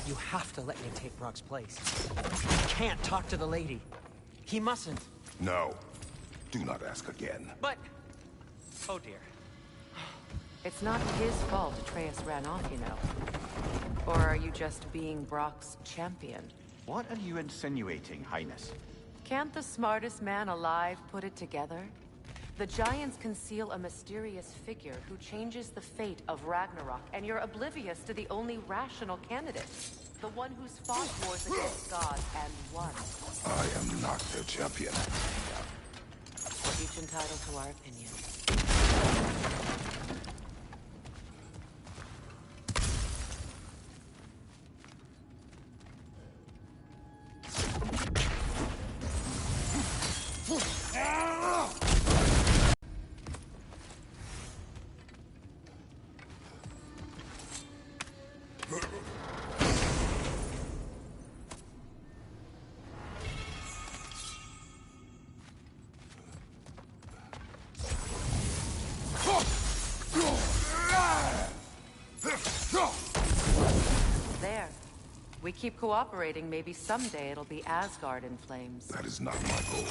You have to let me take Brock's place. I can't talk to the lady. He mustn't. No. Do not ask again. But... Oh dear. It's not his fault Atreus ran off, you know. Or are you just being Brock's champion? What are you insinuating, Highness? Can't the smartest man alive put it together? The Giants conceal a mysterious figure who changes the fate of Ragnarok, and you're oblivious to the only rational candidate. The one who's fought wars against gods and won. I am not their champion. We're each entitled to our opinion. There. We keep cooperating, maybe someday it'll be Asgard in flames. That is not my goal.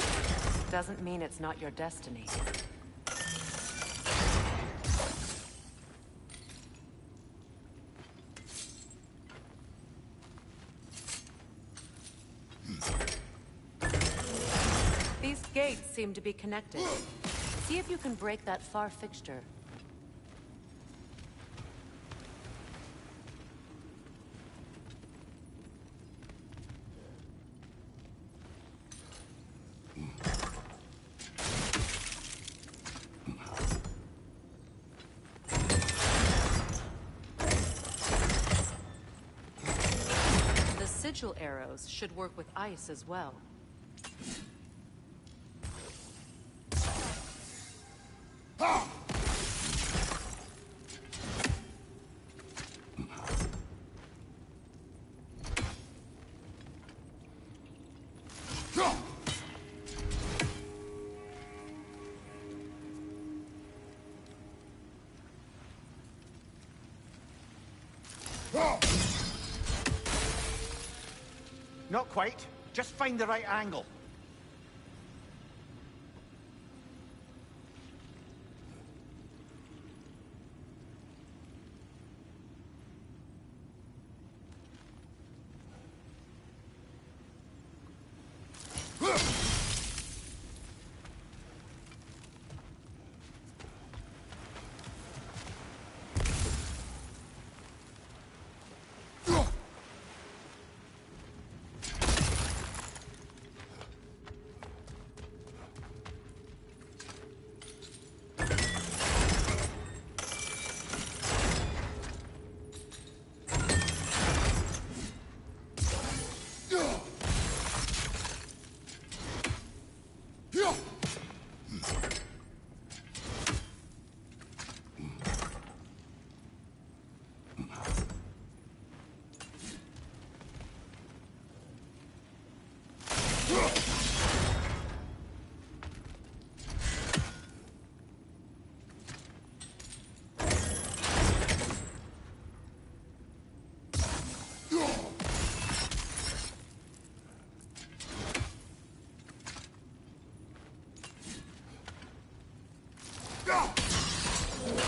Doesn't mean it's not your destiny. These gates seem to be connected. See if you can break that far fixture. The sigil arrows should work with ice as well. Not quite. Just find the right angle.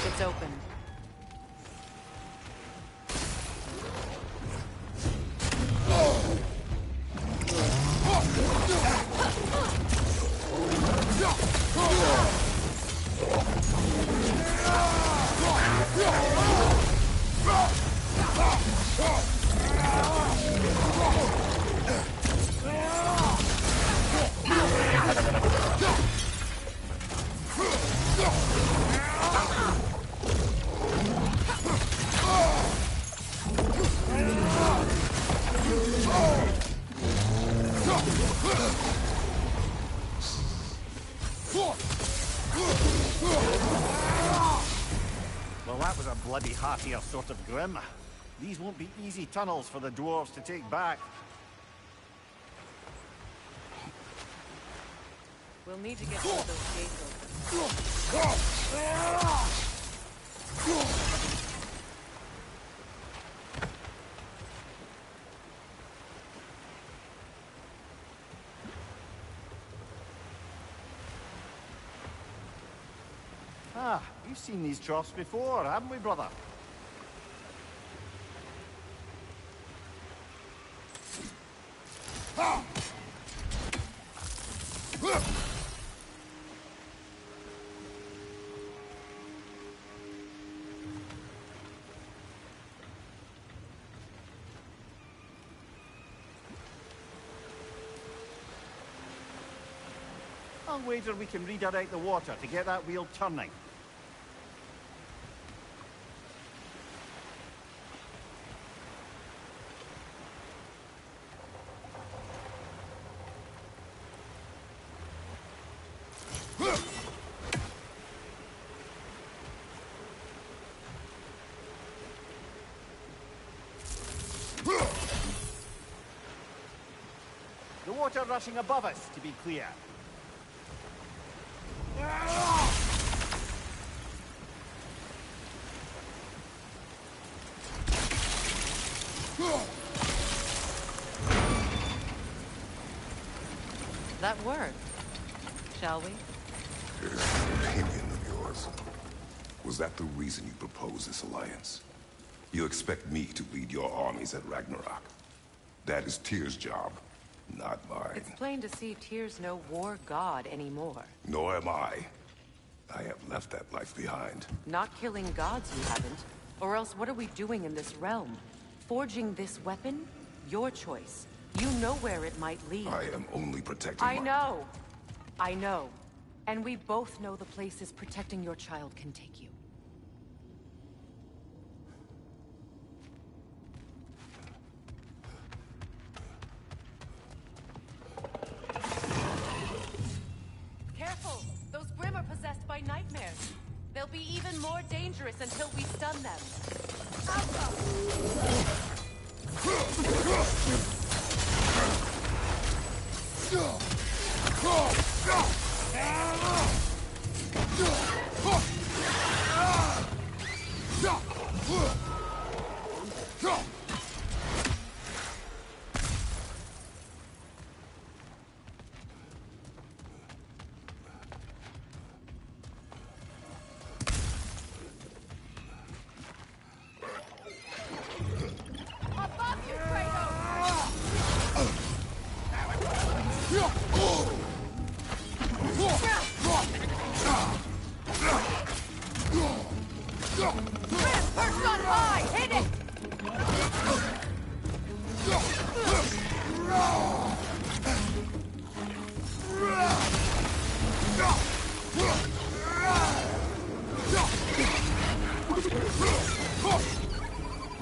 It's open. Well, that was a bloody heartier sort of grim. These won't be easy tunnels for the dwarves to take back. We'll need to get one of those gates open. Ah, we've seen these troughs before, haven't we, brother? I'll wager we can redirect the water to get that wheel turning. The water rushing above us, to be clear. That worked. Shall we? Here's an opinion of yours. Was that the reason you proposed this alliance? You expect me to lead your armies at Ragnarok? That is Tyr's job, not mine. It's plain to see Tyr's no war god anymore. Nor am I. I have left that life behind. Not killing gods, you haven't. Or else what are we doing in this realm? Forging this weapon? Your choice. You know where it might lead. I am only protecting I know. I know. And we both know the places protecting your child can take you. Careful! Those Grimm are possessed by nightmares. They'll be even more dangerous until we stun them.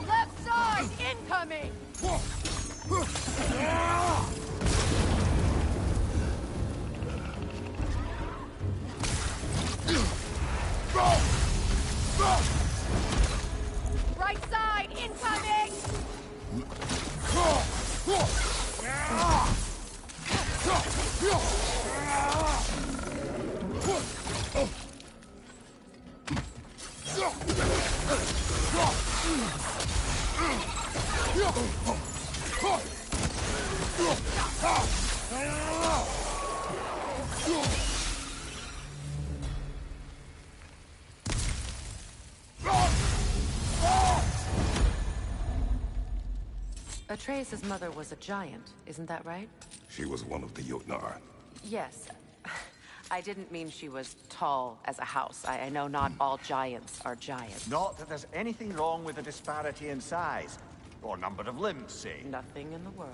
Left side, incoming! Right side, incoming! Atreus' mother was a giant, isn't that right? She was one of the Jotnar. Yes. I didn't mean she was tall as a house. I know not all giants are giants. Not that there's anything wrong with the disparity in size. Or number of limbs, say. Nothing in the world.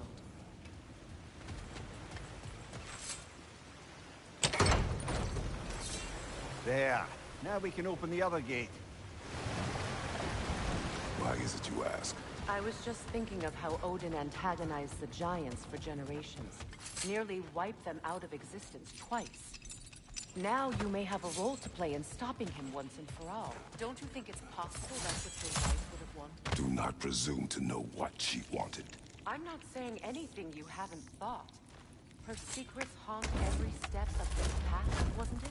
There. Now we can open the other gate. Why is it you ask? I was just thinking of how Odin antagonized the giants for generations. Nearly wiped them out of existence twice. Now you may have a role to play in stopping him once and for all. Don't you think it's possible that's what your wife would have wanted? Do not presume to know what she wanted. I'm not saying anything you haven't thought. Her secrets haunt every step of this path, wasn't it?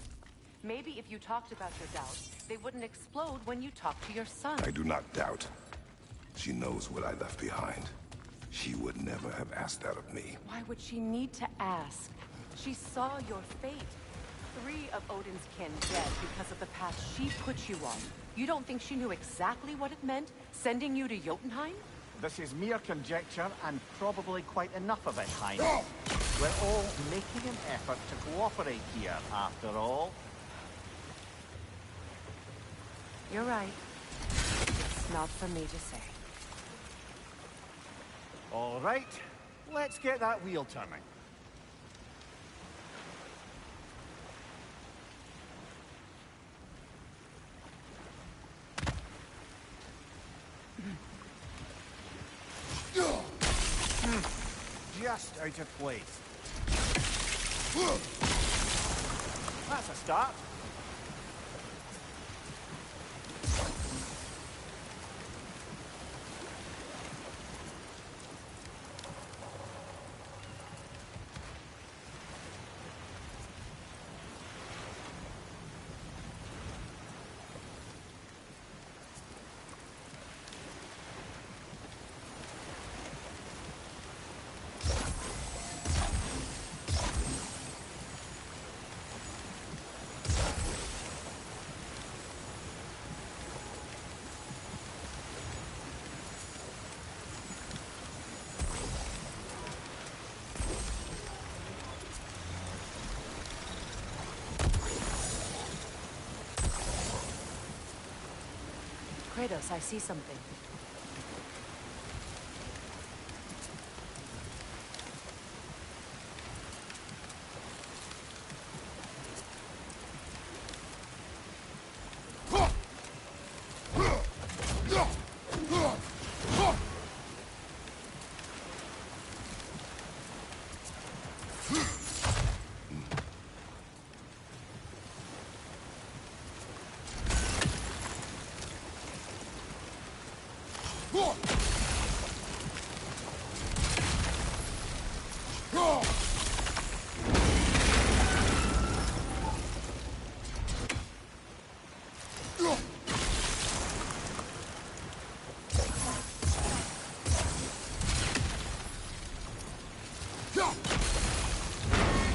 Maybe if you talked about your doubts, they wouldn't explode when you talked to your son. I do not doubt. She knows what I left behind. She would never have asked that of me. Why would she need to ask? She saw your fate. 3 of Odin's kin dead because of the path she put you on. You don't think she knew exactly what it meant, sending you to Jotunheim? This is mere conjecture, and probably quite enough of it, Highness. We're all making an effort to cooperate here, after all. You're right. It's not for me to say. All right, let's get that wheel turning. just out of place. That's a start. Kratos, I see something.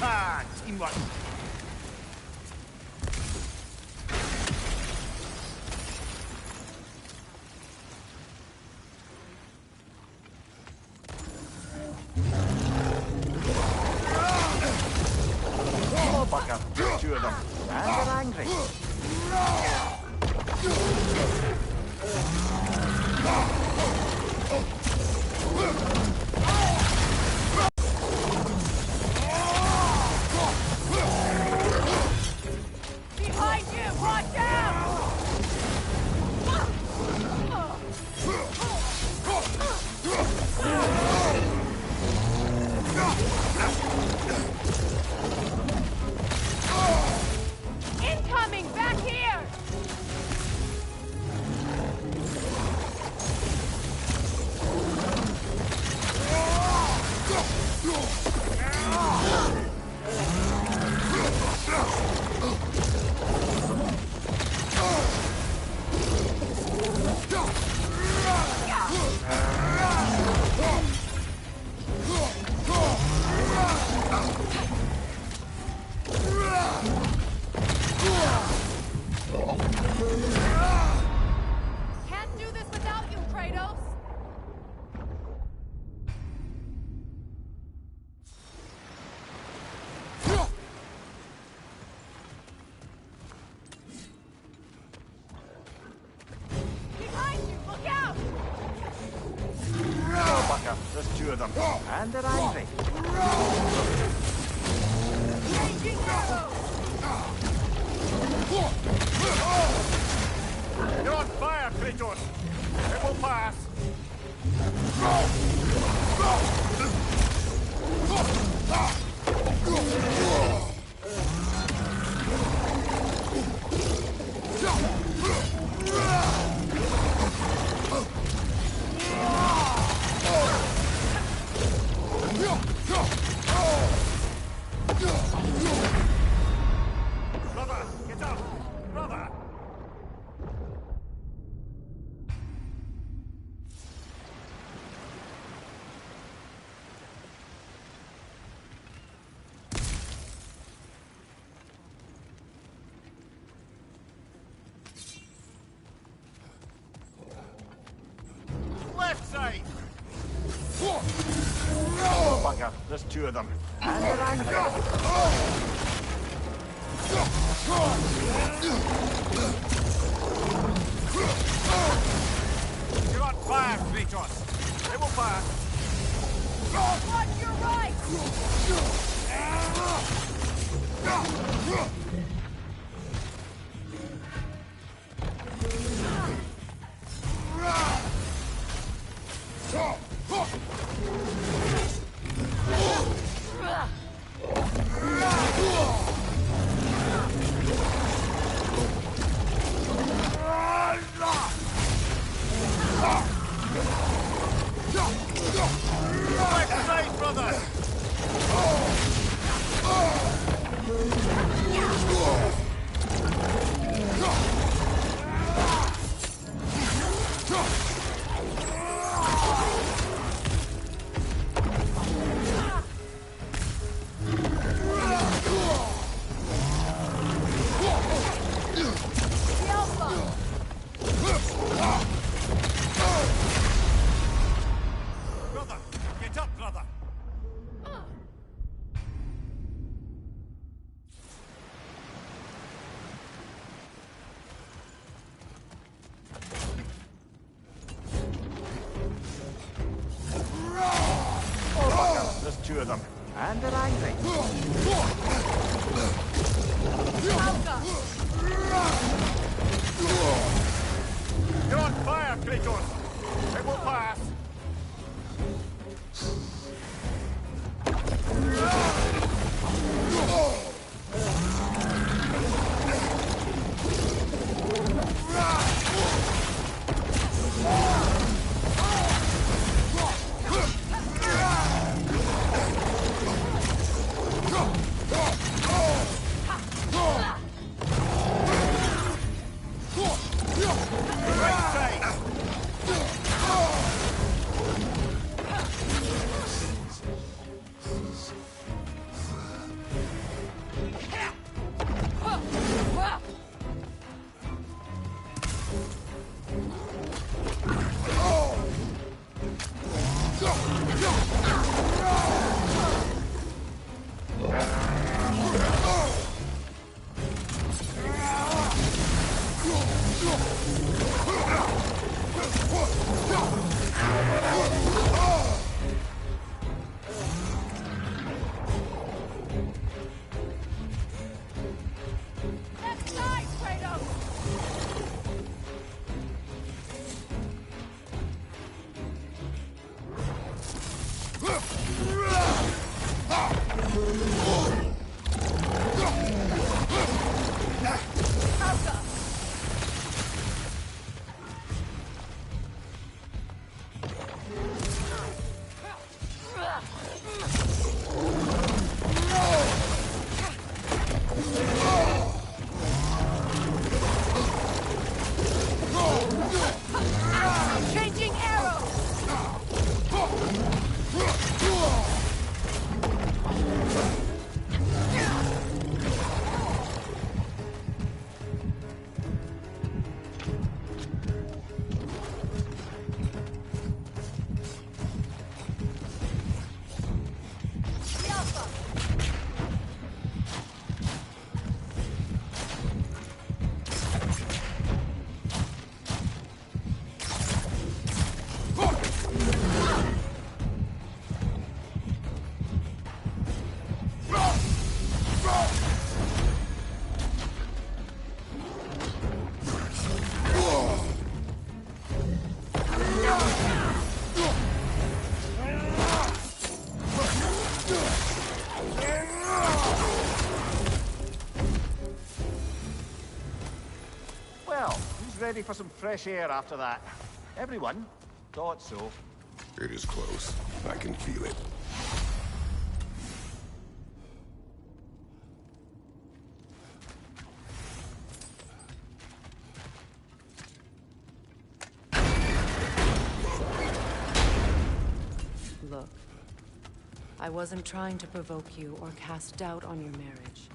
Ah, teamwork. Oh, bugger. There's two of them. And they're angry. Behind you! Watch out! Incoming! Back here! Can't do this without you, Kratos! Behind you! Look out! Oh, bugger. There's two of them. And they're angry. Changing arrows! You're on fire, Kratos! It will pass! Brother, get up! Brother! Left side! Oh, bugger. There's two of them. And they're angry. You're on fire, Kratos! It will pass! Watch your right! And they're angry. You're on fire, Kratos! It will pass! Changing arrow! Well, who's ready for some fresh air after that? Everyone? Thought so. It is close. I can feel it. Look, I wasn't trying to provoke you or cast doubt on your marriage.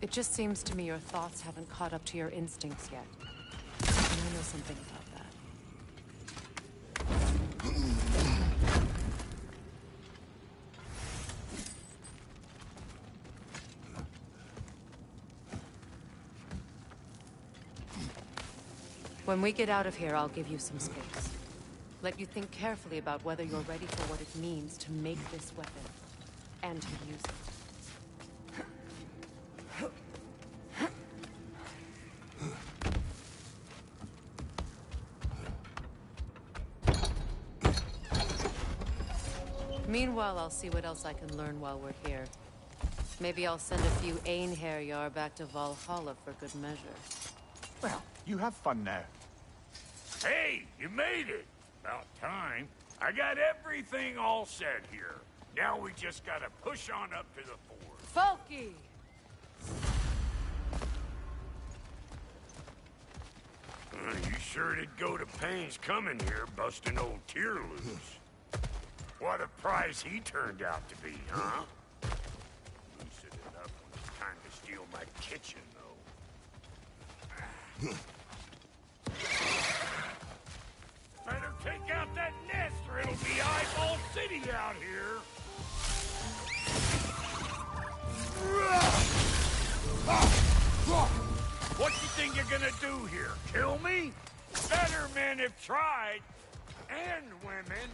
It just seems to me your thoughts haven't caught up to your instincts yet. And I know something about that. When we get out of here, I'll give you some space. Let you think carefully about whether you're ready for what it means to make this weapon, and to use it. Meanwhile, I'll see what else I can learn while we're here. Maybe I'll send a few Einherjar back to Valhalla for good measure. Well, you have fun now. Hey, you made it! About time. I got everything all set here. Now we just gotta push on up to the fort. Folky! You sure did go to pains coming here, busting old Tyr loose. What a prize he turned out to be, huh? Lucid enough when it's time to steal my kitchen, though. Better take out that nest, or it'll be Eyeball City out here. What you think you're gonna do here? Kill me? Better men have tried. And women.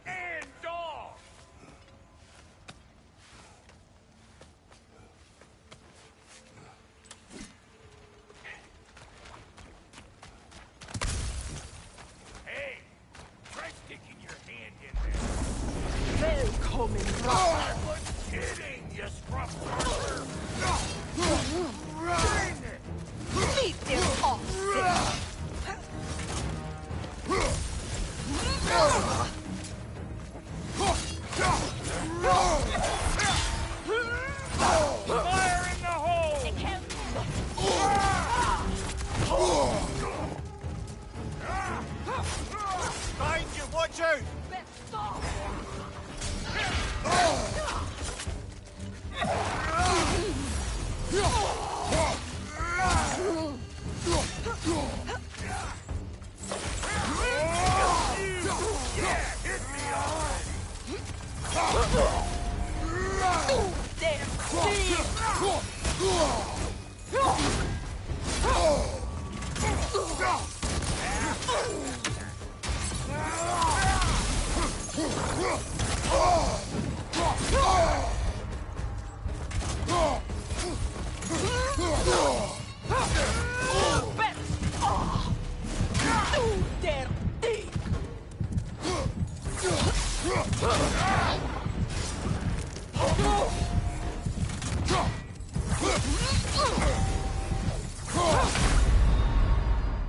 And dogs. Meet them off. Fire in the hole! Behind you, watch out!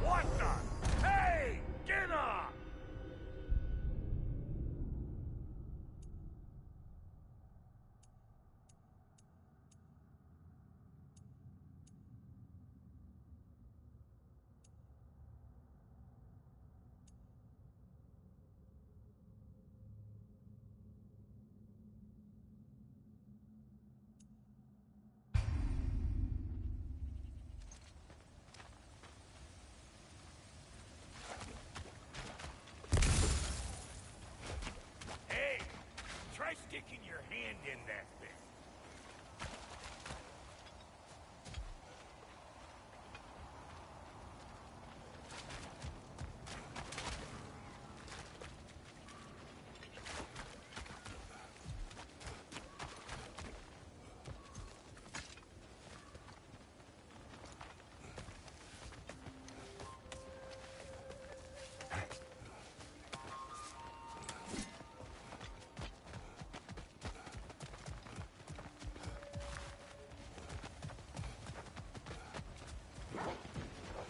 What the? Hey! Get up! Hey! Try sticking your hand in that thing.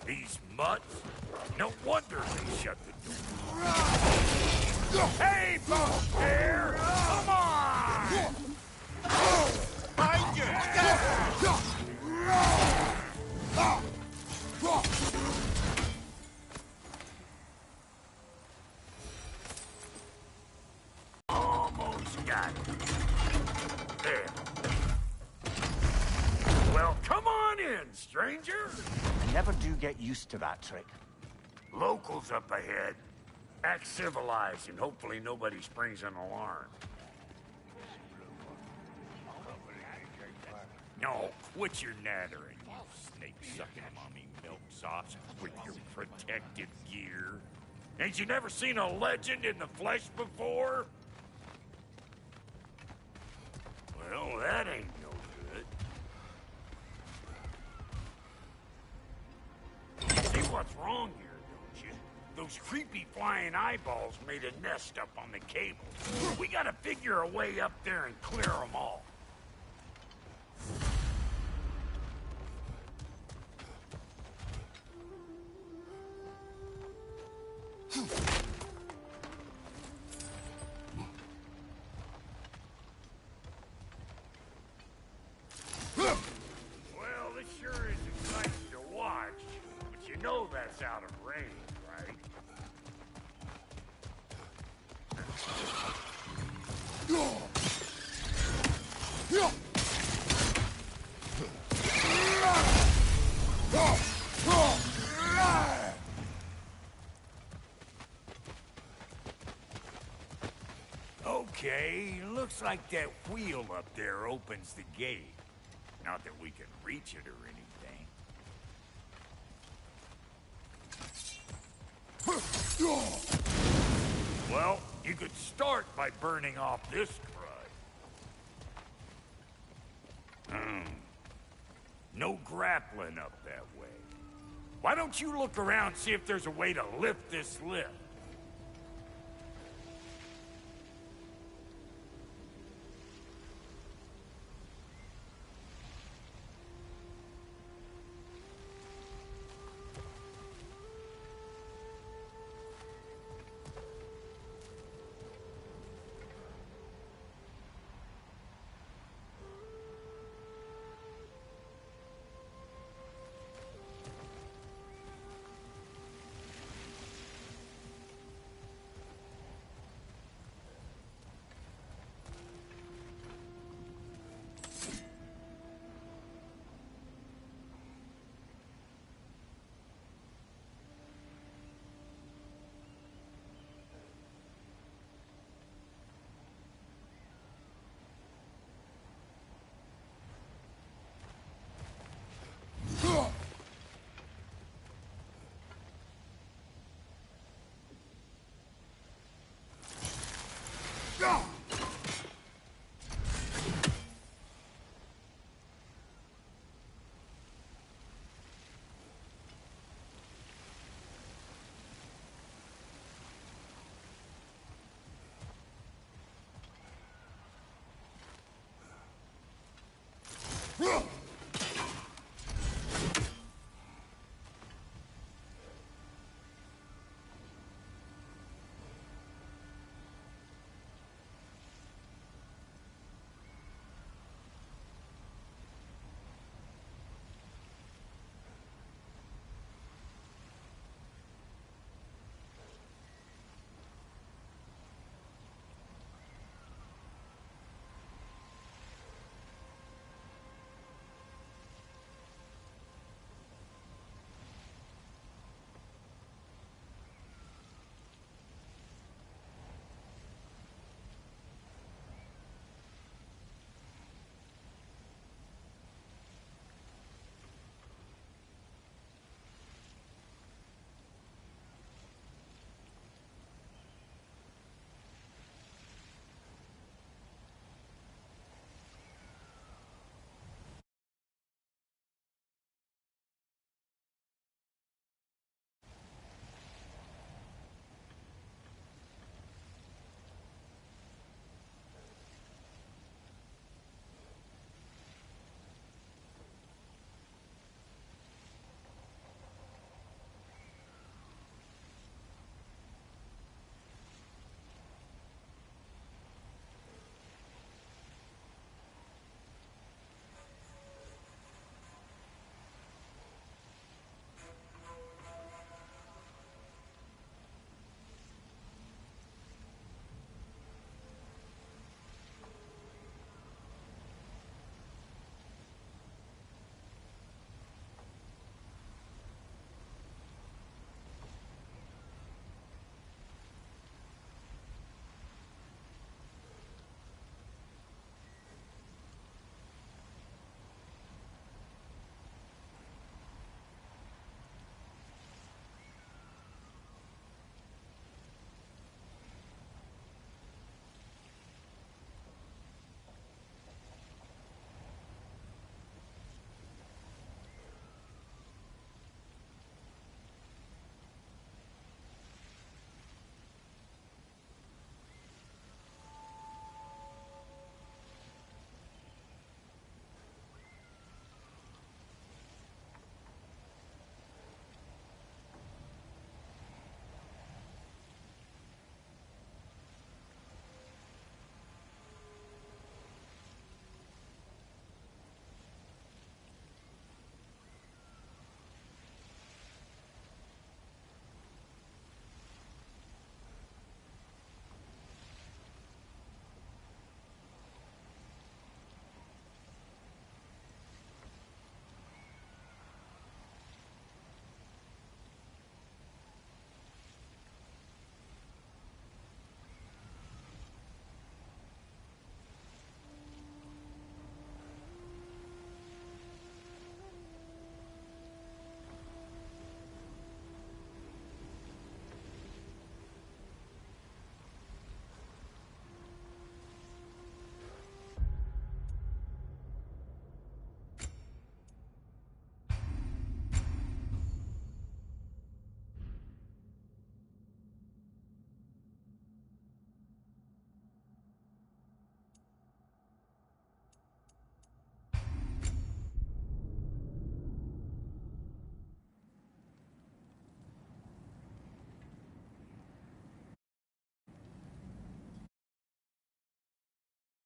These mutts? No wonder they shut the door. Hey, folks there! Come on! Behind you! Almost got it. There. Well, come on in, stranger. I never do get used to that trick. Locals up ahead. Act civilized and hopefully nobody springs an alarm. No, quit your nattering, you snake-sucking mommy milksops with your protective gear. Ain't you never seen a legend in the flesh before? Well, that ain't no good. See what's wrong here, don't you? Those creepy flying eyeballs made a nest up on the cable. We gotta figure a way up there and clear them all. Well, this sure is exciting to watch, but you know that's out of range, right? Okay, looks like that wheel up there opens the gate. Not that we can reach it or anything. Well, you could start by burning off this crud. No grappling up that way. Why don't you look around, see if there's a way to lift this lift?